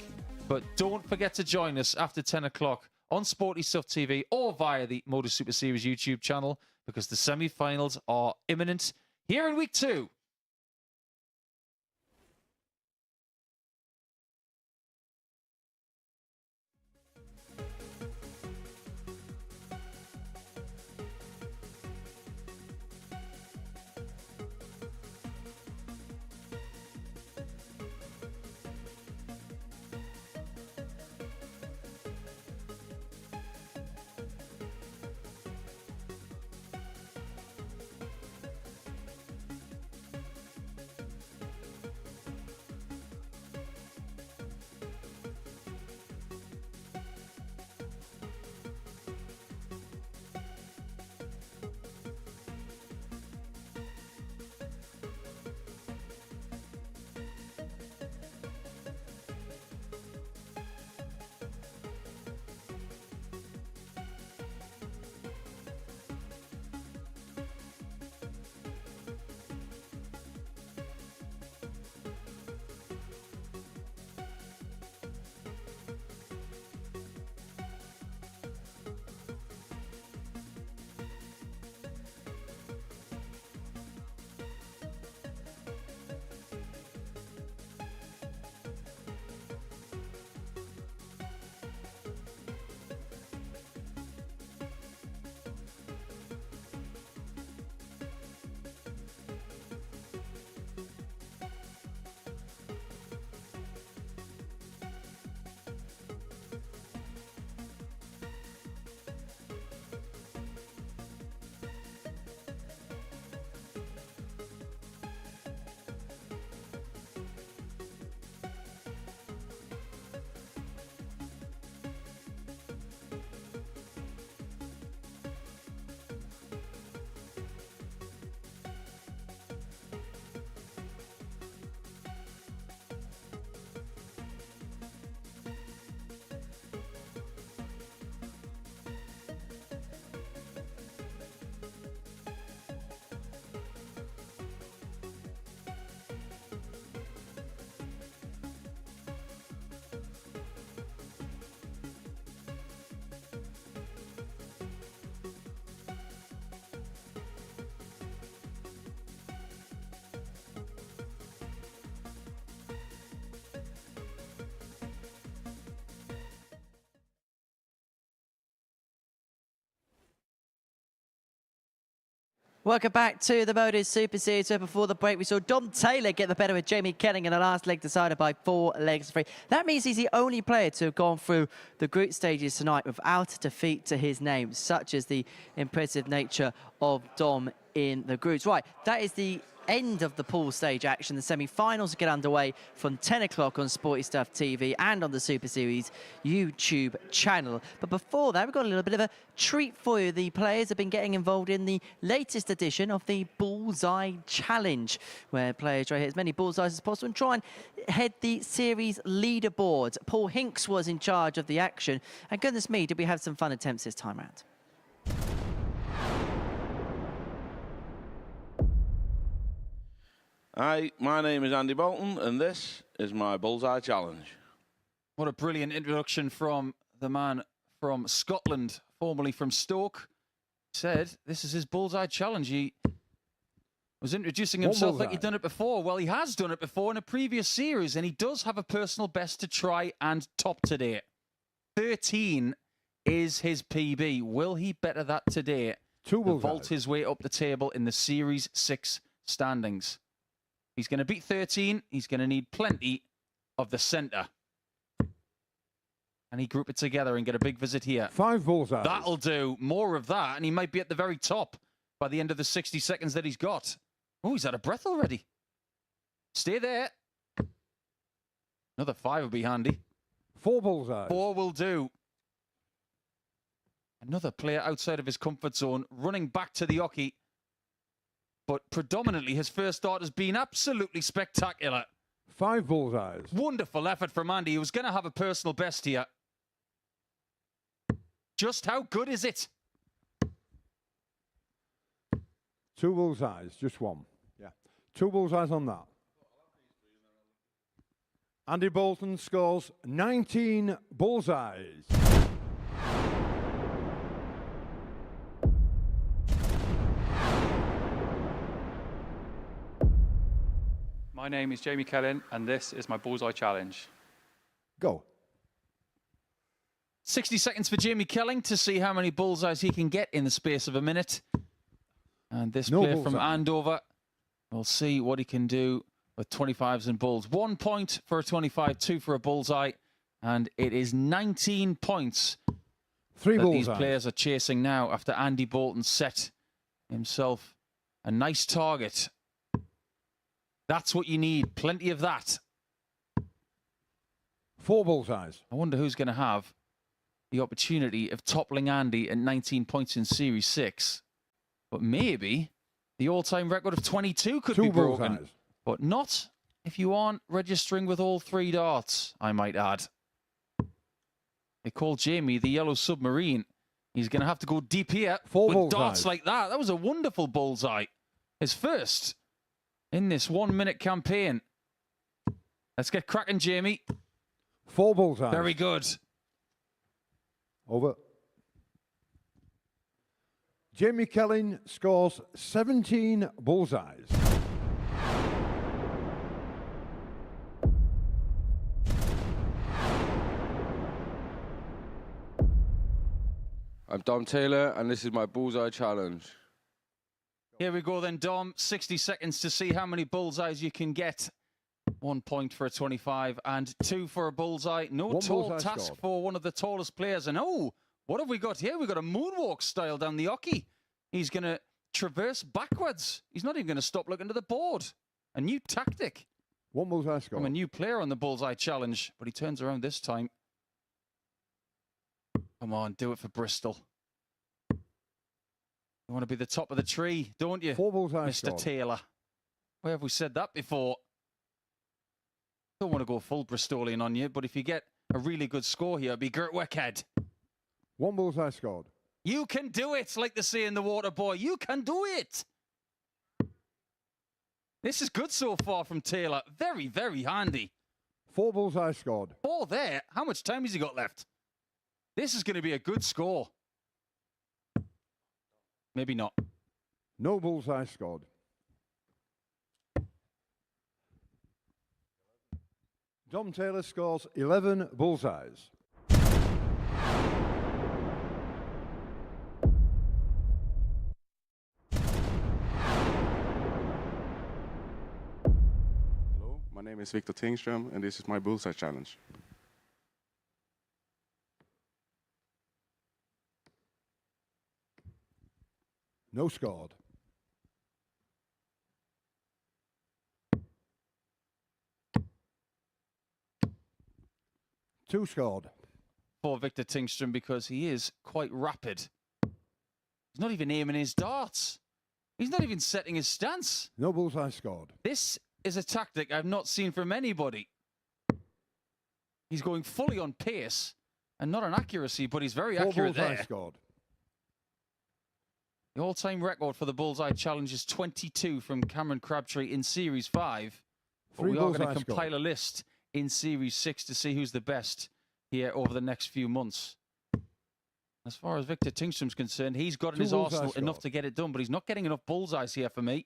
but don't forget to join us after 10 o'clock on Sporty Stuff TV or via the Modus Super Series YouTube channel, because the semi-finals are imminent here in week 2. Welcome back to the MODUS Super Series, where before the break we saw Dom Taylor get the better with Jamie Kelling in the last leg, decided by 4 legs free. That means he's the only player to have gone through the group stages tonight without a defeat to his name, such as the impressive nature of Dom in the groups. Right, that is the end of the pool stage action. The semi-finals get underway from 10 o'clock on Sporty Stuff TV and on the Super Series YouTube channel. But before that, we've got a little bit of a treat for you. The players have been getting involved in the latest edition of the Bullseye Challenge, where players try to hit as many bullseyes as possible and try and head the series leaderboard. Paul Hinks was in charge of the action, and goodness me, did we have some fun attempts this time round. Hi, my name is Andy Bolton, and this is my Bullseye Challenge. What a brilliant introduction from the man from Scotland, formerly from Stoke. Said this is his Bullseye Challenge. He was introducing himself like he'd done it before. Well, he has done it before in a previous series, and he does have a personal best to try and top today. 13 is his PB. Will he better that today to vault his way up the table in the Series 6 standings? He's going to beat 13. He's going to need plenty of the centre. And he group it together and get a big visit here. 5 bullseyes. That'll do. More of that, and he might be at the very top by the end of the 60 seconds that he's got. Oh, he's out of breath already. Stay there. Another 5 will be handy. 4 bullseyes. 4 will do. Another player outside of his comfort zone, running back to the oche. But predominantly, his first start has been absolutely spectacular. 5 bullseyes. Wonderful effort from Andy. He was going to have a personal best here. Just how good is it? 2 bullseyes, just 1. Yeah. 2 bullseyes on that. Andy Bolton scores 19 bullseyes. My name is Jamie Kelling, and this is my Bullseye Challenge. Go. 60 seconds for Jamie Kelling to see how many bullseyes he can get in the space of a minute. And this player from Andover, we'll see what he can do with 25s and bulls. 1 point for a 25, 2 for a bullseye. And it is 19 points 3 that bullseyes. these players are chasing now after Andy Bolton set himself a nice target. That's what you need. Plenty of that. 4 bullseyes. I wonder who's going to have the opportunity of toppling Andy at 19 points in Series 6. But maybe the all-time record of 22 could be broken. Bullseyes. But not if you aren't registering with all 3 darts, I might add. They call Jamie the Yellow Submarine. He's going to have to go deep here 4 with bullseyes. darts like that. That was a wonderful bullseye. His first in this 1-minute campaign. Let's get cracking, Jamie. 4 bullseyes. Very good. Over. Jamie Kelling scores 17 bullseyes. I'm Dom Taylor, and this is my Bullseye Challenge. Here we go then, Dom. 60 seconds to see how many bullseyes you can get. 1 point for a 25 and 2 for a bullseye. No 1 tall bullseye task scored. for one of the tallest players. And oh, what have we got here? We've got a moonwalk style down the oche. He's going to traverse backwards. He's not even going to stop looking to the board. A new tactic. 1 bullseye scored. I'm a new player on the Bullseye Challenge, but he turns around this time. Come on, do it for Bristol. You want to be the top of the tree, don't you, 4 bullseye Mr. scored. Taylor? Where have we said that before? Don't want to go full Bristolian on you, but if you get a really good score here, it'd be Gert Weckhead. 1 bullseye scored. You can do it, like they say in the water boy. You can do it. This is good so far from Taylor. Very, very handy. 4 bullseye scored. 4 there. How much time has he got left? This is going to be a good score. Maybe not. No bullseye scored. Dom Taylor scores 11 bullseyes. name is Victor Tingström, and this is my bullseye challenge. No scored. Two scored. For Victor Tingström, because he is quite rapid. He's not even aiming his darts. He's not even setting his stance. No bullseye scored. This is a tactic I've not seen from anybody. He's going fully on pace and not on accuracy, but he's very Four accurate bullseye there. scored. The all-time record for the Bullseye Challenge is 22 from Cameron Crabtree in Series 5. But Three we are going to bullseye compile scored. a list in Series 6 to see who's the best here over the next few months. As far as Victor Tingström's concerned, he's got in Two his bullseye arsenal enough scored. to get it done, but he's not getting enough bullseyes here for me.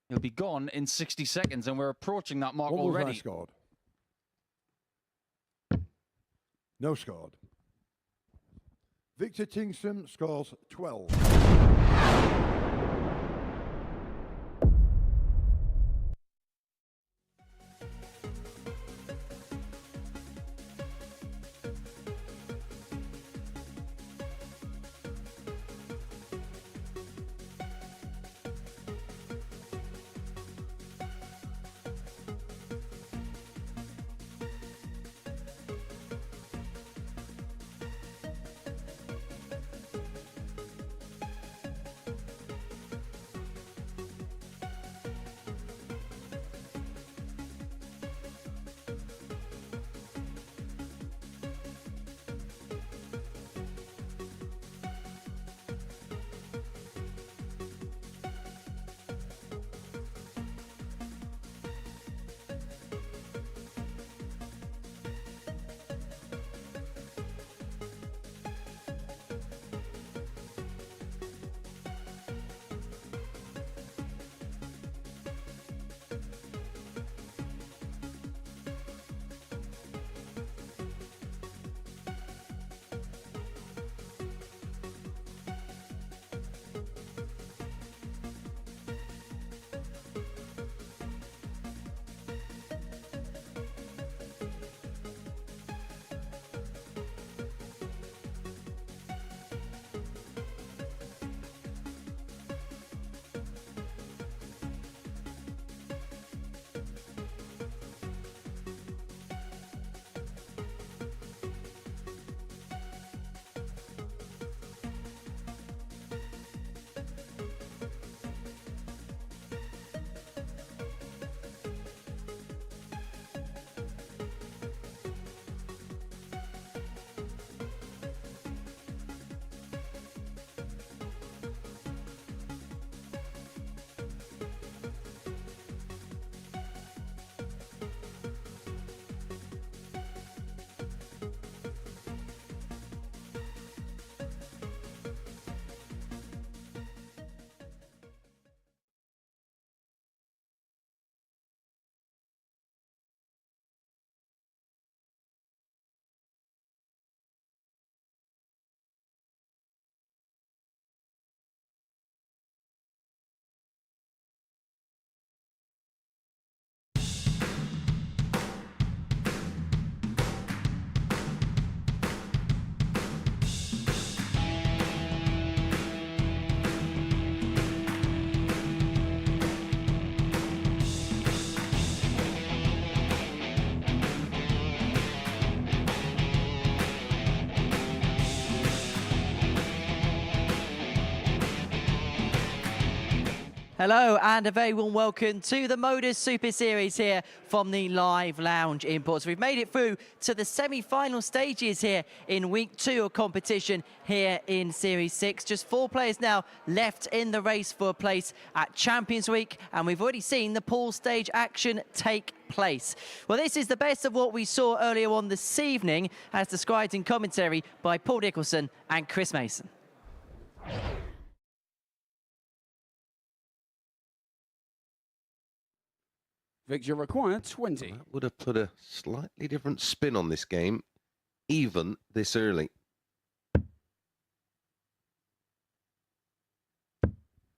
He'll be gone in 60 seconds, and we're approaching that mark One bullseye already. scored. No scored. Victor Tingström scores 12. Hello and a very warm welcome to the MODUS Super Series here from the Live Lounge in Portsmouth. We've made it through to the semi-final stages here in week 2 of competition here in Series 6. Just 4 players now left in the race for a place at Champions Week, and we've already seen the pool stage action take place. Well, this is the best of what we saw earlier on this evening, as described in commentary by Paul Nicholson and Chris Mason. Victor required 20. That would have put a slightly different spin on this game, even this early.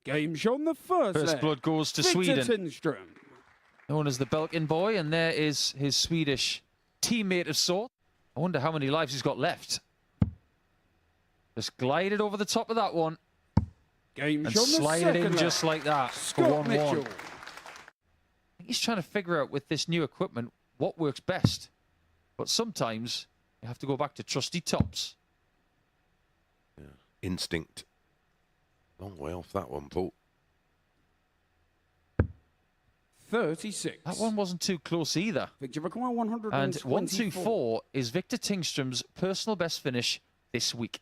Game shown the first leg. blood goes to Victor Sweden. Tingström. known as the Belkin boy, and there is his Swedish teammate of sort. I wonder how many lives he's got left. Just glided over the top of that one. Game And shot on the slide it in second just leg. like that for Scott 1-1. Mitchell. I think he's trying to figure out with this new equipment what works best. But sometimes you have to go back to trusty tops. Yeah. Instinct. Long way off that one, Paul. 36. That one wasn't too close either. Victor require And 124. 1-2-4 is Victor Tingström's personal best finish this week.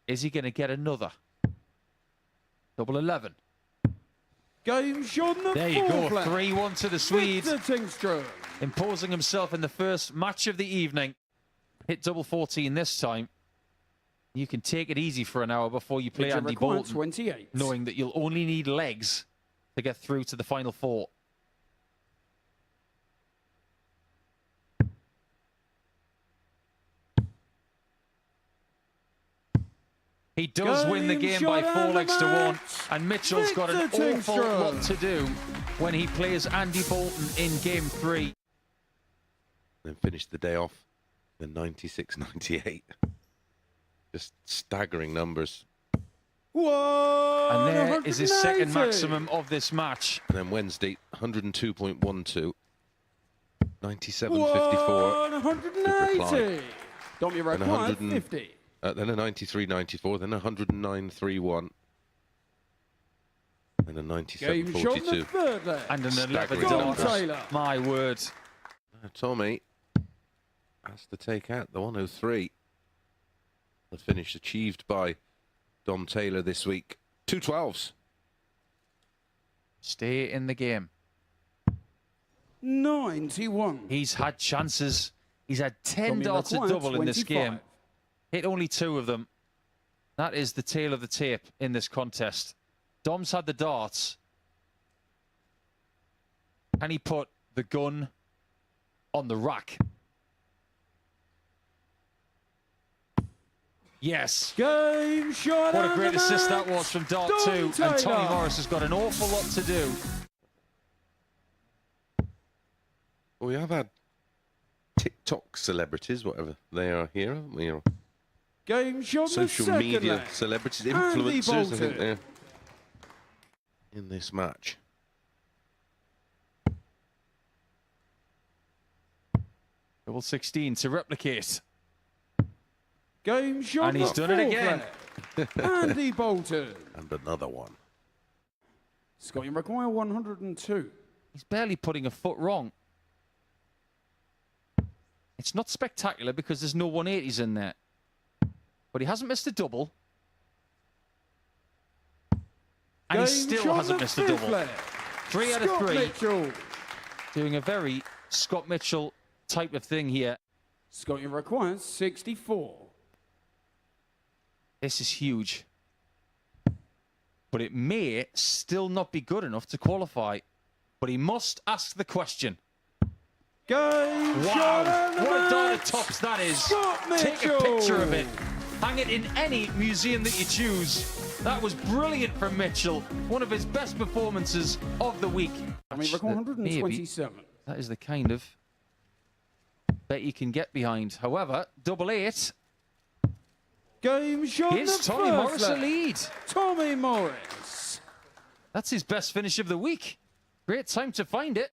Is he going to get another? Double 11. Game shot on the There you go, fourth leg. 3-1 to the Swedes. Victor Tingström. Imposing himself in the first match of the evening. Hit double 14 this time. You can take it easy for an hour before you play Victor Andy require Bolton, 28. knowing that you'll only need legs to get through to the final four. He does win the game by 4 legs to 1, and Mitchell's got an Victor awful Tingström. lot to do when he plays Andy Bolton in game 3. Then finished the day off in 96-98. Just staggering numbers. And there is his second maximum of this match. And then Wednesday, 102.12. 97.54. 180. Don't you And require 100 and- 50. Then a 93.94, then a 109.31. And a Game shot on the 97.42. third leg. And an 11 Staggering numbers. Taylor. My word. Tommy has to take out the 103. The finish achieved by Dom Taylor this week. 2 12s. Stay in the game. 91. He's had chances. He's had 10 Tommy darts a requires double in this 25. game. Hit only 2 of them. That is the tail of the tape in this contest. Dom's had the darts. And he put the gun on the rack. Yes. Game shot. What a and great the assist that match. was from Dart Dom 2. And Taylor. Tommy Morris has got an awful lot to do. We have had TikTok celebrities, whatever they are here, haven't we? Or Game shot on the social second media leg. celebrities, Andy influencers, I Bolton. think they're in this match. Double 16 to replicate. Game shot. And he's on the done it fourth again. leg. Andy Bolton. And another one. Scotty require 102. He's barely putting a foot wrong. It's not spectacular because there's no 180s in there. But he hasn't missed a double. And he Game still shot on hasn't the missed a fifth double. leg. 3 out of Scott 3. Mitchell. Doing a very Scott Mitchell type of thing here. Scotty requires 64. This is huge. But it may still not be good enough to qualify. But he must ask the question. Game shot Wow, and the what a dart match. of tops that is. Scott Take a Mitchell. picture of it. Hang it in any museum that you choose. That was brilliant from Mitchell. One of his best performances of the week. I mean, record 127. That is the kind of bet you can get behind. However, double 8 Game shot on gives the Tommy first Morris a leg. lead. Tommy Morris. That's his best finish of the week. Great time to find it.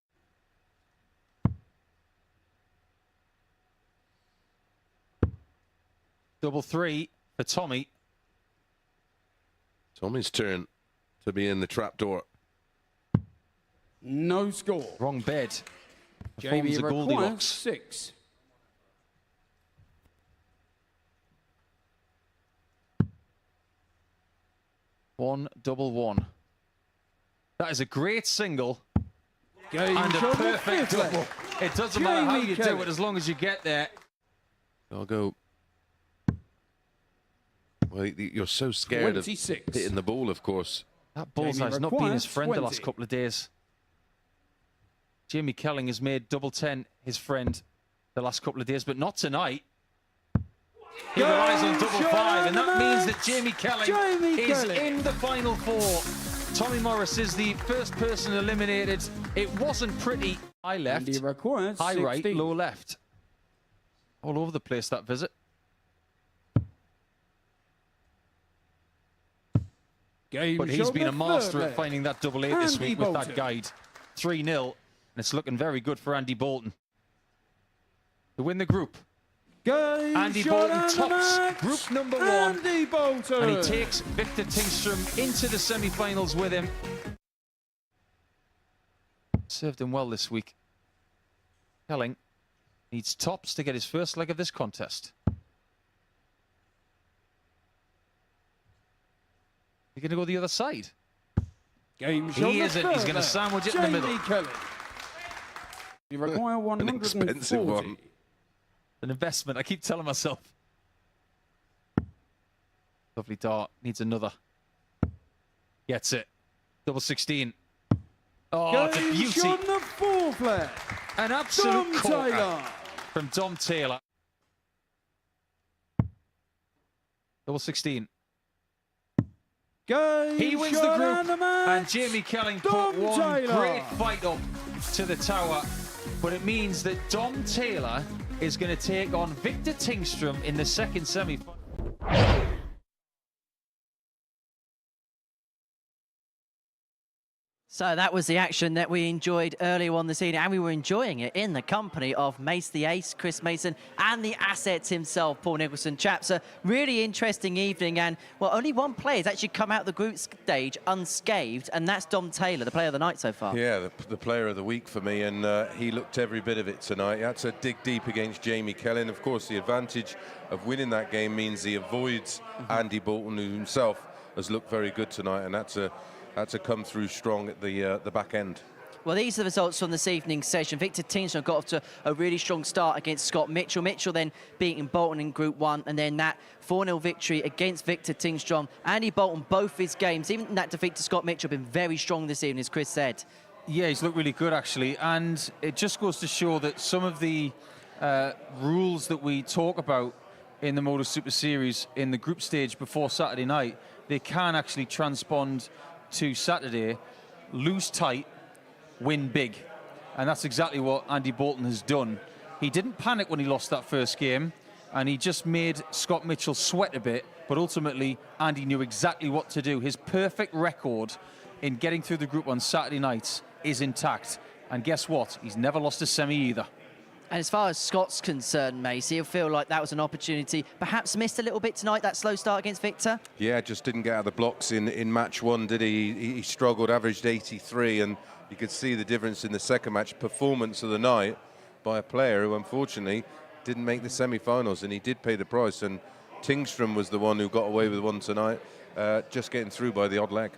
Double 3 for Tommy. Tommy's turn to be in the trapdoor. No score. Wrong bed. Jamie Performs a requires Goldilocks. 6. One, double 1. That is a great single Game and a shot on the perfect fifth leg. double. It doesn't matter how Jamie you do Kelly. it as long as you get there. I'll go. Well, you're so scared 26. of hitting the ball, of course. That bullseye's not been his friend the last 20. couple of days. Jamie Kelling has made double 10 his friend the last couple of days, but not tonight. He relies on double 5, and that means that Jamie Kelling Jamie is Kelling. in the final 4. Tommy Morris is the first person eliminated. It wasn't pretty. High left, And he requires high right, 16. low left. All over the place, that visit. Game But he's shown been a the master third at finding that double 8 this Andy week with Bolton. that guide. 3-0, and it's looking very good for Andy Bolton to win the group. Game Andy shot Bolton and the tops match. group number 1. Andy Bolton. And he takes Victor Tingstrom into the semi-finals with him. Served him well this week. Kelling needs tops to get his first leg of this contest. You're going to go the other side. Game He shown the isn't. He's third going to sandwich it in the middle. Jamie Kelly. You require 140. expensive one. An investment, I keep telling myself. Lovely dart, needs another. Gets it. Double 16. Oh, it's a Game beauty. shot the fourth leg. An absolute Dom corker Taylor. from Dom Taylor. Double 16. Game He wins the shot group, and the match. and Jamie Kelling put Dom one Taylor. great fight up to the tower. But it means that Dom Taylor is going to take on Victor Tingstrom in the second semi-final. So that was the action that we enjoyed earlier on this evening, and we were enjoying it in the company of Mace the Ace, Chris Mason, and the assets himself, Paul Nicholson. Chaps, a really interesting evening, and, well, only one player has actually come out the group stage unscathed, and that's Dom Taylor, the player of the night so far. Yeah, the player of the week for me, and he looked every bit of it tonight. He had to dig deep against Jamie Kelling. Of course, the advantage of winning that game means he avoids Andy Bolton, who himself has looked very good tonight, and that's a come through strong at the back end. Well, these are the results from this evening's session. Victor Tingstrom got off to a really strong start against Scott Mitchell. Mitchell then beating Bolton in Group 1, and then that 4-0 victory against Victor Tingstrom. Andy Bolton, both his games, even that defeat to Scott Mitchell, been very strong this evening, as Chris said. Yeah, he's looked really good, actually. And it just goes to show that some of the rules that we talk about in the MODUS Super Series in the group stage before Saturday night, they can actually transpond to Saturday. Lose tight, win big. And that's exactly what Andy Bolton has done. He didn't panic when he lost that first game, and he just made Scott Mitchell sweat a bit, but ultimately Andy knew exactly what to do. His perfect record in getting through the group on Saturday nights is intact. And guess what? He's never lost a semi either. And as far as Scott's concerned, Macy, he'll feel like that was an opportunity. Perhaps missed a little bit tonight, that slow start against Victor? Yeah, just didn't get out of the blocks in match 1, did he? He struggled, averaged 83, and you could see the difference in the second match performance of the night by a player who unfortunately didn't make the semi-finals, and he did pay the price. And Tingstrom was the one who got away with one tonight, just getting through by the odd leg.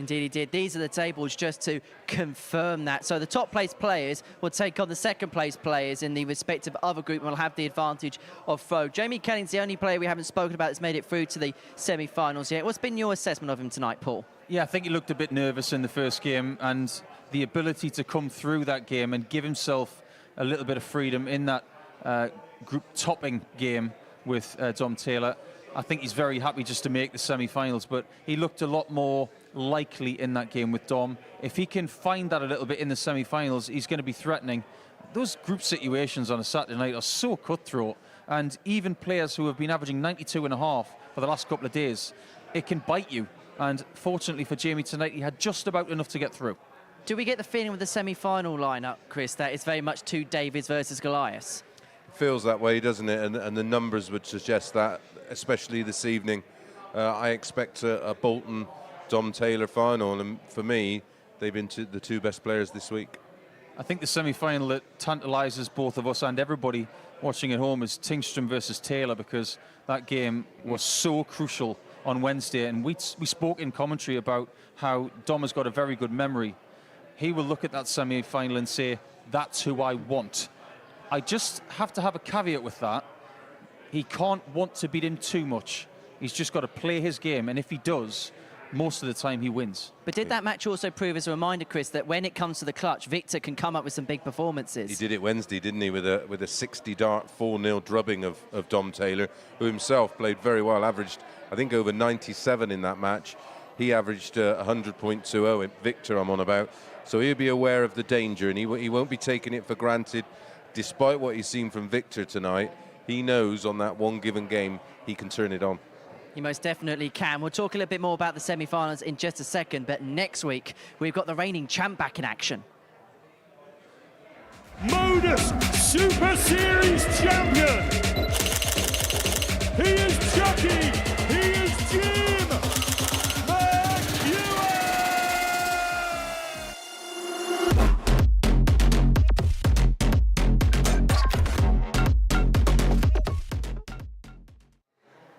Indeed he did. These are the tables just to confirm that. So the top place players will take on the second place players in the respective other group and will have the advantage of throw. Jamie Kelling's the only player we haven't spoken about that's made it through to the semi-finals yet. What's been your assessment of him tonight, Paul? Yeah, I think he looked a bit nervous in the first game, and the ability to come through that game and give himself a little bit of freedom in that group topping game with Dom Taylor. I think he's very happy just to make the semi-finals, but he looked a lot more likely in that game with Dom. If he can find that a little bit in the semi-finals, he's going to be threatening. Those group situations on a Saturday night are so cutthroat, and even players who have been averaging 92.5 for the last couple of days, it can bite you. And fortunately for Jamie tonight, he had just about enough to get through. Do we get the feeling with the semi-final lineup, Chris, that it's very much two Davids versus Goliaths? Feels that way, doesn't it? And the numbers would suggest that, especially this evening. I expect a Bolton-Dom Taylor final, and for me, they've been the two best players this week. I think the semi-final that tantalises both of us and everybody watching at home is Tingstrom versus Taylor, because that game was so crucial on Wednesday, and we spoke in commentary about how Dom has got a very good memory. He will look at that semi-final and say, that's who I want. I just have to have a caveat with that. He can't want to beat him too much. He's just got to play his game, and if he does, most of the time he wins. But did that match also prove as a reminder, Chris, that when it comes to the clutch, Victor can come up with some big performances? He did it Wednesday, didn't he, with a 60-dart 4-0 drubbing of Dom Taylor, who himself played very well, averaged, I think, over 97 in that match. he averaged 100.20. Victor, I'm on about. So he'll be aware of the danger, and he won't be taking it for granted. Despite what he's seen from Victor tonight, he knows on that one given game he can turn it on. You most definitely can. We'll talk a little bit more about the semi-finals in just a second, but next week we've got the reigning champ back in action. MODUS Super Series champion. He is Chucky. He is Jim McEwen.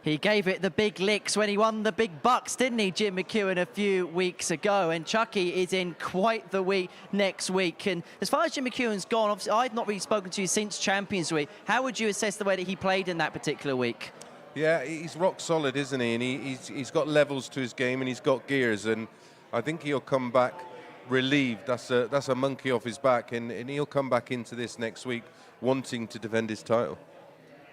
He gave it the big licks when he won the big bucks, didn't he, Jim McEwen, a few weeks ago? And Chucky is in quite the week next week. And as far as Jim McEwen's gone, obviously, I've not really spoken to you since Champions Week. How would you assess the way that he played in that particular week? Yeah, he's rock solid, isn't he? And he's got levels to his game, and he's got gears. And I think he'll come back relieved. That's a monkey off his back, and he'll come back into this next week wanting to defend his title.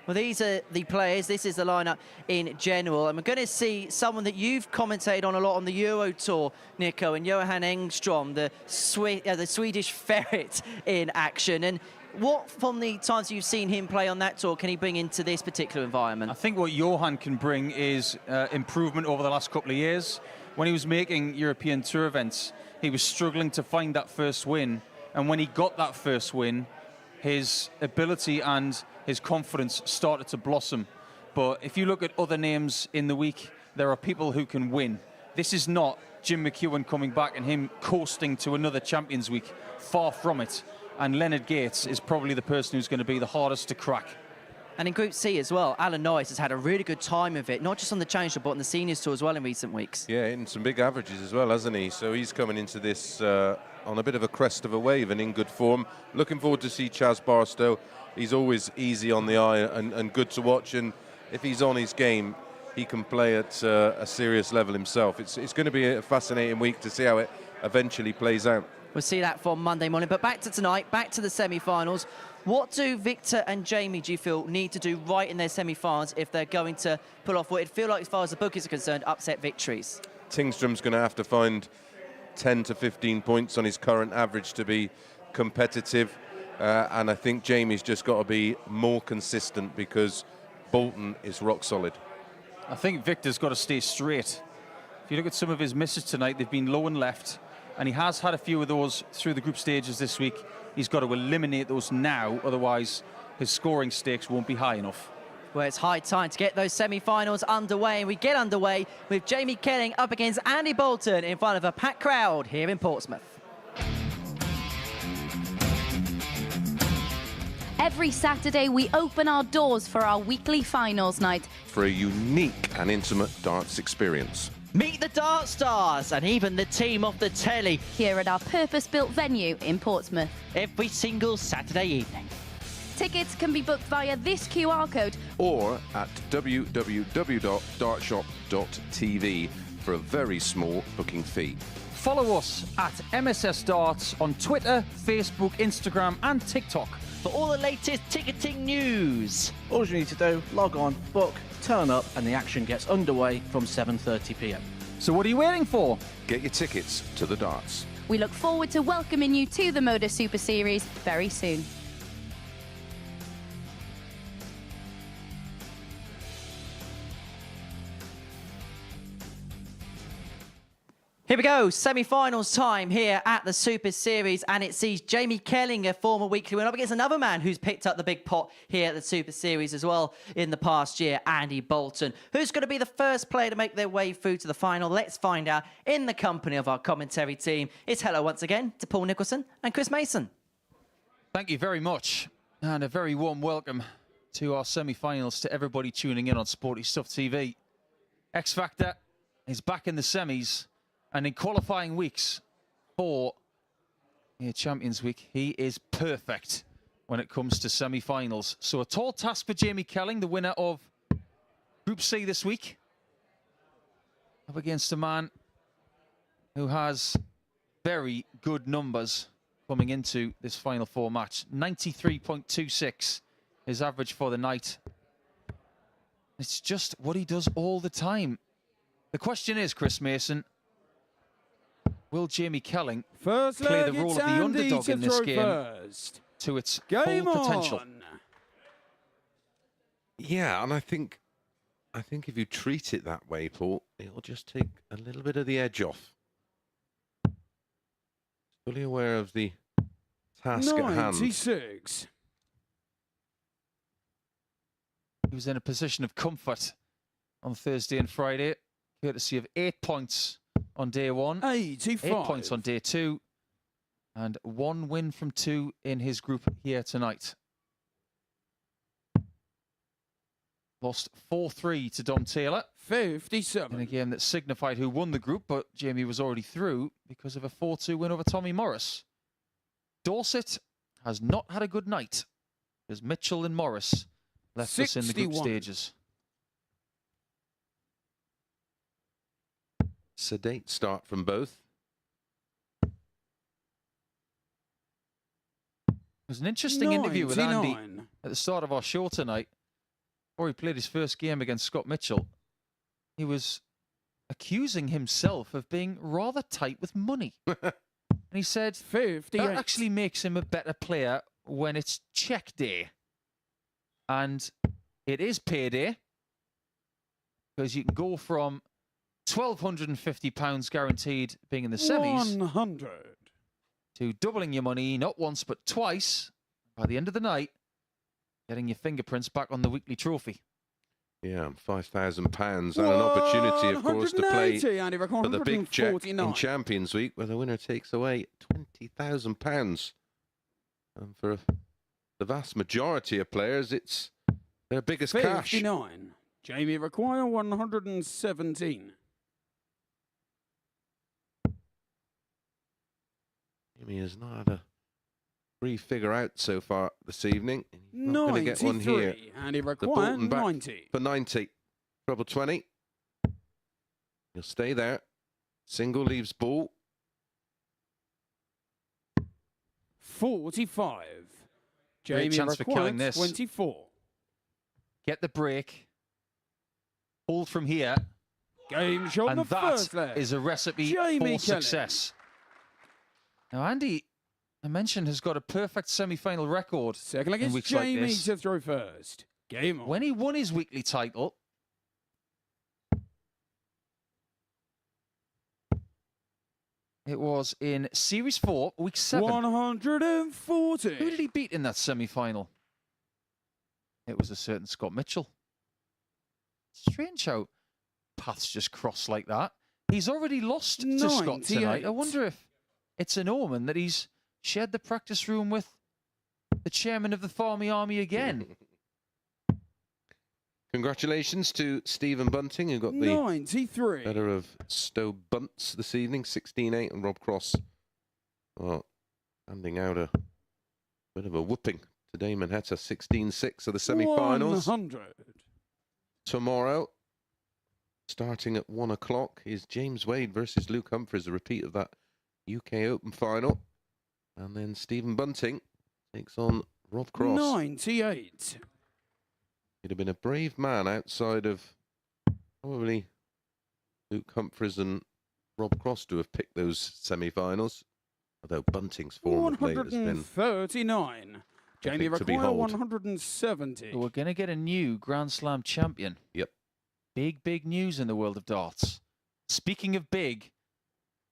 Well, these are the players. This is the lineup in general. And we're going to see someone that you've commentated on a lot on the Euro Tour, Nico, and Johan Engström, the Swedish ferret in action. And what, from the times you've seen him play on that tour, can he bring into this particular environment? I think what Johan can bring is improvement over the last couple of years. When he was making European Tour events, he was struggling to find that first win. And when he got that first win, his ability and his confidence started to blossom. But if you look at other names in the week, there are people who can win. This is not Jim McEwen coming back and him coasting to another Champions Week. Far from it. And Leonard Gates is probably the person who's going to be the hardest to crack. And in Group C as well, Alan Norris has had a really good time of it, not just on the Challenger, but on the Seniors Tour as well in recent weeks. Yeah, and some big averages as well, hasn't he? So he's coming into this on a bit of a crest of a wave and in good form. Looking forward to see Chaz Barstow. He's always easy on the eye and good to watch. And if he's on his game, he can play at a serious level himself. It's going to be a fascinating week to see how it eventually plays out. We'll see that for Monday morning. But back to tonight, back to the semi-finals. What do Victor and Jamie, do you feel, need to do right in their semi-finals if they're going to pull off what it feel like, as far as the bookies are concerned, upset victories? Tingström's going to have to find 10 to 15 points on his current average to be competitive. And I think Jamie's just got to be more consistent because Bolton is rock solid. I think Victor's got to stay straight. If you look at some of his misses tonight, they've been low and left. And he has had a few of those through the group stages this week. He's got to eliminate those now, otherwise his scoring stakes won't be high enough. Well, it's high time to get those semi-finals underway, and we get underway with Jamie Kelling up against Andy Bolton in front of a packed crowd here in Portsmouth. Every Saturday, we open our doors for our weekly finals night. For a unique and intimate darts experience. Meet the Dart Stars and even the team off the telly. Here at our purpose-built venue in Portsmouth. Every single Saturday evening. Tickets can be booked via this QR code. Or at www.dartshop.tv for a very small booking fee. Follow us at MSS Darts on Twitter, Facebook, Instagram and TikTok. For all the latest ticketing news. All you need to do, log on, book, turn up, and the action gets underway from 7:30 p.m. So what are you waiting for? Get your tickets to the darts. We look forward to welcoming you to the MODUS Super Series very soon. Here we go, semi-finals time here at the Super Series, and it sees Jamie Kelling, a former weekly winner, up against another man who's picked up the big pot here at the Super Series as well in the past year, Andy Bolton. Who's going to be the first player to make their way through to the final? Let's find out in the company of our commentary team. It's hello once again to Paul Nicholson and Chris Mason. Thank you very much, and a very warm welcome to our semi-finals to everybody tuning in on Sporty Stuff TV. X Factor is back in the semis. And in qualifying weeks for Champions Week, he is perfect when it comes to semi-finals. So a tall task for Jamie Kelling, the winner of Group C this week, up against a man who has very good numbers coming into this Final Four match. 93.26 his average for the night. It's just what he does all the time. The question is, Chris Mason, will Jamie Kelling First play the leg, role it's of the Andy underdog to in this throw game first. to its Game full potential? on. Yeah, and I think if you treat it that way, Paul, it'll just take a little bit of the edge off. Fully aware of the task at hand. 96. He was in a position of comfort on Thursday and Friday, courtesy of 8 points on day 1, 85. 8 points on day 2, and 1 win from 2 in his group here tonight. Lost 4-3 to Dom Taylor 57. in a game that signified who won the group, but Jamie was already through because of a 4-2 win over Tommy Morris. Dorset has not had a good night as Mitchell and Morris left us in the group 61. stages. Sedate start from both. It was an interesting interview with Andy 99. at the start of our show tonight. Before he played his first game against Scott Mitchell, he was accusing himself of being rather tight with money. And he said 58. that actually makes him a better player when it's check day. And it is payday, because you can go from £1,250 guaranteed being in the semis 100. to doubling your money, not once but twice, by the end of the night, getting your fingerprints back on the weekly trophy. Yeah, £5,000 and an opportunity, of course, to play 180, Andy, for the big check 149. in Champions Week, where the winner takes away £20,000. And for the vast majority of players, it's their biggest cash. 59. Jamie require 117. Jamie has not had a free figure out so far this evening. He's not going to get one here. 93. Andy The require Bolton back 90. for 90. Treble 20. He'll stay there. Single leaves ball. 45. Great Jamie chance for require killing this. 24. Get the break. Hold from here. Game shot And the first that leg. is a recipe Jamie for Kelly. success. Now, Andy, I mentioned, has got a perfect semi-final record Second leg in is weeks like Jamie this. to throw first. Game on. When he won his weekly title, it was in Series 4, Week 7. 140. Who did he beat in that semi-final? It was a certain Scott Mitchell. Strange how paths just cross like that. He's already lost to Scott tonight. I 98. wonder if it's an omen that he's shared the practice room with the chairman of the Farmy Army again. Congratulations to Stephen Bunting, who got the 93. better of Stowe Bunts this evening, 16-8, and Rob Cross, well, handing out a bit of a whooping to Damon Hetta, 16-6 of the semi-finals. 100. Tomorrow, starting at 1 o'clock, is James Wade versus Luke Humphries, a repeat of that UK Open final. And then Stephen Bunting takes on Rob Cross. 98. He'd have been a brave man outside of probably Luke Humphries and Rob Cross to have picked those semi-finals. Although Bunting's form of late has been 139. Jamie to require behold. 170. We're going to get a new Grand Slam champion. Yep. Big, big news in the world of darts. Speaking of big,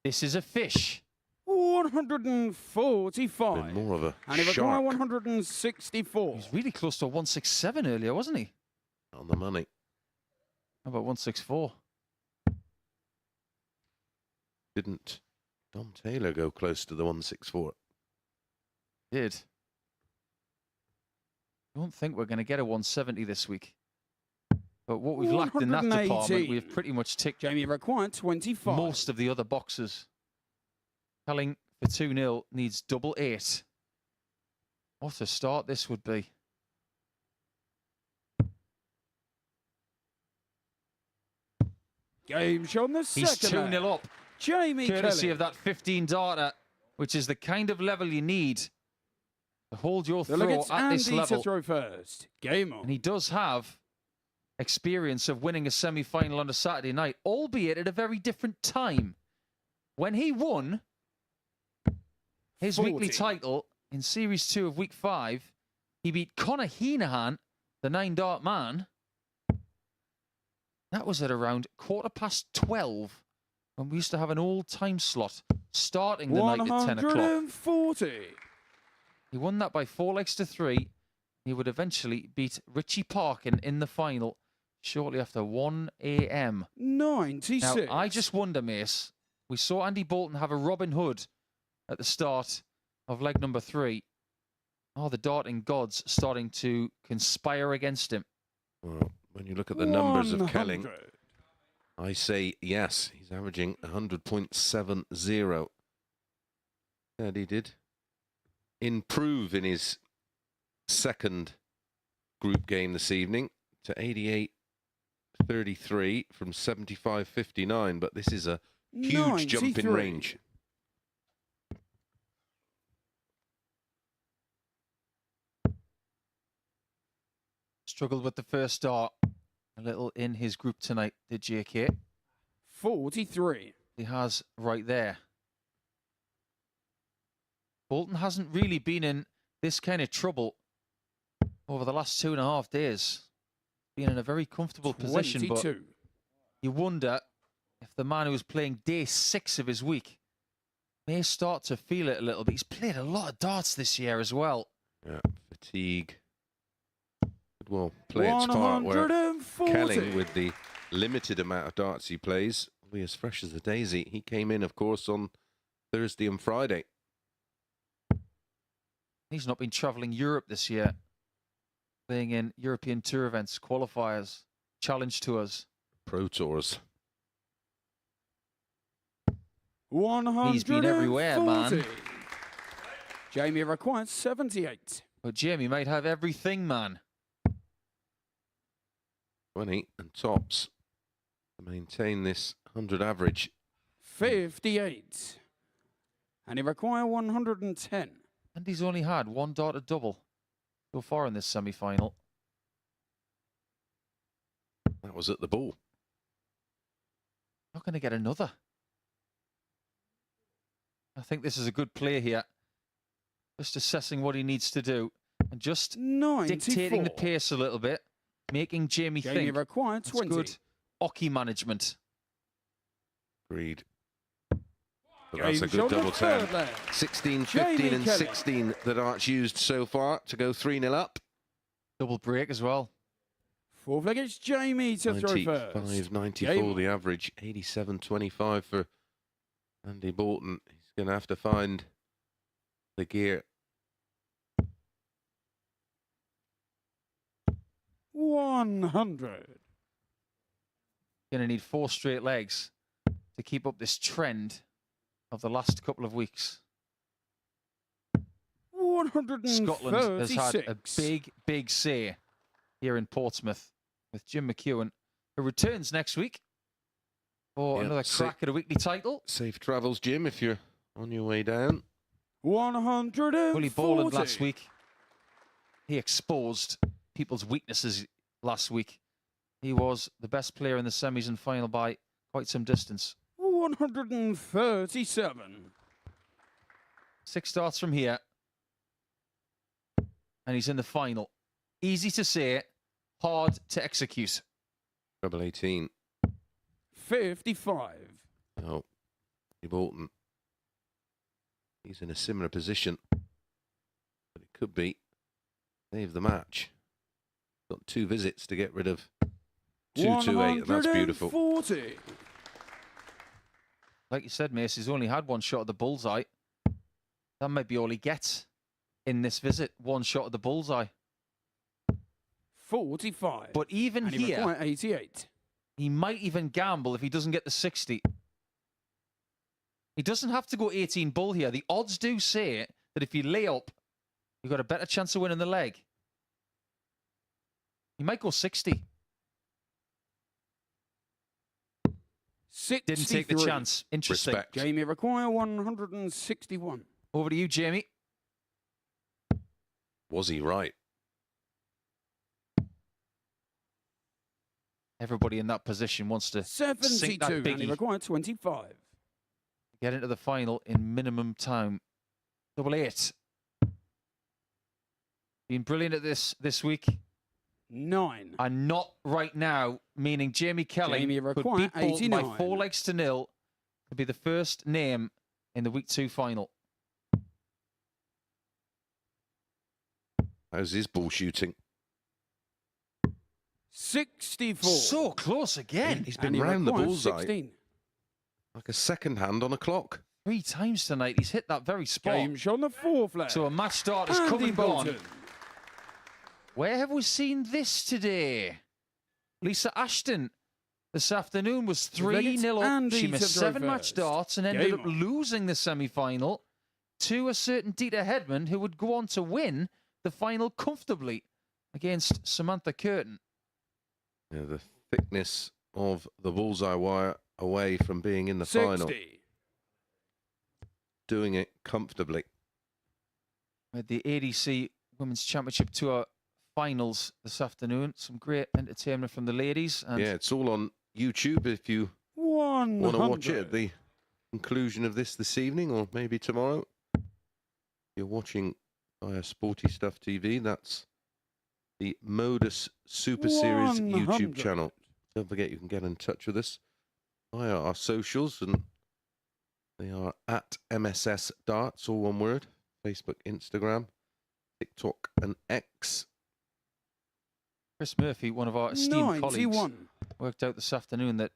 this is a fish. 145. been more of a And he require shark 164. He was really close to 167 earlier, wasn't he? on the money. How about 164? Didn't Dom Taylor go close to the 164? Did. I don't think we're going to get a 170 this week. But what we've lacked in that department, 118. we've pretty much ticked Jamie require 25. most of the other boxes. Telling for 2-0 needs double 8. What a start this would be. Game shot on the He's second. 2-0 up. Jamie Courtesy Kelly. of that 15 darter, which is the kind of level you need to hold your The throw Legates at this Andy to level. throw first. Game on. And he does have experience of winning a semi-final on a Saturday night, albeit at a very different time. when he won his 40. weekly title in Series 2 of Week 5, he beat Conor Heenahan, the 9-dart man. That was at around 12:15, when we used to have an old time slot starting the night at 10 o'clock. 140. He won that by 4 legs to 3. He would eventually beat Richie Parkin in the final shortly after 1 a.m. 96. Now, I just wonder, Mace, we saw Andy Bolton have a Robin Hood at the start of leg number 3. Are the darting gods starting to conspire against him? Well, when you look at the numbers of 100. Kelling, I say yes. He's averaging 100.70. And he did improve in his second group game this evening to 88.33 from 75.59. But this is a huge jump in 93. range. Struggled with the first start. A little in his group tonight, did JK. 43. He has right there. Bolton hasn't really been in this kind of trouble over the last 2.5 days. Been in a very comfortable position, but 22. you wonder if the man who's playing day 6 of his week may start to feel it a little bit. He's played a lot of darts this year as well. Yeah, fatigue. Well, play its part where 140. Kelling, with the limited amount of darts he plays, will be as fresh as a daisy. He came in, of course, on Thursday and Friday. He's not been travelling Europe this year, playing in European Tour events, qualifiers, challenge tours. Pro Tours. 140. He's been everywhere, man. Jamie requires 78. But Jamie might have everything, man. 20 and tops to maintain this 100 average. 58. And he requires 110. And he's only had 1 darted double so far in this semi-final. That was at the ball. Not going to get another. I think this is a good play here. Just assessing what he needs to do and just 94. dictating the pace a little bit, making Jamie think. required That's 20. good hockey management. Agreed. But that's a James good on the double 10. third leg. 16, Jamie 15 and Kelly. 16 that Arch used so far to go 3-0 up. Double break as well. Fourth leg, it's Jamie to throw 95, first. 94 Jamie. the average. 87.25 for Andy Bolton. He's going to have to find the gear. 100. Going to need 4 straight legs to keep up this trend of the last couple of weeks. 136. Scotland has had a big say here in Portsmouth with Jim McEwen, who returns next week for Yeah, another crack at a weekly title. Safe travels, Jim, if you're on your way down. 140. Willie Borland last week. He exposed people's weaknesses last week. He was the best player in the semis and final by quite some distance. 137. 6 starts from here. And he's in the final. Easy to say, hard to execute. Treble 18. 55. Oh, Andy Bolton. He's in a similar position. But it could be save the match. Got 2 visits to get rid of 228, and that's beautiful. 140. Like you said, Mace, he's only had 1 shot at the bullseye. That might be all he gets in this visit. 1 shot at the bullseye. 45. But even and he here, required 88. he might even gamble if he doesn't get the 60. He doesn't have to go 18 bull here. The odds do say that if you lay up, you've got a better chance of winning the leg. He might go 60. 63. Didn't take the chance. Interesting. Respect. Jamie require 161. Over to you, Jamie. Was he right? Everybody in that position wants to sink 72. that And he biggie. required 25. get into the final in minimum time. 88. Been brilliant at this week. 9. And not right now, meaning Jamie Kelly Jamie could require beat Bolton by 89. 4 legs to nil to be the first name in the week 2 final. How's his ball shooting? 64. So close again. He's been And he round the requires bullseye 16. like a second hand on a clock. 3 times tonight. He's hit that very spot. Game shot on the 4th leg. So a match start has come Andy and gone. Bolton. Where have we seen this today? Lisa Ashton this afternoon was 3-0 up. Andy She missed to 7 throw match first. starts and ended Game up on. losing the semi-final to a certain Dieter Hedman, who would go on to win the final comfortably against Samantha Curtin. Yeah, the thickness of the bullseye wire away from being in the 60. final. Doing it comfortably. With the ADC Women's Championship Tour finals this afternoon. Some great entertainment from the ladies. And Yeah, it's all on YouTube if you 100. want to watch it at the conclusion of this evening or maybe tomorrow. If you're watching via Sporty Stuff TV, that's the MODUS Super Series 100. YouTube channel. Don't forget you can get in touch with us via our socials, and they are at MSS Darts, all one word. Facebook, Instagram, TikTok and X. Chris Murphy, one of our esteemed 91. colleagues, worked out this afternoon that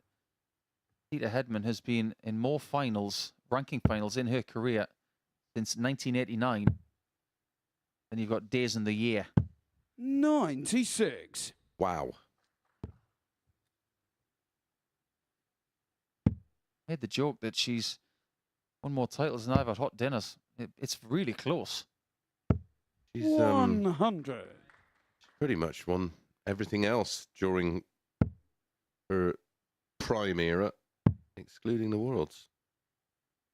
Dieter Hedman has been in more finals, ranking finals in her career since 1989 than you've got days in the year. 96. Wow. Made the joke that she's won more titles than I've had hot dinners. It's really close. She's 100. pretty much won everything else during her prime era, excluding the Worlds.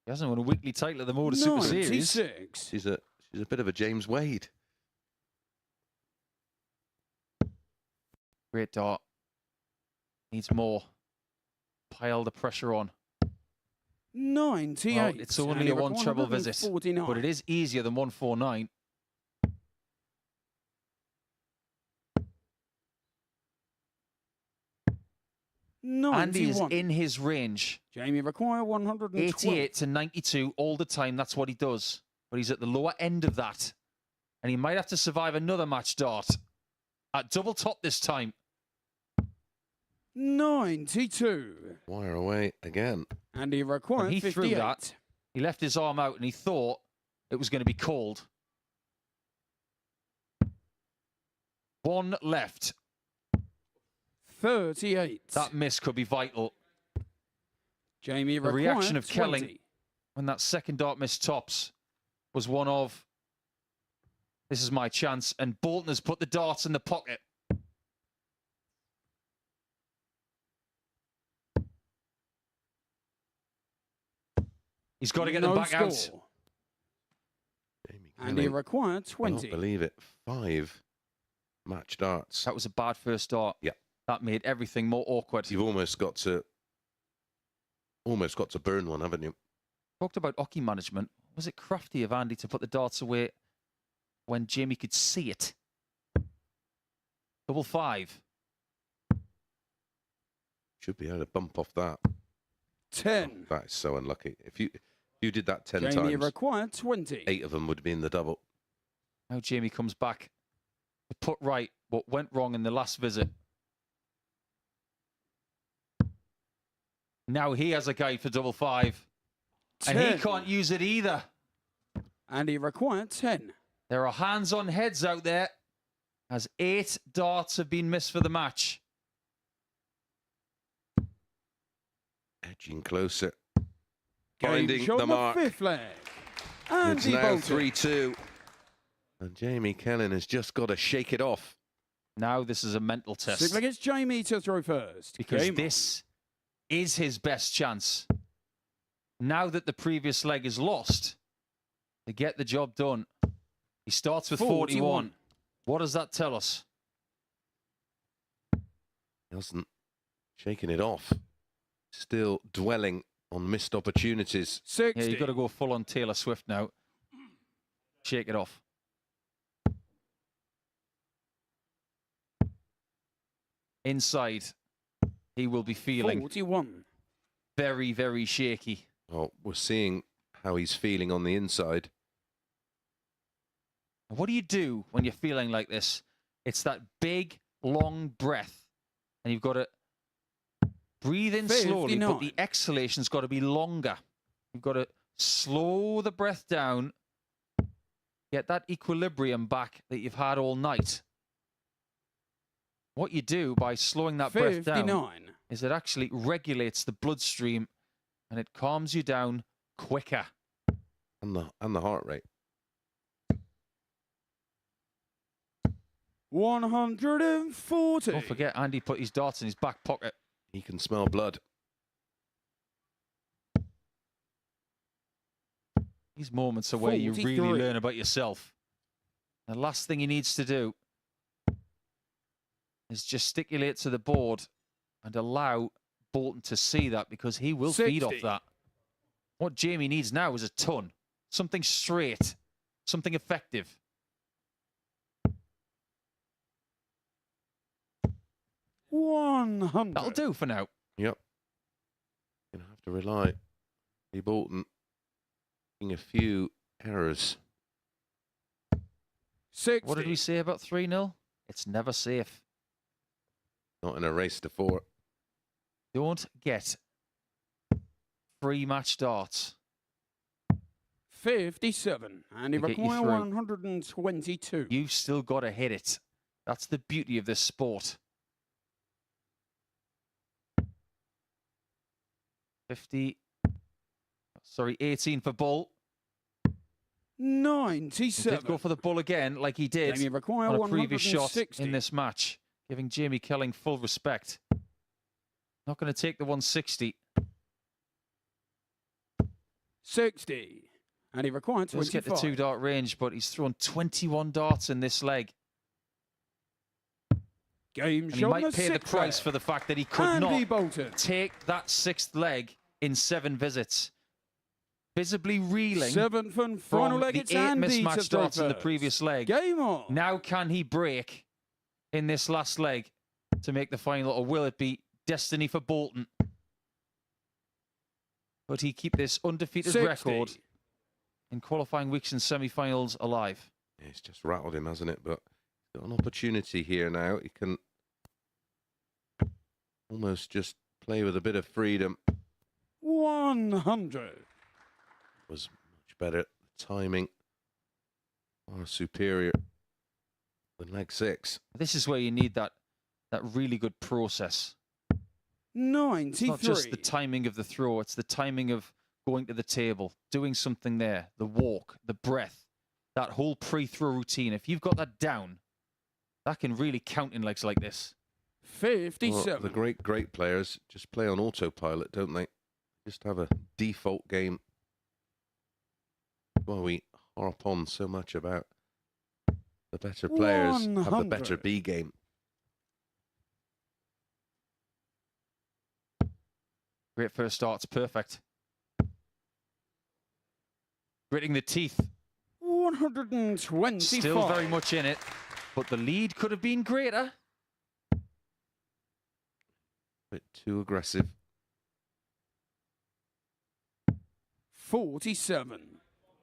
She hasn't won a weekly title at the MODUS Super Series. 96. She's a bit of a James Wade. Great dart. Needs more. Pile the pressure on. 98. Well, it's only And he a one required treble visit, 149. but it is easier than 149. Andy is 91. in his range. Jamie require 112. 88 to 92 all the time. That's what he does. But he's at the lower end of that. And he might have to survive another match dart. At double top this time. 92. Wire away again. And he required When he 58. threw that, he left his arm out and he thought it was going to be called. 1 left. 38. That miss could be vital. Jamie The required reaction of 20. Kelling when that second dart missed tops was one of, this is my chance, and Bolton has put the darts in the pocket. He's got to get them No back score. out. And he required I can't 20. believe it. 5 match darts. That was a bad first dart. Yeah. That made everything more awkward. You've almost got to burn one, haven't you? Talked about hockey management. Was it crafty of Andy to put the darts away when Jamie could see it? 5. Should be able to bump off that. 10. That is so unlucky. If you did that 10 Jamie times, required 20. 8 of them would be in the double. Now Jamie comes back to put right what went wrong in the last visit. Now he has a guide for 5. And he 10. can't use it either. And he required 10. There are hands on heads out there as 8 darts have been missed for the match. Edging closer. Game Finding shot the on mark. 5th leg. It's Andy now Bolton. 3-2. And Jamie Kelling has just got to shake it off. Now this is a mental test. Simply gets Jamie to throw first. Because Game on. this is his best chance. Now that the previous leg is lost, to get the job done. He starts with 41. What does that tell us? Doesn't shaking it off. Still dwelling on missed opportunities. 60. Yeah, you've got to go full on Taylor Swift now. Shake it off. Inside, he will be feeling 41. very, very shaky. Oh, we're seeing how he's feeling on the inside. What do you do when you're feeling like this? It's that big, long breath. And you've got to breathe in slowly, but 59. the exhalation's got to be longer. You've got to slow the breath down, get that equilibrium back that you've had all night. What you do by slowing that breath down 59. is it actually regulates the bloodstream and it calms you down quicker. And the heart rate. 140. Don't forget, Andy put his darts in his back pocket. He can smell blood. These moments are where you really 43. learn about yourself. The last thing he needs to do is gesticulate to the board and allow Bolton to see that, because he will feed off 60. that. What Jamie needs now is a ton. Something straight. Something effective. 100. That'll do for now. Yep. Gonna have to rely on Andy Bolton making a few errors. 60. What did we say about 3-0? It's never safe. Not in a race to 4. Don't get free match darts. 57. And he To get you require through. 122. You've still got to hit it. That's the beauty of this sport. 18 for Bull. 97. He did go for the Bull again, like he did Jamie require on a previous shot 160. in this match, giving Jamie Kelling full respect. Not going to take the 160. 60. And he required Does 25. get the 2-dart range, but he's thrown 21 darts in this leg. Game And he shot might on pay the sixth price leg. for the fact that he could Andy not Bolton. take that 6th leg in 7 visits. Visibly reeling 7th and from final leg. the It's 8 Andy to mismatched throw darts in the first. previous leg. Game on. Now can he break in this last leg to make the final, or will it be destiny for Bolton? But he keep this undefeated 60. record in qualifying weeks and semi-finals alive. Yeah, it's just rattled him, hasn't it? But he's got an opportunity here now. He can almost just play with a bit of freedom. 100. Was much better. The timing far superior than leg 6. This is where you need that really good process. 93. It's not just the timing of the throw, it's the timing of going to the table, doing something there, the walk, the breath, that whole pre-throw routine. If you've got that down, that can really count in legs like this. 57. Well, the great players just play on autopilot, don't they? Just have a default game. Well, we harp on so much about the better players have the better 100. B game. Great first start, it's perfect. Gritting the teeth. 125. Still very much in it, but the lead could have been greater. Bit too aggressive. 47.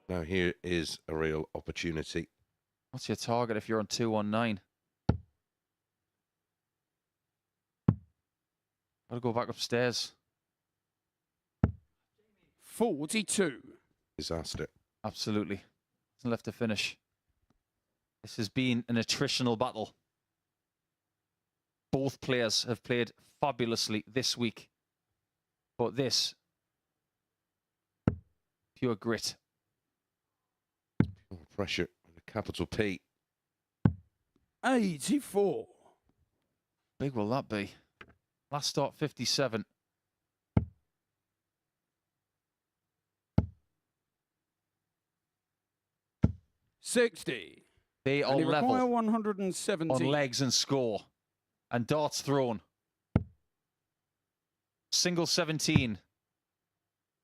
Now here is a real opportunity. What's your target if you're on 219? Got to go back upstairs. 42. Disaster. Absolutely. Nothing left to finish. This has been an attritional battle. Both players have played fabulously this week. But this, pure grit. Pure pressure with a capital P. 84. Big will that be? Last start 57. $60. They are And he require level 170. on legs and score. And darts thrown. Single 17.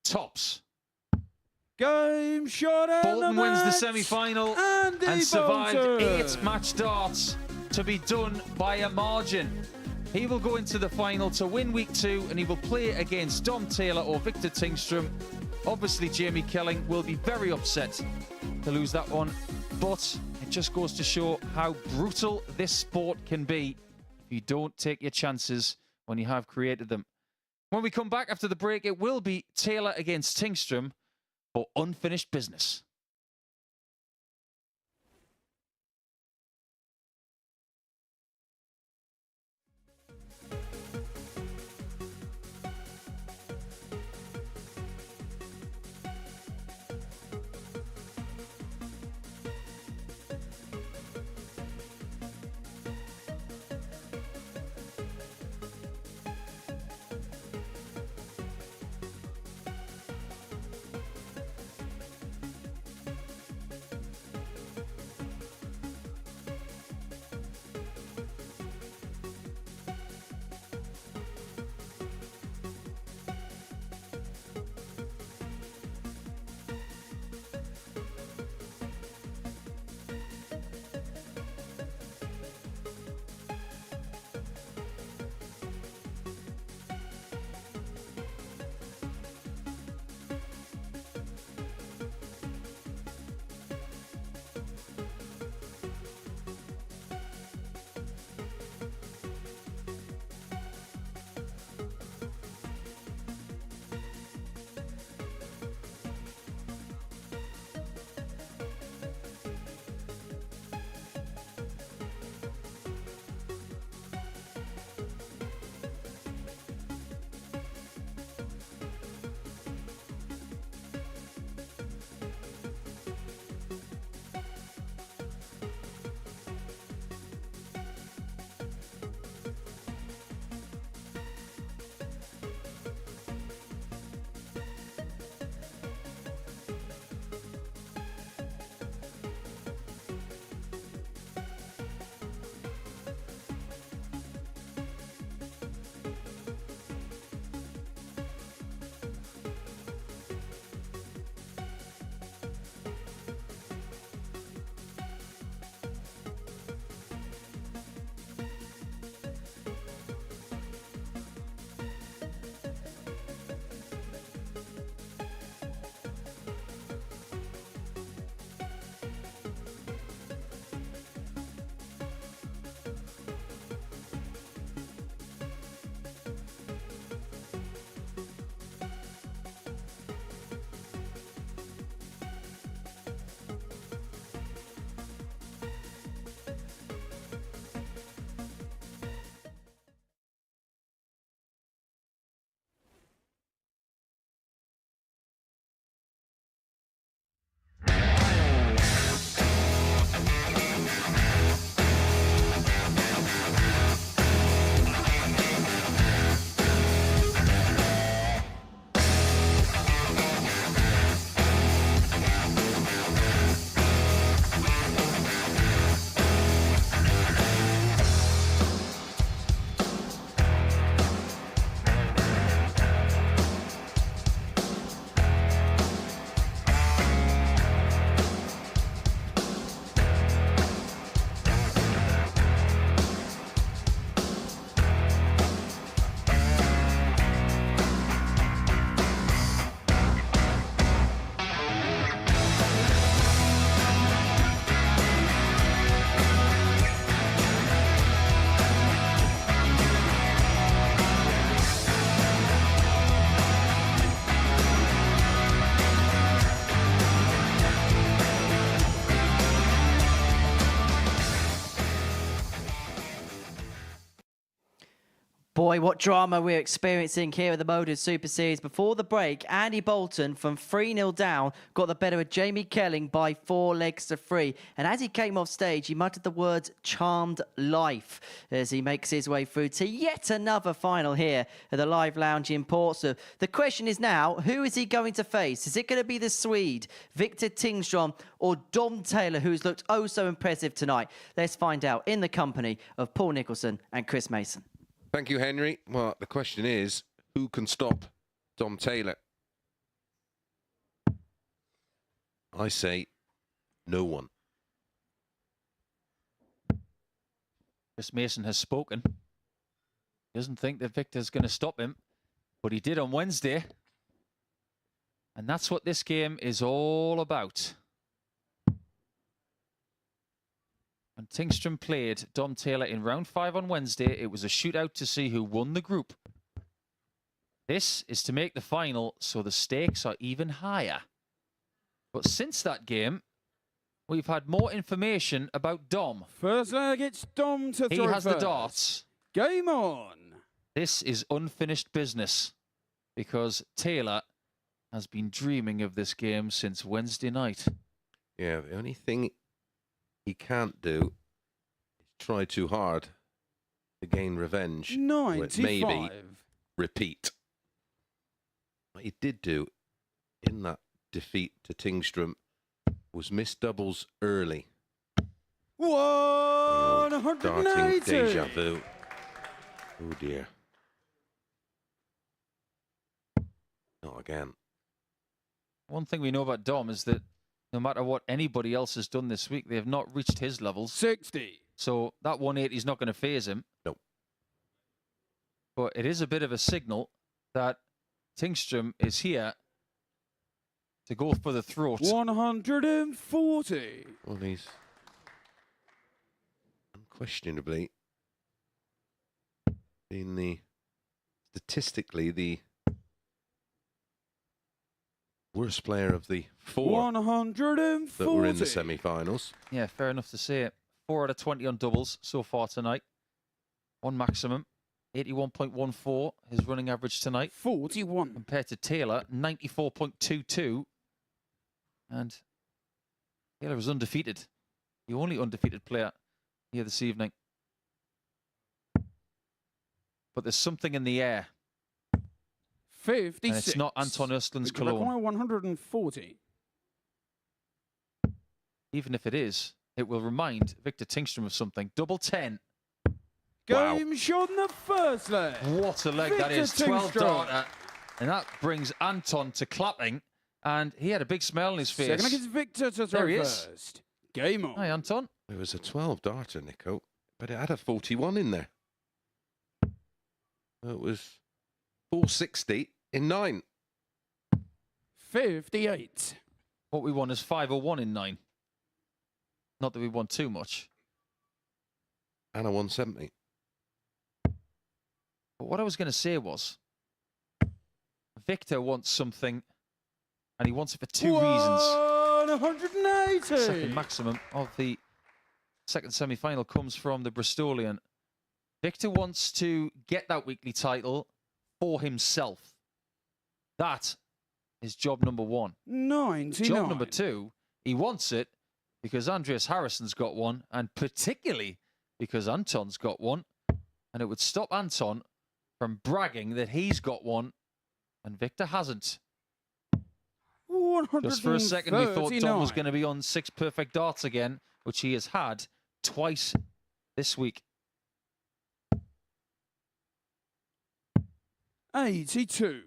tops. Game shot and Bolton the wins the match. semi-final Andy and survived Bolton. 8 match darts to be done by a margin. He will go into the final to win week 2, and he will play against Dom Taylor or Victor Tingstrom. Obviously, Jamie Kelling will be very upset to lose that one, but it just goes to show how brutal this sport can be if you don't take your chances when you have created them. When we come back after the break, it will be Taylor against Tingstrom for unfinished business. Boy, what drama we're experiencing here at the MODUS Super Series. Before the break, Andy Bolton from 3-0 down got the better of Jamie Kelling by 4 legs to 3. And as he came off stage, he muttered the words "charmed life" as he makes his way through to yet another final here at the Live Lounge in Portsmouth. The question is now, who is he going to face? Is it going to be the Swede, Victor Tingstrom, or Dom Taylor, who's looked oh so impressive tonight? Let's find out in the company of Paul Nicholson and Chris Mason. Thank you, Henry. Well, the question is, who can stop Dom Taylor? I say no one. Chris Mason has spoken. He doesn't think that Victor's going to stop him, but he did on Wednesday. And that's what this game is all about. When Tingstrom played Dom Taylor in round 5 on Wednesday, it was a shootout to see who won the group. This is to make the final, so the stakes are even higher. But since that game, we've had more information about Dom. First leg, it's Dom to throw. He has the first. darts. Game on. This is unfinished business because Taylor has been dreaming of this game since Wednesday night. Yeah, the only thing he can't do is try too hard to gain revenge. 95. Maybe repeat. What he did do in that defeat to Tingstrom was miss doubles early. 180. Starting deja vu. Oh dear. Not again. One thing we know about Dom is that no matter what anybody else has done this week, they have not reached his levels. 60. So that 180 is not going to phase him. No. But it is a bit of a signal that Tingstrom is here to go for the throat. 140. Well, he's unquestionably been statistically the worst player of the 4 140. that were in the semi-finals. Yeah, fair enough to say it. 4 out of 20 on doubles so far tonight. One maximum. 81.14, his running average tonight. 41. Compared to Taylor, 94.22. And Taylor is undefeated. The only undefeated player here this evening. But there's something in the air. 56. And it's not Anton Östlund's cologne. 140. Even if it is, it will remind Victor Tingstrom of something. Double 10. Game shot in the first leg. What a leg that is. 12 darter. And that brings Anton to clapping. And he had a big smile on his face. Second against Victor to throw There he first. is. Game on. Hi, Anton. It was a 12 darter, Nico, but it had a 41 in there. It was 460 in 9. 58. What we won is 501 in 9. Not that we won too much. And a 170. But what I was going to say was, Victor wants something, and he wants it for 2 reasons. 180. Second maximum of the second semi-final comes from the Bristolian. Victor wants to get that weekly title for himself. That is job number 1. 99. Job number 2, he wants it because Andreas Harrison's got one, and particularly because Anton's got one. And it would stop Anton from bragging that he's got one and Victor hasn't. Just for a second, we thought Dom was going to be on 6 perfect darts again, which he has had twice this week. 82.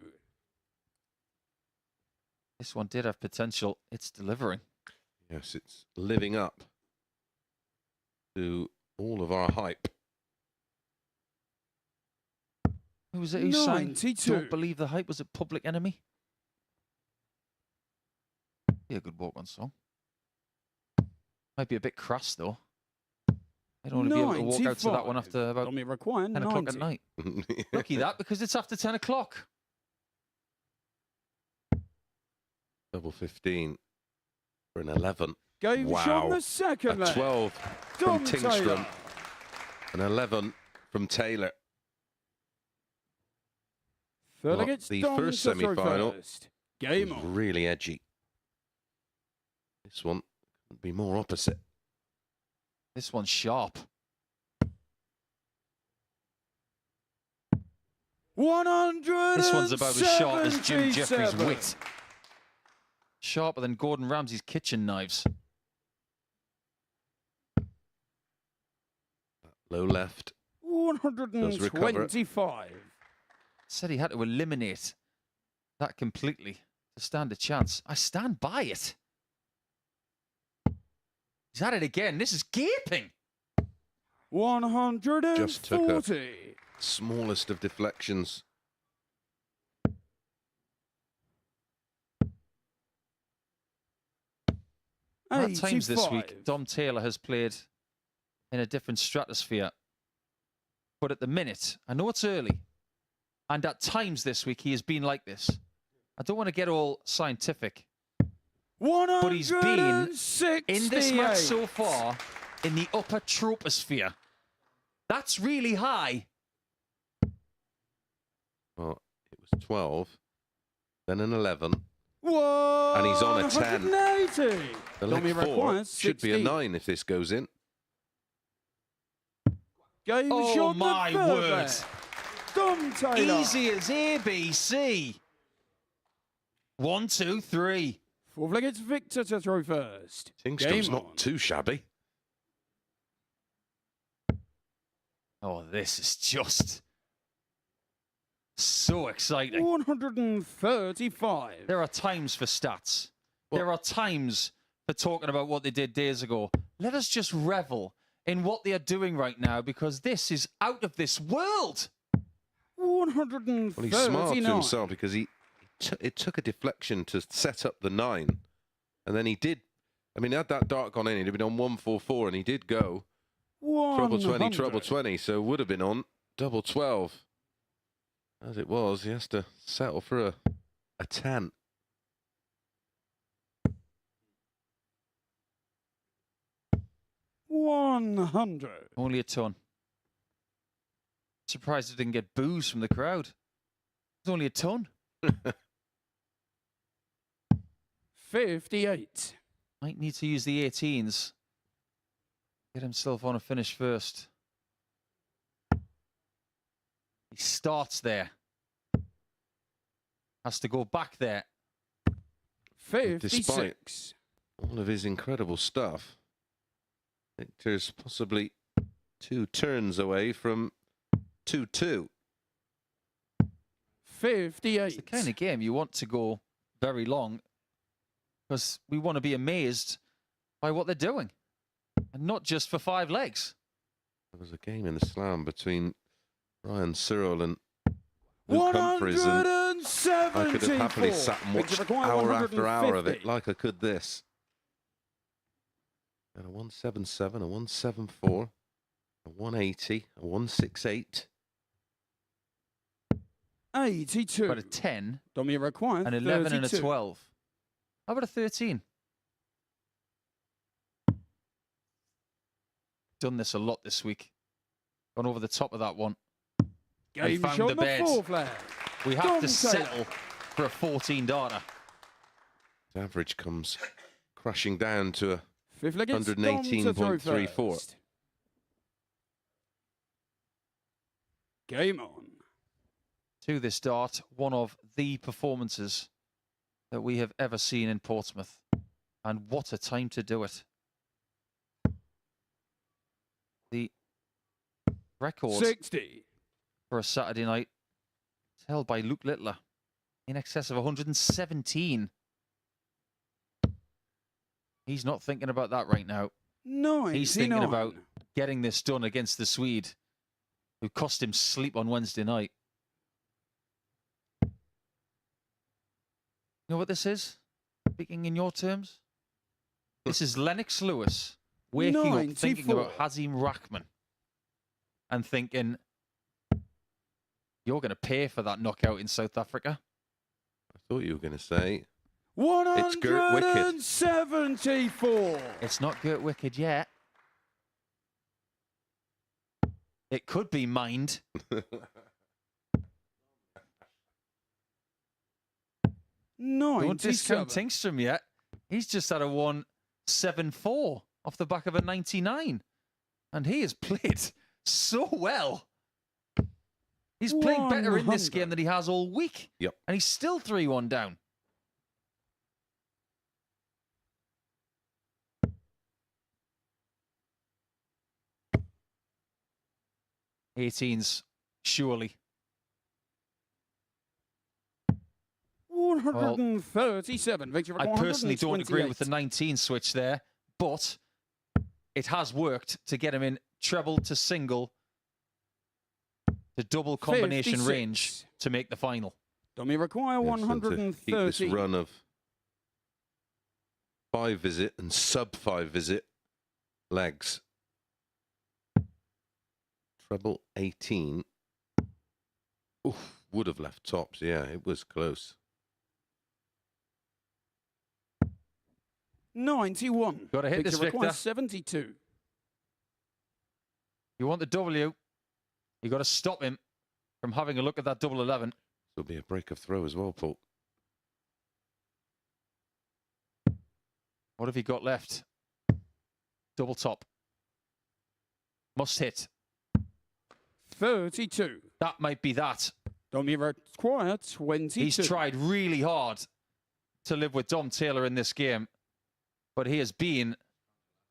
This one did have potential. It's delivering. Yes, it's living up to all of our hype. Who was it who sang 92. Don't Believe the Hype? Was it Public Enemy? Be a good walk-on song. Might be a bit crass, though. I'd only be able to walk out to that one after about 10 o'clock at night. Lucky that, because it's after 10 o'clock. Double 15 for an 11. Game wow. shot in the second a leg. 12 Dom from Tingstrom. Taylor. An 11 from Taylor. Third Well, against the Dom first to throw semi-final first. Game was on. really edgy. This one would be more opposite. This one's sharp. 100. This one's about as sharp as Jim Jeffries' wit. Sharper than Gordon Ramsay's kitchen knives. Low left. 125. Said he had to eliminate that completely to stand a chance. I stand by it. He's at it again. This is gaping. 140. Just took a smallest of deflections. At times this week, Dom Taylor has played in a different stratosphere. But at the minute, I know it's early, and at times this week he has been like this. I don't want to get all scientific, but he's been in this match so far in the upper troposphere. That's really high. Well, it was 12, then an 11, Whoa, and he's on a 10. 180. The leg 4 should be a 9 if this goes in. Game Oh shot my word. Dom Taylor. Easy as ABC. 1, 2, 3. Fourth leg, it's Victor to throw first. Tingstrom's Game not on. too shabby. Oh, this is just so exciting. 135. There are times for stats. There are times for talking about what they did days ago. Let us just revel in what they are doing right now, because this is out of this world. 139. Well, he's smart to himself because it took a deflection to set up the 9. And then he did. I mean, had that dart gone in, he'd have been on 144, and he did go. Treble 20, treble 20, so would have been on double 12. As it was, he has to settle for a 10. $100. Only a ton. Surprised it didn't get boos from the crowd. It's only a ton. 58. Might need to use the 18s. Get himself on a finish first. He starts there. Has to go back there. 56. Despite all of his incredible stuff, Victor's possibly 2 turns away from 2-2. 58. It's the kind of game you want to go very long, because we want to be amazed by what they're doing, and not just for 5 legs. There was a game in the slam between Ryan Searle and Luke Humphries, and I could have happily sat and watched hour after hour of it like I could this. And a 177, a 174, a 180, a 168. 82. But a 10, Dominic requires an 11 32. and a 12. How about a 13? Done this a lot this week. Gone over the top of that one. Game and found shot the bed. fourth leg. We have Dom to Taylor. settle for a 14 darter. His average comes crashing down to a Fifth leg, it's Dom to throw 118.34. first. Game on. To this dart, one of the performances that we have ever seen in Portsmouth. And what a time to do it. The record 60. for a Saturday night is held by Luke Littler, in excess of 117. He's not thinking about that right now. 99. He's thinking about getting this done against the Swede, who cost him sleep on Wednesday night. You know what this is? Speaking in your terms? This is Lennox Lewis waking up thinking 94. about Hazim Rahman and thinking, you're going to pay for that knockout in South Africa. I thought you were going to say 174. It's not Gert Wicked yet. It could be Mind. Don't discount Tingstrom yet. He's just had a 174 off the back of a 99. And he has played so well. He's playing better in this 100. game than he has all week. Yep. And he's still 3-1 down. '18s, surely. 137. Victor I personally don't agree with the 19 switch there, but it has worked to get him in treble to single to double combination 56. range to make the final. Dummy require Yeah, so to 130. keep this run of 5 visit and sub 5 visit legs. Treble 18. Oof, would have left tops. Yeah, it was close. 91. Got to hit this, requires Victor. 72. You want the W, you got to stop him from having a look at that double 11. There'll be a break of throw as well, Paul. What have he got left? Double top. Must hit. 32. That might be that. Dummy require 22. He's tried really hard to live with Dom Taylor in this game, but he has been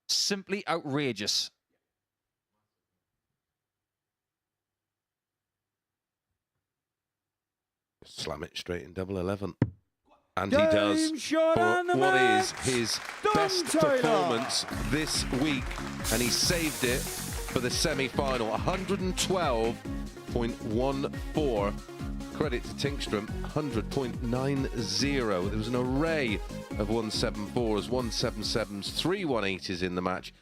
simply outrageous. Slam it straight in double 11. And he Game does. shot For and the what match, is his Dom best Taylor. performance this week. And he saved it for the semi-final. 112.14. Credit to Tingstrom, 100.90. There was an array of 174s, 177s, 3 180s in the match.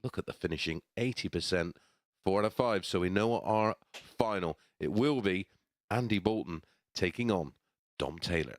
Look at the finishing, 80%, 4 out of 5. So we know our final. It will be Andy Bolton taking on Dom Taylor.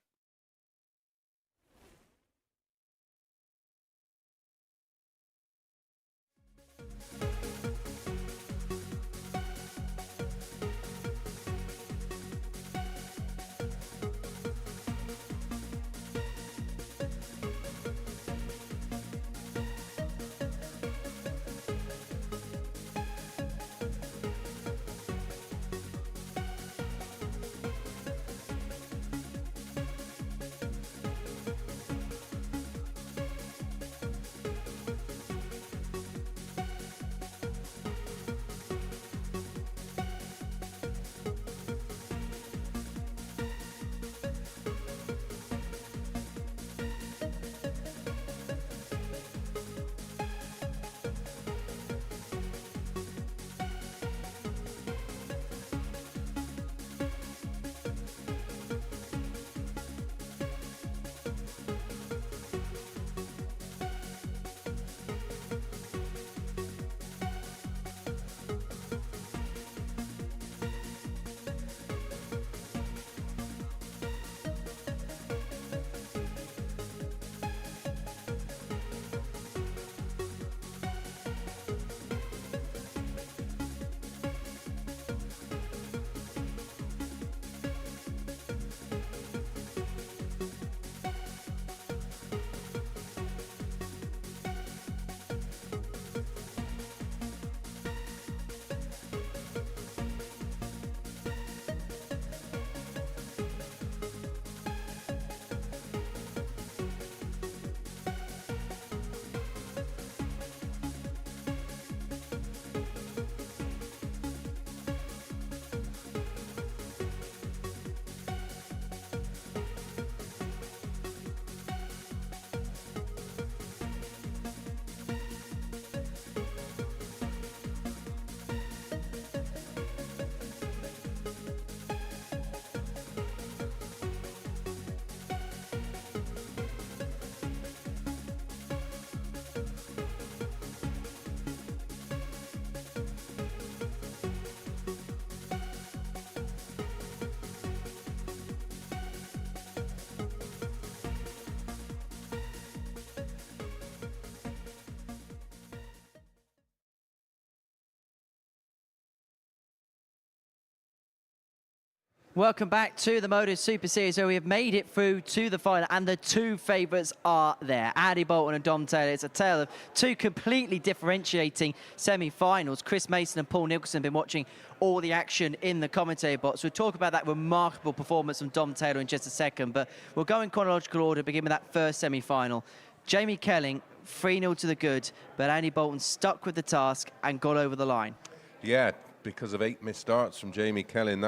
Welcome back to the MODUS Super Series, where we have made it through to the final, and the two favourites are there, Andy Bolton and Dom Taylor. It's a tale of two completely differentiating semi-finals. Chris Mason and Paul Nicholson have been watching all the action in the commentator box. We'll talk about that remarkable performance from Dom Taylor in just a second, but we'll go in chronological order, begin with that first semi-final. Jamie Kelling, 3-0 to the good, but Andy Bolton stuck with the task and got over the line. Yeah, because of 8 missed starts from Jamie Kelling,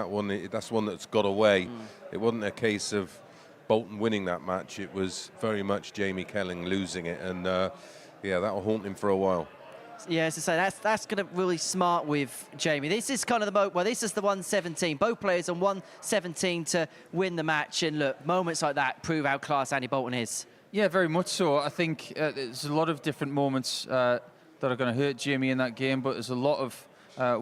that's one that's got away. It wasn't a case of Bolton winning that match. It was very much Jamie Kelling losing it, and yeah, that'll haunt him for a while. Yeah, as I say, that's going to really smart with Jamie. This is kind of the moment. Well, this is the 117. Both players on 117 to win the match. And look, moments like that prove how class Andy Bolton is. Yeah, very much so. I think there's a lot of different moments that are going to hurt Jamie in that game, but there's a lot of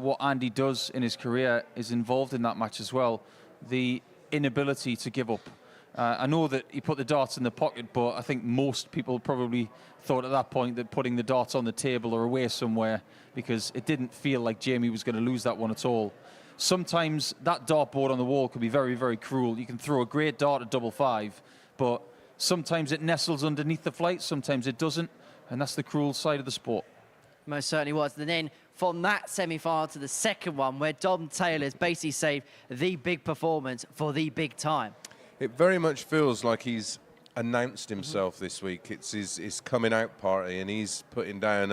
what Andy does in his career is involved in that match as well. The inability to give up. I know that he put the darts in the pocket, but I think most people probably thought at that point that putting the darts on the table or away somewhere, because it didn't feel like Jamie was going to lose that one at all. Sometimes that dartboard on the wall can be very, very cruel. You can throw a great dart at 5-5, but sometimes it nestles underneath the flight, sometimes it doesn't, and that's the cruel side of the sport. Most certainly was. And then from that semi-final to the second one, where Dom Taylor's basically saved the big performance for the big time. It very much feels like he's announced himself this week. It's his coming out party, and he's putting down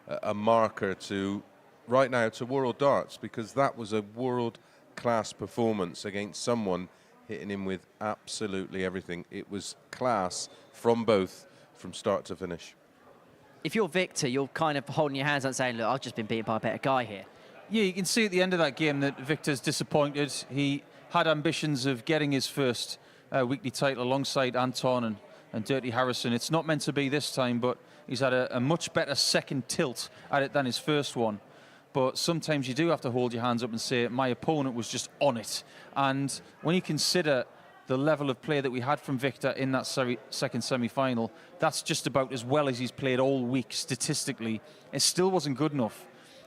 a marker to right now to World Darts, because that was a world-class performance against someone hitting him with absolutely everything. It was class from both, from start to finish. If you're Victor, you're kind of holding your hands up saying, look, I've just been beaten by a better guy here. Yeah, you can see at the end of that game that Victor's disappointed. He had ambitions of getting his first weekly title alongside Anton and Dirty Harrison. It's not meant to be this time, but he's had a much better second tilt at it than his first one. But sometimes you do have to hold your hands up and say, my opponent was just on it. And when you consider the level of play that we had from Victor in that second semi-final, that's just about as well as he's played all week statistically. It still wasn't good enough.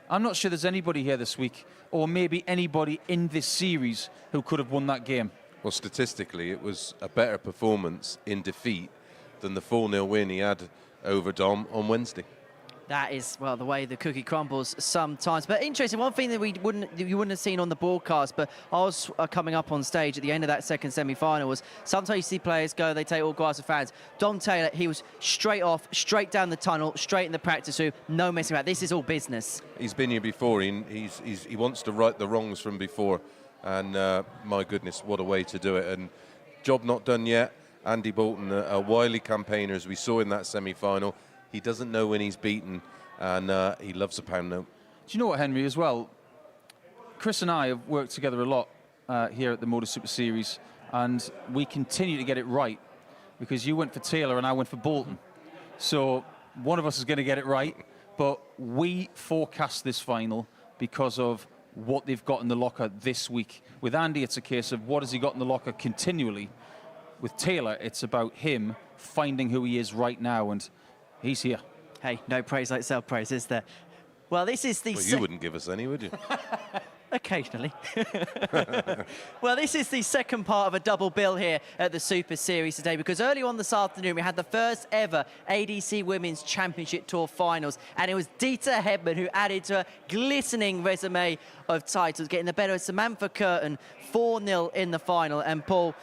I'm not sure there's anybody here this week, or maybe anybody in this series, who could have won that game. Well, statistically, it was a better performance in defeat than the 4-0 win he had over Dom on Wednesday. That is, well, the way the cookie crumbles sometimes. But interesting, one thing that you wouldn't have seen on the broadcast, but I was coming up on stage at the end of that second semi-final, was sometimes you see players go, they take all glass of fans. Dom Taylor, he was straight off, straight down the tunnel, straight in the practice room, no messing about. This is all business. He's been here before. He wants to right the wrongs from before. And my goodness, what a way to do it. And job not done yet. Andy Bolton, a wily campaigner, as we saw in that semi-final. He doesn't know when he's beaten, and he loves a pound note. Do you know what, Henry, as well? Chris and I have worked together a lot here at the MODUS Super Series, and we continue to get it right, because you went for Taylor and I went for Bolton. So one of us is going to get it right, but we forecast this final because of what they've got in the locker this week. With Andy, it's a case of what has he got in the locker continually. With Taylor, it's about him finding who he is right now, and he's here. Hey, no praise like self-praise, is there? Well, this is the... Well, you wouldn't give us any, would you? Occasionally. Well, this is the second part of a double bill here at the Super Series today, because earlier on this afternoon we had the first ever ADC Women's Championship Tour finals, and it was Dieter Hedman who added to a glistening resume of titles, getting the better of Samantha Curtin, 4-0 in the final. And Paul,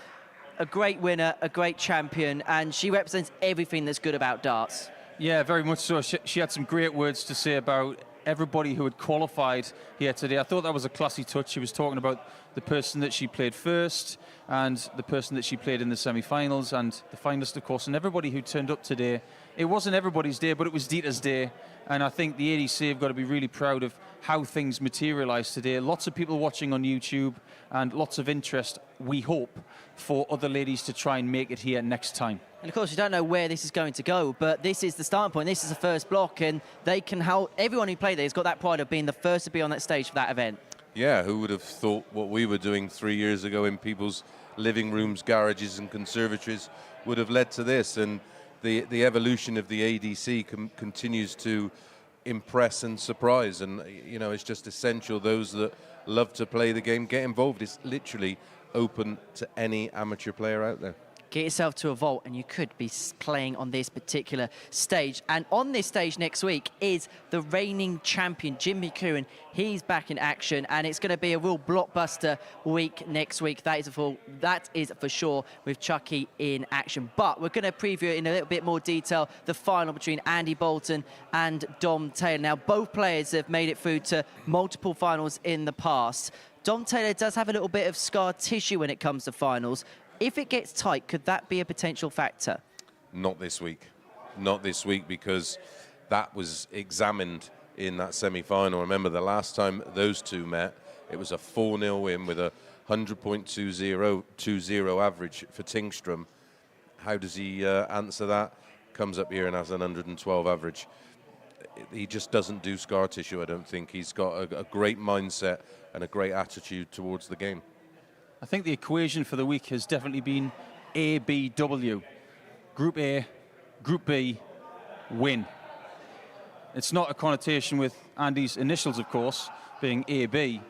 a great winner, a great champion, and she represents everything that's good about darts. Yeah, very much so. She had some great words to say about everybody who had qualified here today. I thought that was a classy touch. She was talking about the person that she played first and the person that she played in the semi-finals and the finalist, of course, and everybody who turned up today. It wasn't everybody's day, but it was Dieter's day, and I think the ADC have got to be really proud of how things materialised today. Lots of people watching on YouTube and lots of interest, we hope, for other ladies to try and make it here next time. And of course, you don't know where this is going to go, but this is the starting point. This is the first block, and they can help. Everyone who played there has got that pride of being the first to be on that stage for that event. Yeah, who would have thought what we were doing 3 years ago in people's living rooms, garages and conservatories would have led to this. And the evolution of the ADC continues to impress and surprise. And, you know, it's just essential those that love to play the game get involved. It's literally open to any amateur player out there. Get yourself to a vault and you could be playing on this particular stage. And on this stage next week is the reigning champion, Jim McEwen. He's back in action, and it's going to be a real blockbuster week next week. That is for sure, with Chucky in action. But we're going to preview in a little bit more detail the final between Andy Bolton and Dom Taylor. Now, both players have made it through to multiple finals in the past. Dom Taylor does have a little bit of scar tissue when it comes to finals. If it gets tight, could that be a potential factor? Not this week. Not this week, because that was examined in that semi-final. Remember, the last time those two met, it was a 4-0 win with a 100.20 average for Tingstrom. How does he answer that? Comes up here and has an 112 average. He just doesn't do scar tissue, I don't think. He's got a great mindset and a great attitude towards the game. I think the equation for the week has definitely been ABW. Group A, Group B, win. It's not a connotation with Andy's initials, of course, being AB,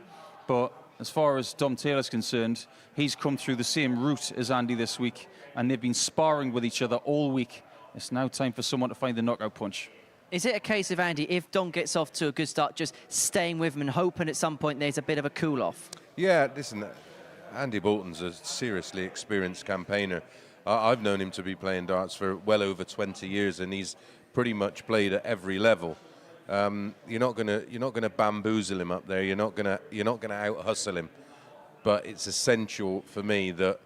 but as far as Dom Taylor's concerned, he's come through the same route as Andy this week, and they've been sparring with each other all week. It's now time for someone to find the knockout punch. Is it a case of, Andy, if Dom gets off to a good start, just staying with him and hoping at some point there's a bit of a cool-off? Yeah, listen, Andy Bolton's a seriously experienced campaigner. I've known him to be playing darts for well over 20 years, and he's pretty much played at every level. You're not gonna bamboozle him up there. You're not gonna out hustle him. But it's essential for me that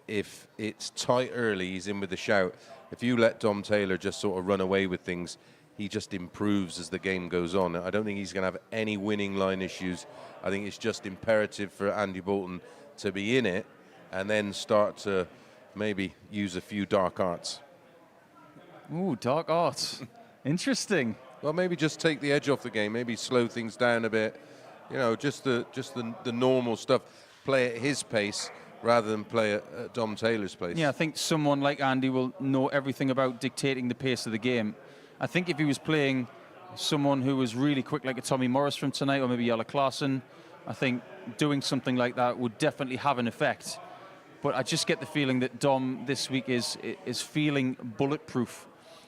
if it's tight early, he's in with the shout. If you let Dom Taylor just sort of run away with things, he just improves as the game goes on. I don't think he's going to have any winning line issues. I think it's just imperative for Andy Bolton to be in it and then start to maybe use a few dark arts. Ooh, dark arts. Interesting. Well, maybe just take the edge off the game. Maybe slow things down a bit. You know, just the normal stuff. Play at his pace rather than play at Dom Taylor's pace. Yeah, I think someone like Andy will know everything about dictating the pace of the game. I think if he was playing someone who was really quick, like a Tommy Morris from tonight, or maybe Jelle Klaassen, I think doing something like that would definitely have an effect. But I just get the feeling that Dom this week is feeling bulletproof.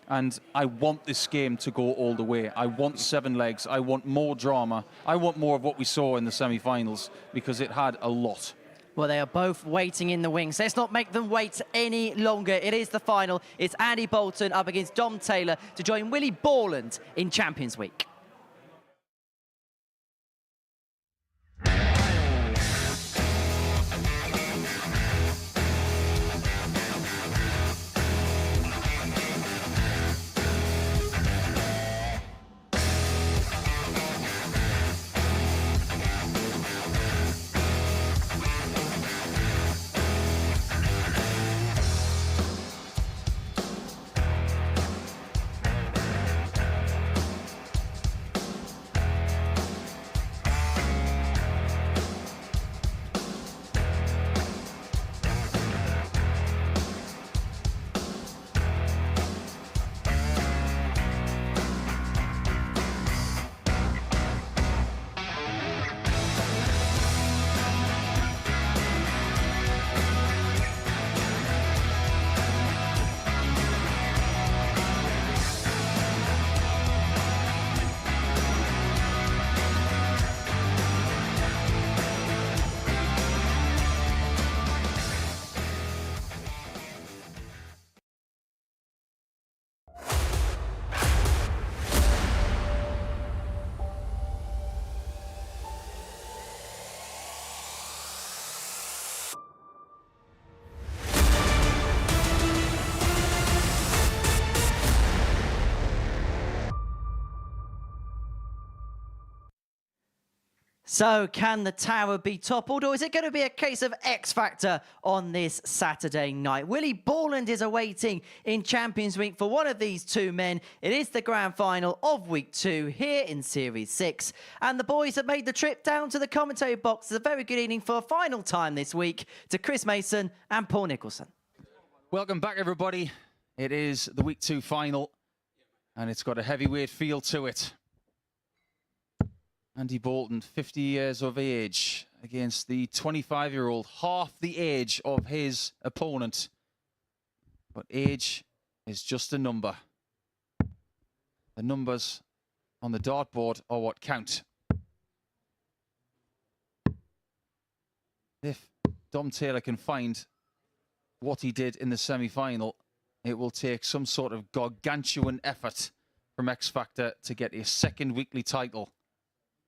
And I want this game to go all the way. I want 7 legs. I want more drama. I want more of what we saw in the semi-finals, because it had a lot. Well, they are both waiting in the wings. Let's not make them wait any longer. It is the final. It's Andy Bolton up against Dom Taylor to join Willie Borland in Champions Week. So can the tower be toppled, or is it going to be a case of X Factor on this Saturday night? Willie Borland is awaiting in Champions Week for one of these two men. It is the grand final of Week 2 here in Series 6. And the boys have made the trip down to the commentary box. It's a very good evening for a final time this week to Chris Mason and Paul Nicholson. Welcome back, everybody. It is the Week 2 final, and it's got a heavyweight feel to it. Andy Bolton, 50 years of age, against the 25-year-old, half the age of his opponent. But age is just a number. The numbers on the dartboard are what count. If Dom Taylor can find what he did in the semi-final, it will take some sort of gargantuan effort from X Factor to get a second weekly title.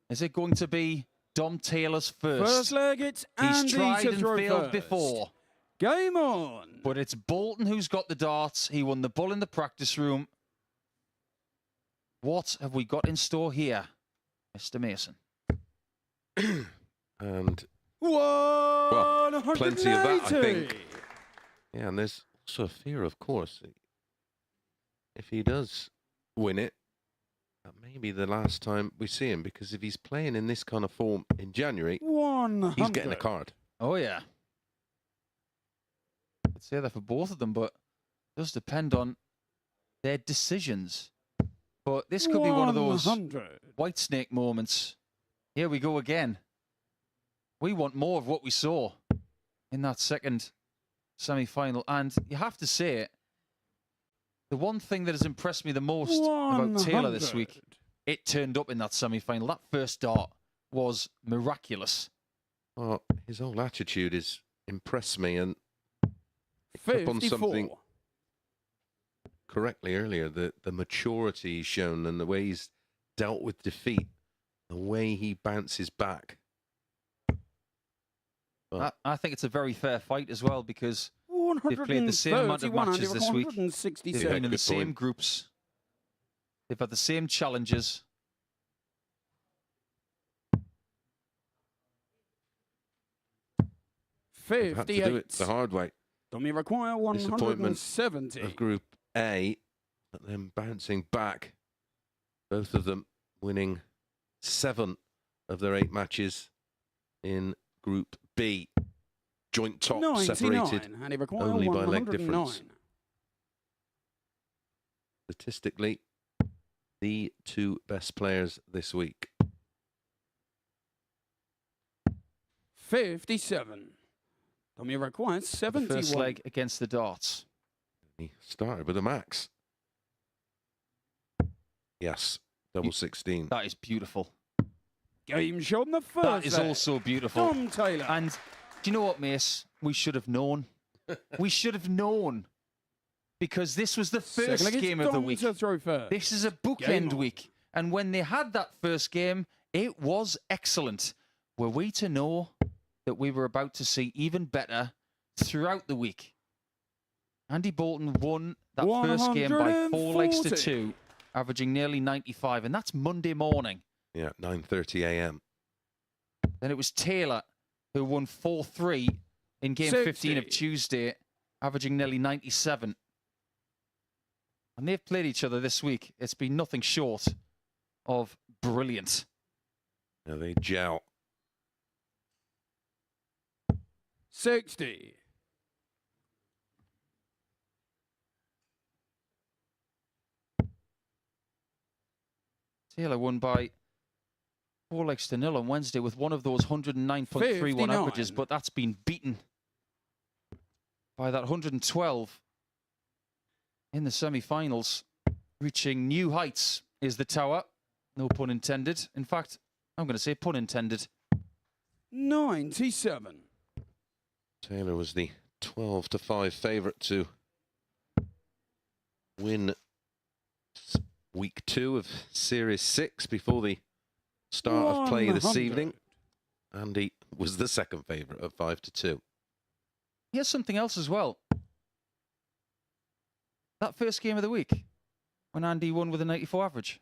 Is it going to be Dom Taylor's first? First leg, it's Andy He's tried to and throw failed first. before. Game on. But it's Bolton who's got the darts. He won the bull in the practice room. What have we got in store here, Mr. Mason? And well, plenty of that, I 180. think. Yeah, and there's also a fear, of course, if he does win it, that may be the last time we see him, because if he's playing in this kind of form in January, 100. he's getting a card. Oh, yeah. I'd say that for both of them, but it does depend on their decisions. But this could be one of those 100. white snake moments. Here we go again. We want more of what we saw in that second semi-final. And you have to say it, the one thing that has impressed me the most about Taylor this week, it turned up in that semi-final. That first dart was miraculous. Well, his whole attitude is impressed me, and picked up on something correctly earlier, the maturity he's shown and the way he's dealt with defeat, the way he bounces back. I think it's a very fair fight as well, because they've played the same amount of matches this week. They've been in the same groups. They've had the same challenges. Had to do it the hard way. Dummy require Disappointment 170. of Group A, but then bouncing back. Both of them winning 7 of their 8 matches in Group B. Joint top 99, separated and he require only by leg 109. difference. Statistically, the 2 best players this week. 57. Dummy requires The 71. first leg against the darts. He started with a max. Yes, double 16. That is beautiful. Game shot on the first That is leg. also beautiful. Dom Taylor. And do you know what, Mace? We should have known. We should have known. Because this was the first Second leg, game it's of the Dom week. to throw first. This is a Game bookend on. week. And when they had that first game, it was excellent. Were we to know that we were about to see even better throughout the week? Andy Bolton won that first game by 4 legs to 140. 2, averaging nearly 95. And that's Monday morning. Yeah, 9:30 a.m. Then it was Taylor who won 4-3 in game 15 of 60. Tuesday, averaging nearly 97. And they've played each other this week. It's been nothing short of brilliant. Now they gel. 60. Taylor won by 4 legs to 0 on Wednesday with one of those 109.31 59. averages, but that's been beaten by that 112 in the semi-finals. Reaching new heights is the tower. No pun intended. In fact, I'm going to say pun intended. 97. Taylor was the 12-5 favourite to win week 2 of Series 6 before the start of play this 100. evening. Andy was the second favourite at 5-2. Here's something else as well. That first game of the week, when Andy won with a 94 average.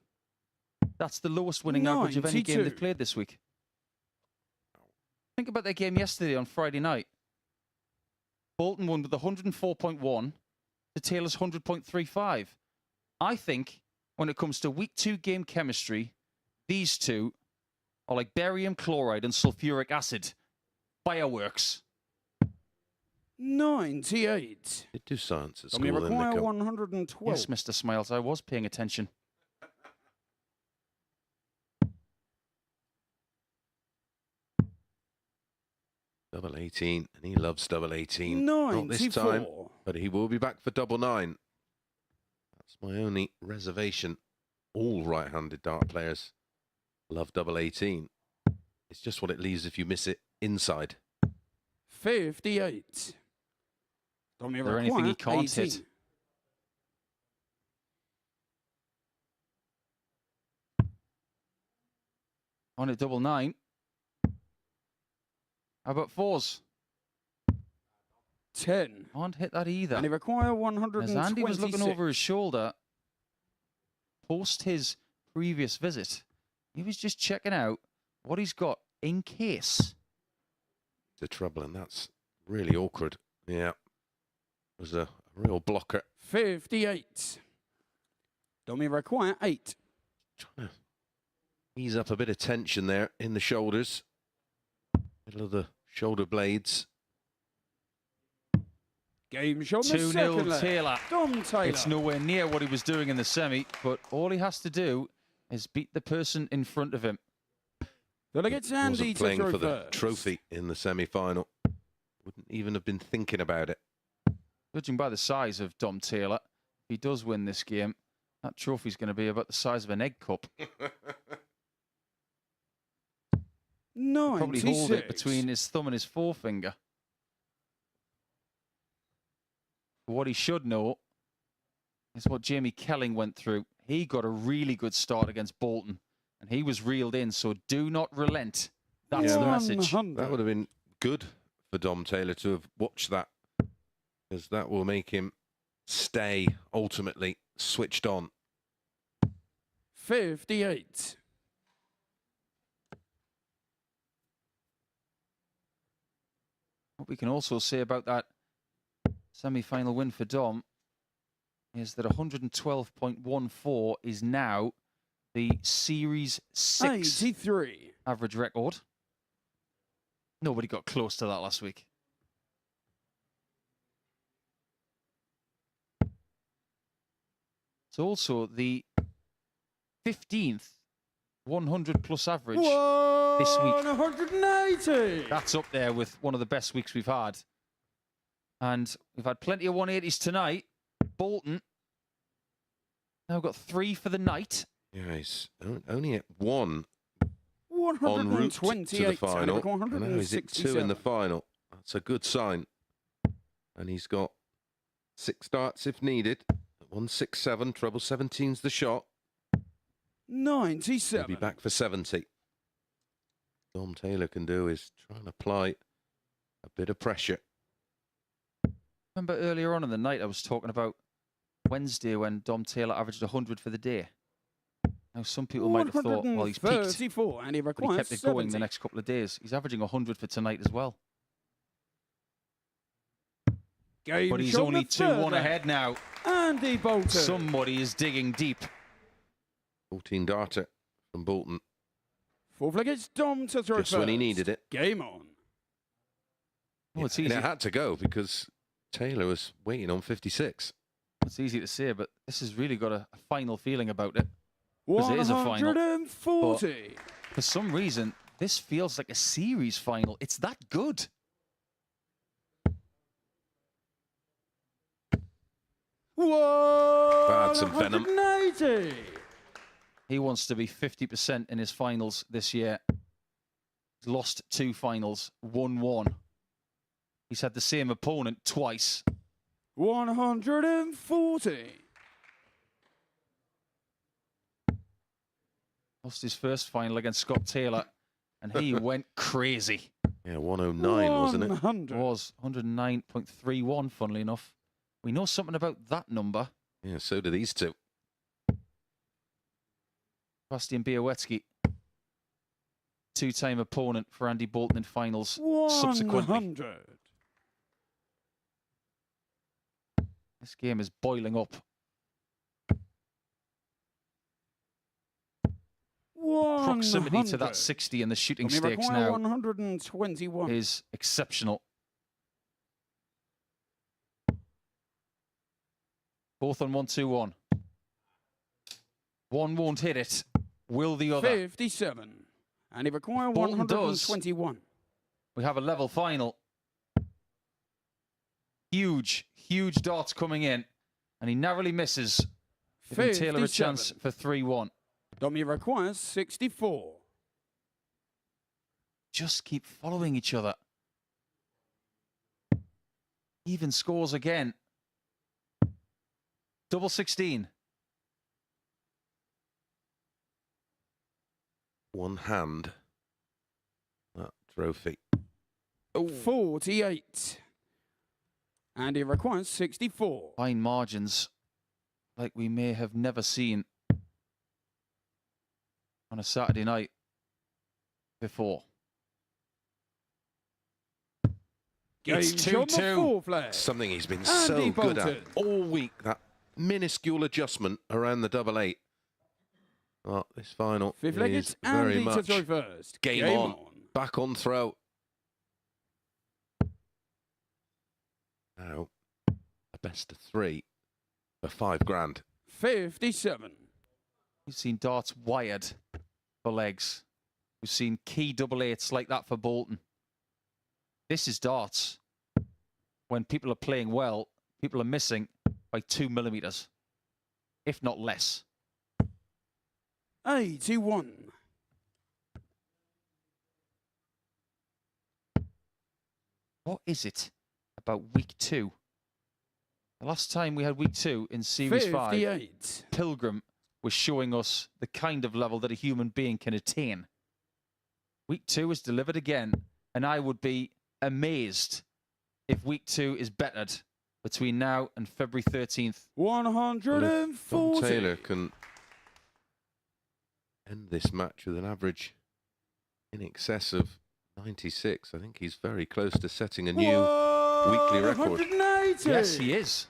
That's the lowest winning average of any game 92. they've played this week. Think about their game yesterday on Friday night. Bolton won with 104.1 to Taylor's 100.35. I think when it comes to week 2 game chemistry, these two are like barium chloride and sulfuric acid. Fireworks. 98. Did do science at Dummy school, then, require Nico. 112. Yes, Mr. Smiles, I was paying attention. Double 18, and he loves double 18. Not this time, 94. but he will be back for double 9. That's my only reservation. All right-handed dart players love double 18. It's just what it leaves if you miss it inside. 58. Dummy Is there anything he require can't 18. hit? On a double 9. How about 4s? 10. Can't hit that either. And he require As 126. Andy was looking over his shoulder, post his previous visit. He was just checking out what he's got in case. The trouble, and that's really awkward. Yeah. It was a real blocker. 58. Dummy require 8. Trying to ease up a bit of tension there in the shoulders. Middle of the shoulder blades. Game shot in the 2-0 second leg. Taylor. Dom Taylor. It's nowhere near what he was doing in the semi, but all he has to do is beat the person in front of him. Delegates Andy Wasn't to playing throw for the first. trophy in the semi-final. Wouldn't even have been thinking about it. Judging by the size of Dom Taylor, if he does win this game, that trophy's going to be about the size of an egg cup. Probably hold it 96. between his thumb and his forefinger. What he should know is what Jamie Kelling went through. He got a really good start against Bolton, and he was reeled in, so do not relent. That's the message. That would have been good for Dom Taylor to have watched that, because that will make him stay, ultimately, switched on. 58. What we can also say about that semi-final win for Dom is that 112.14 is now the Series 6 83. average record. Nobody got close to that last week. It's also the 15th 100 plus average this week. 180. That's up there with one of the best weeks we've had. And we've had plenty of 180s tonight. Bolton now got 3 for the night. Yeah, he's only at 1 en route 128. to the final. And now he's at 2 in the 167. final. That's a good sign. And he's got 6 starts if needed. 167, treble 17's the shot. 97. He'll be back for 70. Dom Taylor can do is try and apply a bit of pressure. Remember earlier on in the night I was talking about Wednesday when Dom Taylor averaged 100 for the day. Now some people might have thought, well, he's peaked. 134, and he But he requires kept it going 70. the next couple of days. He's averaging 100 for tonight as well. Game But he's shot in only the third 2-1 leg. ahead now. Andy Bolton. Somebody is digging deep. 14 darter from Bolton. Fourth leg, it's Dom to throw Just first. when he needed it. Game on. Well, it's And easy. it had to go because Taylor was waiting on 56. It's easy to say, but this has really got a final feeling about it. Because it is a final. 140. But for some reason, this feels like a series final. It's that good. Had some venom. 180. He wants to be 50% in his finals this year. He's lost 2 finals, won 1. He's had the same opponent twice. 140. Lost his first final against Scott Taylor, and he went crazy. Yeah, 109, wasn't it? 100. It was 109.31, funnily enough. We know something about that number. Yeah, so do these two. Bastian Białecki, 2-time opponent for Andy Bolton in finals subsequently. 100. This game is boiling up. Proximity to that 60 in the shooting stakes now 121. is exceptional. Both on 1-2-1. One won't hit it. Will the other? 57. And he requires Bolton does. 121. We have a level final. Huge, huge darts coming in. And he narrowly misses. Giving Taylor a chance for 3-1. Domi requires 64. Just keep following each other. Even scores again. Double 16. One hand. That trophy. Oh. 48. And he requires 64. Fine margins like we may have never seen. on a Saturday night before. It's Game's on the 2-2. fourth leg. Something he's been Andy so good Bolton. at all week, that minuscule adjustment around the double eight. Well, this final Fifth leg, is it's very Andy to much throw first. game on. Back on throw. Now, a best of 3 for £5 grand. 57. We've seen darts wired for legs. We've seen key double eights like that for Bolton. This is darts. When people are playing well, people are missing by 2 millimeters, if not less. 81. What is it about week 2? The last time we had week 2 in Series 5, 58. Pilgrim was showing us the kind of level that a human being can attain. Week 2 is delivered again, and I would be amazed if week 2 is bettered between now and February 13th. 140. Tom Taylor can end this match with an average in excess of 96. I think he's very close to setting a new weekly record. 180. Yes, he is.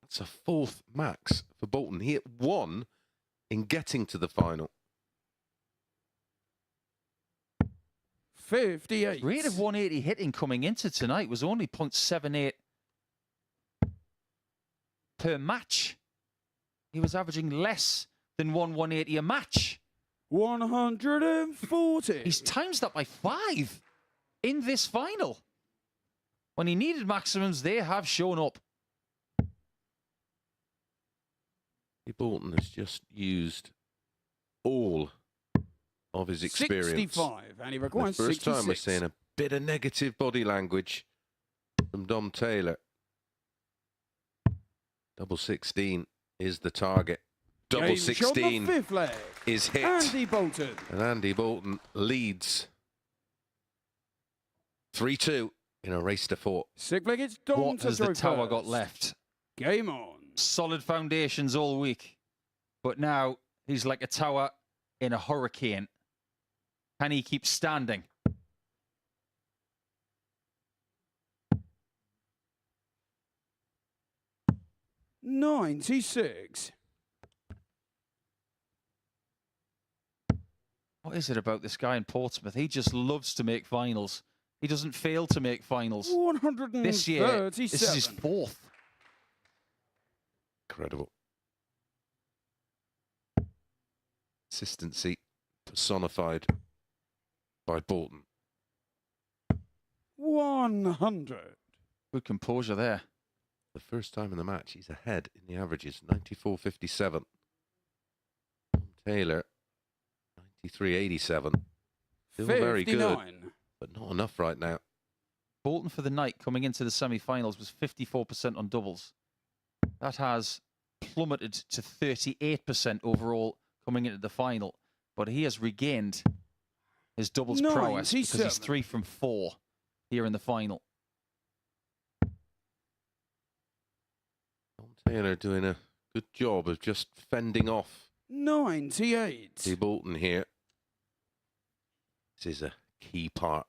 That's a 4th max for Bolton. He hit 1 in getting to the final. 58. Rate of 180 hitting coming into tonight was only 0.78 per match. He was averaging less than 180 a match. 140. He's times that by 5 in this final. When he needed maximums, they have shown up. Bolton has just used all of his experience. 65. And he The requires first 66. time we're seeing a bit of negative body language from Dom Taylor. Double 16 is the target. Double Game's on the 16 fifth leg. is hit. Andy Bolton. And Andy Bolton leads 3-2 in a race to 4. Sixth leg, it's Dom What to has the throw tower first. got left? Game on. Solid foundations all week. But now he's like a tower in a hurricane. Can he keep standing? $96. What is it about this guy in Portsmouth? He just loves to make finals. He doesn't fail to make finals. 137. This year, this is his 4th. Incredible. Consistency personified by Bolton. 100. Good composure there. The first time in the match, he's ahead in the averages, 94.57. Taylor, 93.87. Still very good, 59. but not enough right now. Bolton for the night coming into the semi-finals was 54% on doubles. That has plummeted to 38% overall coming into the final. But he has regained his doubles prowess because he's 97. 3 from 4 here in the final. Tom Taylor doing a good job of just fending off 98. Andy Bolton here. This is a key part,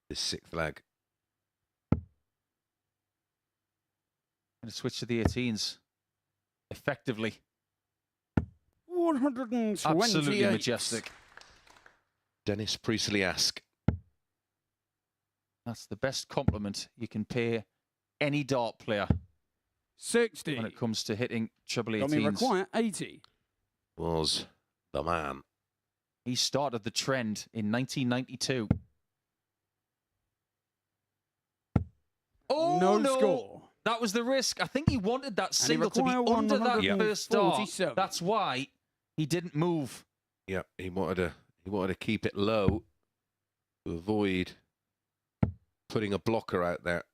this 6th leg. Going to switch to the 18s effectively. 128. Absolutely majestic. Dennis Priestley-esque. That's the best compliment you can pay any dart player 60. when it comes to hitting treble Tommy 18s. require 80. Was the man. He started the trend in 1992. Oh, No no. score. That was the risk. I think he wanted that And he single to be require under that first dart. 147. That's why he didn't move. Yeah, he wanted to keep it low to avoid putting a blocker out there.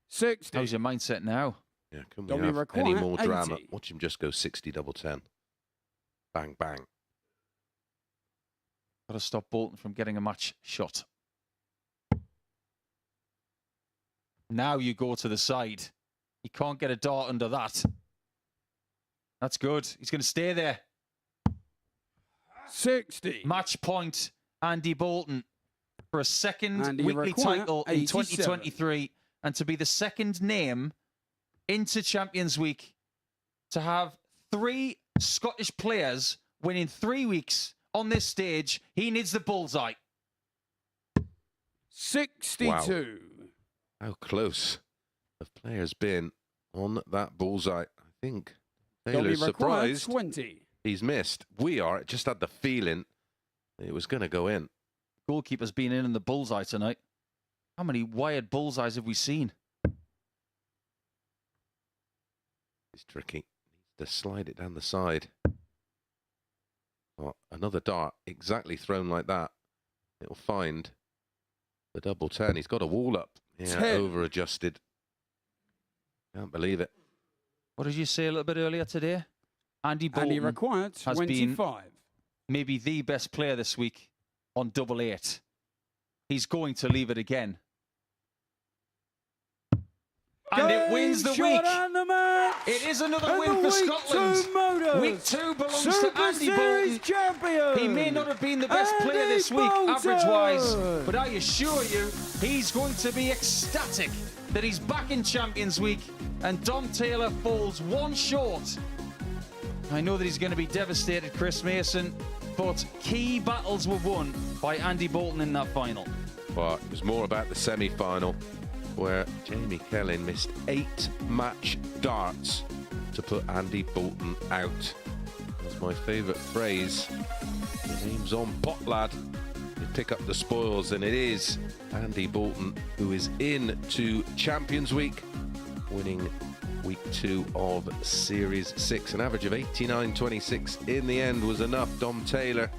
60. How's your mindset now? Yeah, can we Don't we have require any more drama? 80? Watch him just go 60 double 10. Bang, bang. Got to stop Bolton from getting a match shot. Now you go to the side. You can't get a dart under that. That's good. He's going to stay there. 60. Match point, Andy Bolton, for a second Andy weekly require title in 87. 2023, and to be the second name into Champions Week to have 3 Scottish players winning 3 weeks on this stage. He needs the bullseye. 62. Wow. How close have players been on that bullseye? I think Taylor's surprised 20. he's missed. We are. Just had the feeling it was going to go in. Goalkeeper's been in the bullseye tonight. How many wired bullseyes have we seen? It's tricky. Needs to slide it down the side. Oh, another dart exactly thrown like that. It'll find the double 10. He's got a wall up. Yeah, 10. over adjusted. Can't believe it. What did you say a little bit earlier today? Andy Bolton And he required has been 25. maybe the best player this week on double 8. He's going to leave it again. And it wins the week. It is another win for Scotland. Week 2 belongs to Andy Bolton. Champion. He may not have been the best player this week, average-wise, but I assure you, he's going to be ecstatic that he's back in Champions Week, and Dom Taylor falls 1 short. I know that he's going to be devastated, Chris Mason, but key battles were won by Andy Bolton in that final. But it was more about the semi-final, where Jamie Kellin missed 8 match darts to put Andy Bolton out. That's my favourite phrase. The name's on pot, lad. You pick up the spoils, and it is Andy Bolton who is in to Champions Week, winning week 2 of Series 6. An average of 89.26 in the end was enough. Dom Taylor,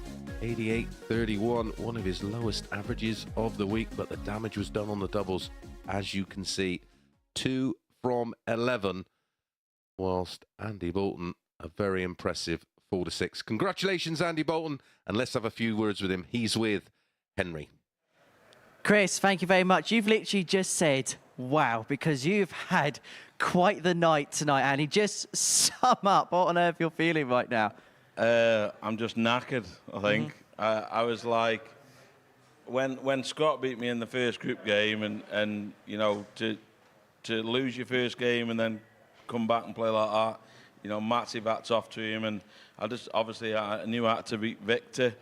88.31, one of his lowest averages of the week, but the damage was done on the doubles. As you can see, 2 from 11, whilst Andy Bolton, a very impressive 4-6. Congratulations, Andy Bolton, and let's have a few words with him. He's with Henry. Chris, thank you very much. You've literally just said, wow, because you've had quite the night tonight, Andy. Just sum up what on earth you're feeling right now. I'm just knackered, I think. I was like, when Scott beat me in the first group game, and you know, to lose your first game and then come back and play like that, you know, massive hats off to him. And I just, obviously, I knew I had to beat Victor.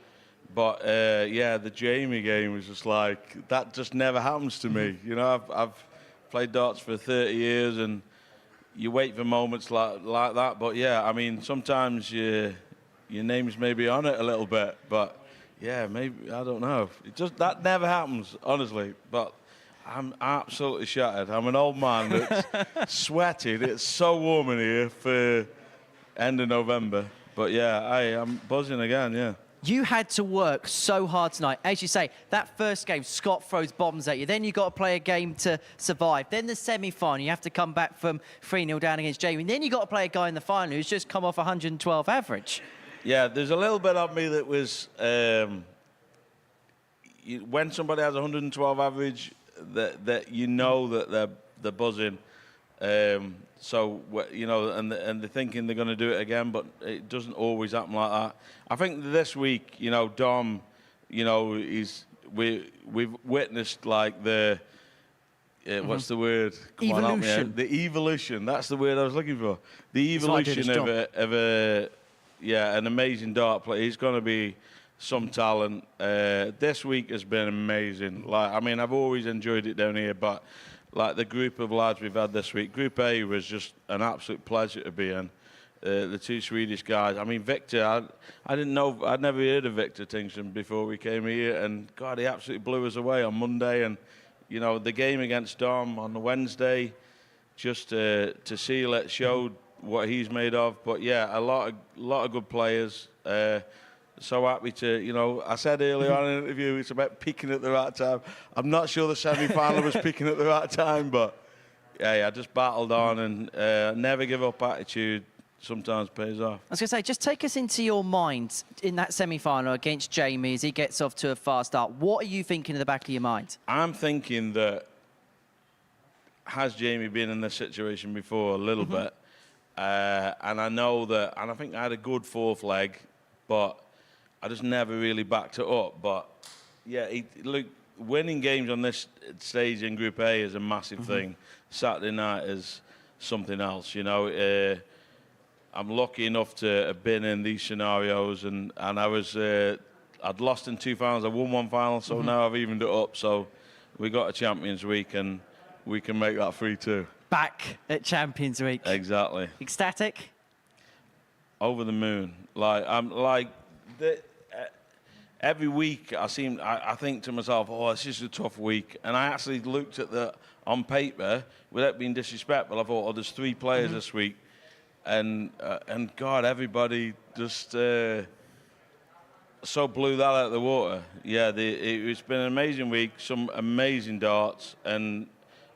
But, yeah, the Jamie game was just like, that just never happens to me. You know, I've played darts for 30 years, and you wait for moments like that. But, yeah, I mean, sometimes your name's maybe on it a little bit, but yeah, maybe, I don't know. It just, that never happens, honestly. But I'm absolutely shattered. I'm an old man that's sweating. It's so warm in here for end of November. But yeah, I'm buzzing again, yeah. You had to work so hard tonight. As you say, that first game, Scott throws bombs at you. Then you've got to play a game to survive. Then the semi-final, you have to come back from 3-0 down against Jamie. Then you've got to play a guy in the final who's just come off 112 average. Yeah, there's a little bit of me that was, when somebody has 112 average, that you know that they're buzzing. So, you know, and they're thinking they're going to do it again, but it doesn't always happen like that. I think this week, you know, Dom, you know, we've witnessed like the, what's the word? Come on, help me out. The evolution. That's the word I was looking for. The evolution of an amazing dart player. He's going to be some talent. This week has been amazing. Like, I mean, I've always enjoyed it down here, but like the group of lads we've had this week, Group A was just an absolute pleasure to be in. The 2 Swedish guys. I mean, Victor, I didn't know, I'd never heard of Victor Tingström before we came here, and God, he absolutely blew us away on Monday. And you know, the game against Dom on the Wednesday, just to seal it, showed what he's made of. But yeah, a lot of good players. So happy to, you know, I said earlier on in the interview, it's about peaking at the right time. I'm not sure the semi-final was peaking at the right time, but yeah, I just battled on, and never give up attitude sometimes pays off. I was going to say, just take us into your mind in that semi-final against Jamie as he gets off to a fast start. What are you thinking in the back of your mind? I'm thinking that, has Jamie been in this situation before? A little bit. And I know that, and I think I had a good fourth leg, but I just never really backed it up. But yeah, look, winning games on this stage in Group A is a massive thing. Saturday night is something else, you know. I'm lucky enough to have been in these scenarios, and I was, I'd lost in 2 finals, I won 1 final, so now I've evened it up. So we got a Champions Week, and we can make that 3-2. Back at Champions Week. Exactly. Ecstatic? Over the moon. Like, I'm like, every week I think to myself, oh, this is a tough week. And I actually looked at on paper, without being disrespectful, I thought, oh, there's 3 players this week. And God, everybody just so blew that out of the water. Yeah, it's been an amazing week, some amazing darts, and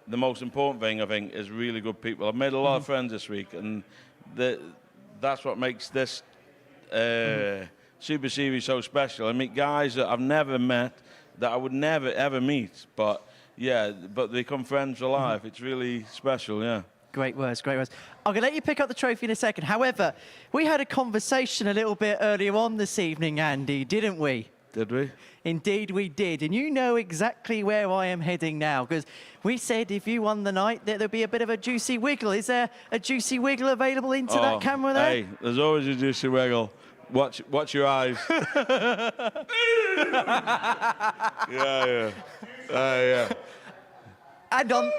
the most important thing, I think, is really good people. I've made a lot of friends this week, and that's what makes this Super Series so special. I meet guys that I've never met, that I would never, ever meet. But, yeah, but they become friends for life. It's really special, yeah. Great words, great words. I'm going to let you pick up the trophy in a second. However, we had a conversation a little bit earlier on this evening, Andy, didn't we? Did we? Indeed we did. And you know exactly where I am heading now, because we said if you won the night, that there'd be a bit of a juicy wiggle. Is there a juicy wiggle available into that camera there? Hey, there's always a juicy wiggle. Watch your eyes. Yeah. Yeah. And on...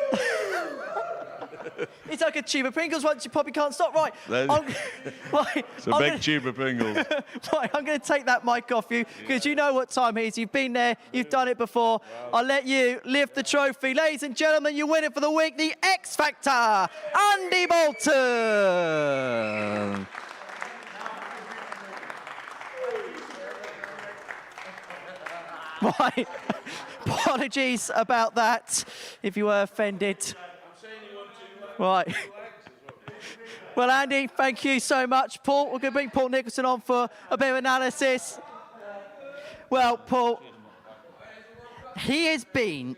It's like a tube of Pringles once you probably can't stop. Right. It's a big tube of Pringles. Right, I'm going to take that mic off you because you know what time it is. You've been there. You've done it before. I'll let you lift the trophy. Ladies and gentlemen, you win it for the week, the X Factor, Andy Bolton. Right. Apologies about that if you were offended. Right. Well, Andy, thank you so much. Paul, we're going to bring Paul Nicholson on for a bit of analysis. Well, Paul, he has been,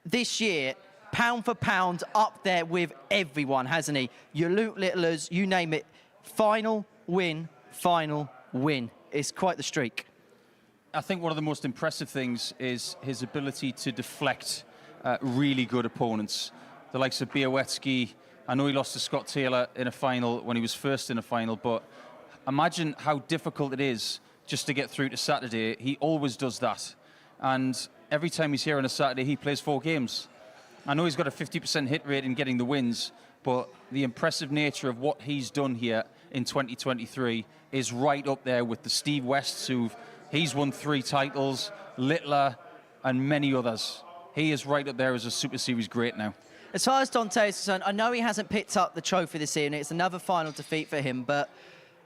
this year, pound for pound, up there with everyone, hasn't he? Your Luke Littlers, you name it. Final win, final win. It's quite the streak. I think one of the most impressive things is his ability to deflect really good opponents. The likes of Białowski. I know he lost to Scott Taylor in a final when he was first in a final, but imagine how difficult it is just to get through to Saturday. He always does that. And every time he's here on a Saturday, he plays 4 games. I know he's got a 50% hit rate in getting the wins, but the impressive nature of what he's done here in 2023 is right up there with the Steve Wests, he's won 3 titles, Littler, and many others. He is right up there as a Super Series great now. As far as Dante is concerned, I know he hasn't picked up the trophy this evening. It's another final defeat for him, but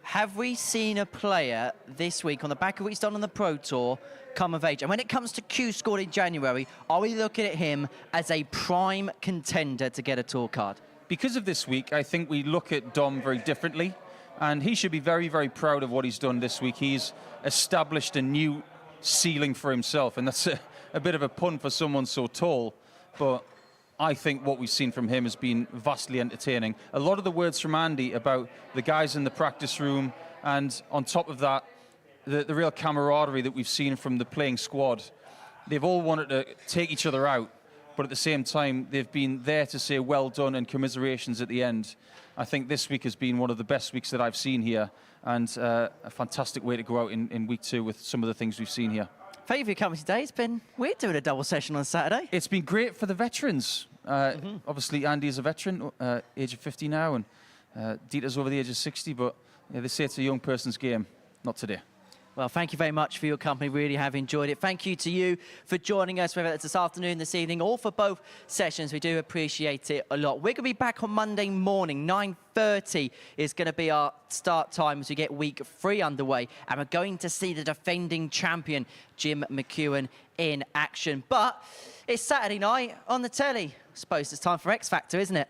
have we seen a player this week, on the back of what he's done on the Pro Tour, come of age? And when it comes to Q scored in January, are we looking at him as a prime contender to get a tour card? Because of this week, I think we look at Dom very differently, and he should be very, very proud of what he's done this week. He's established a new ceiling for himself, and that's a bit of a pun for someone so tall, but I think what we've seen from him has been vastly entertaining. A lot of the words from Andy about the guys in the practice room, and on top of that, the real camaraderie that we've seen from the playing squad. They've all wanted to take each other out, but at the same time, they've been there to say well done and commiserations at the end. I think this week has been one of the best weeks that I've seen here, and a fantastic way to go out in week 2 with some of the things we've seen here. Thank you for coming today. It's been weird doing a double session on Saturday. It's been great for the veterans. Obviously, Andy is a veteran, age of 50 now, and Dieter's over the age of 60, but they say it's a young person's game. Not today. Well, thank you very much for your company. Really have enjoyed it. Thank you to you for joining us, whether it's this afternoon, this evening, or for both sessions. We do appreciate it a lot. We're going to be back on Monday morning. 9:30 is going to be our start time as we get week 3 underway. And we're going to see the defending champion, Jim McEwen, in action. But it's Saturday night on the telly. I suppose it's time for X Factor, isn't it?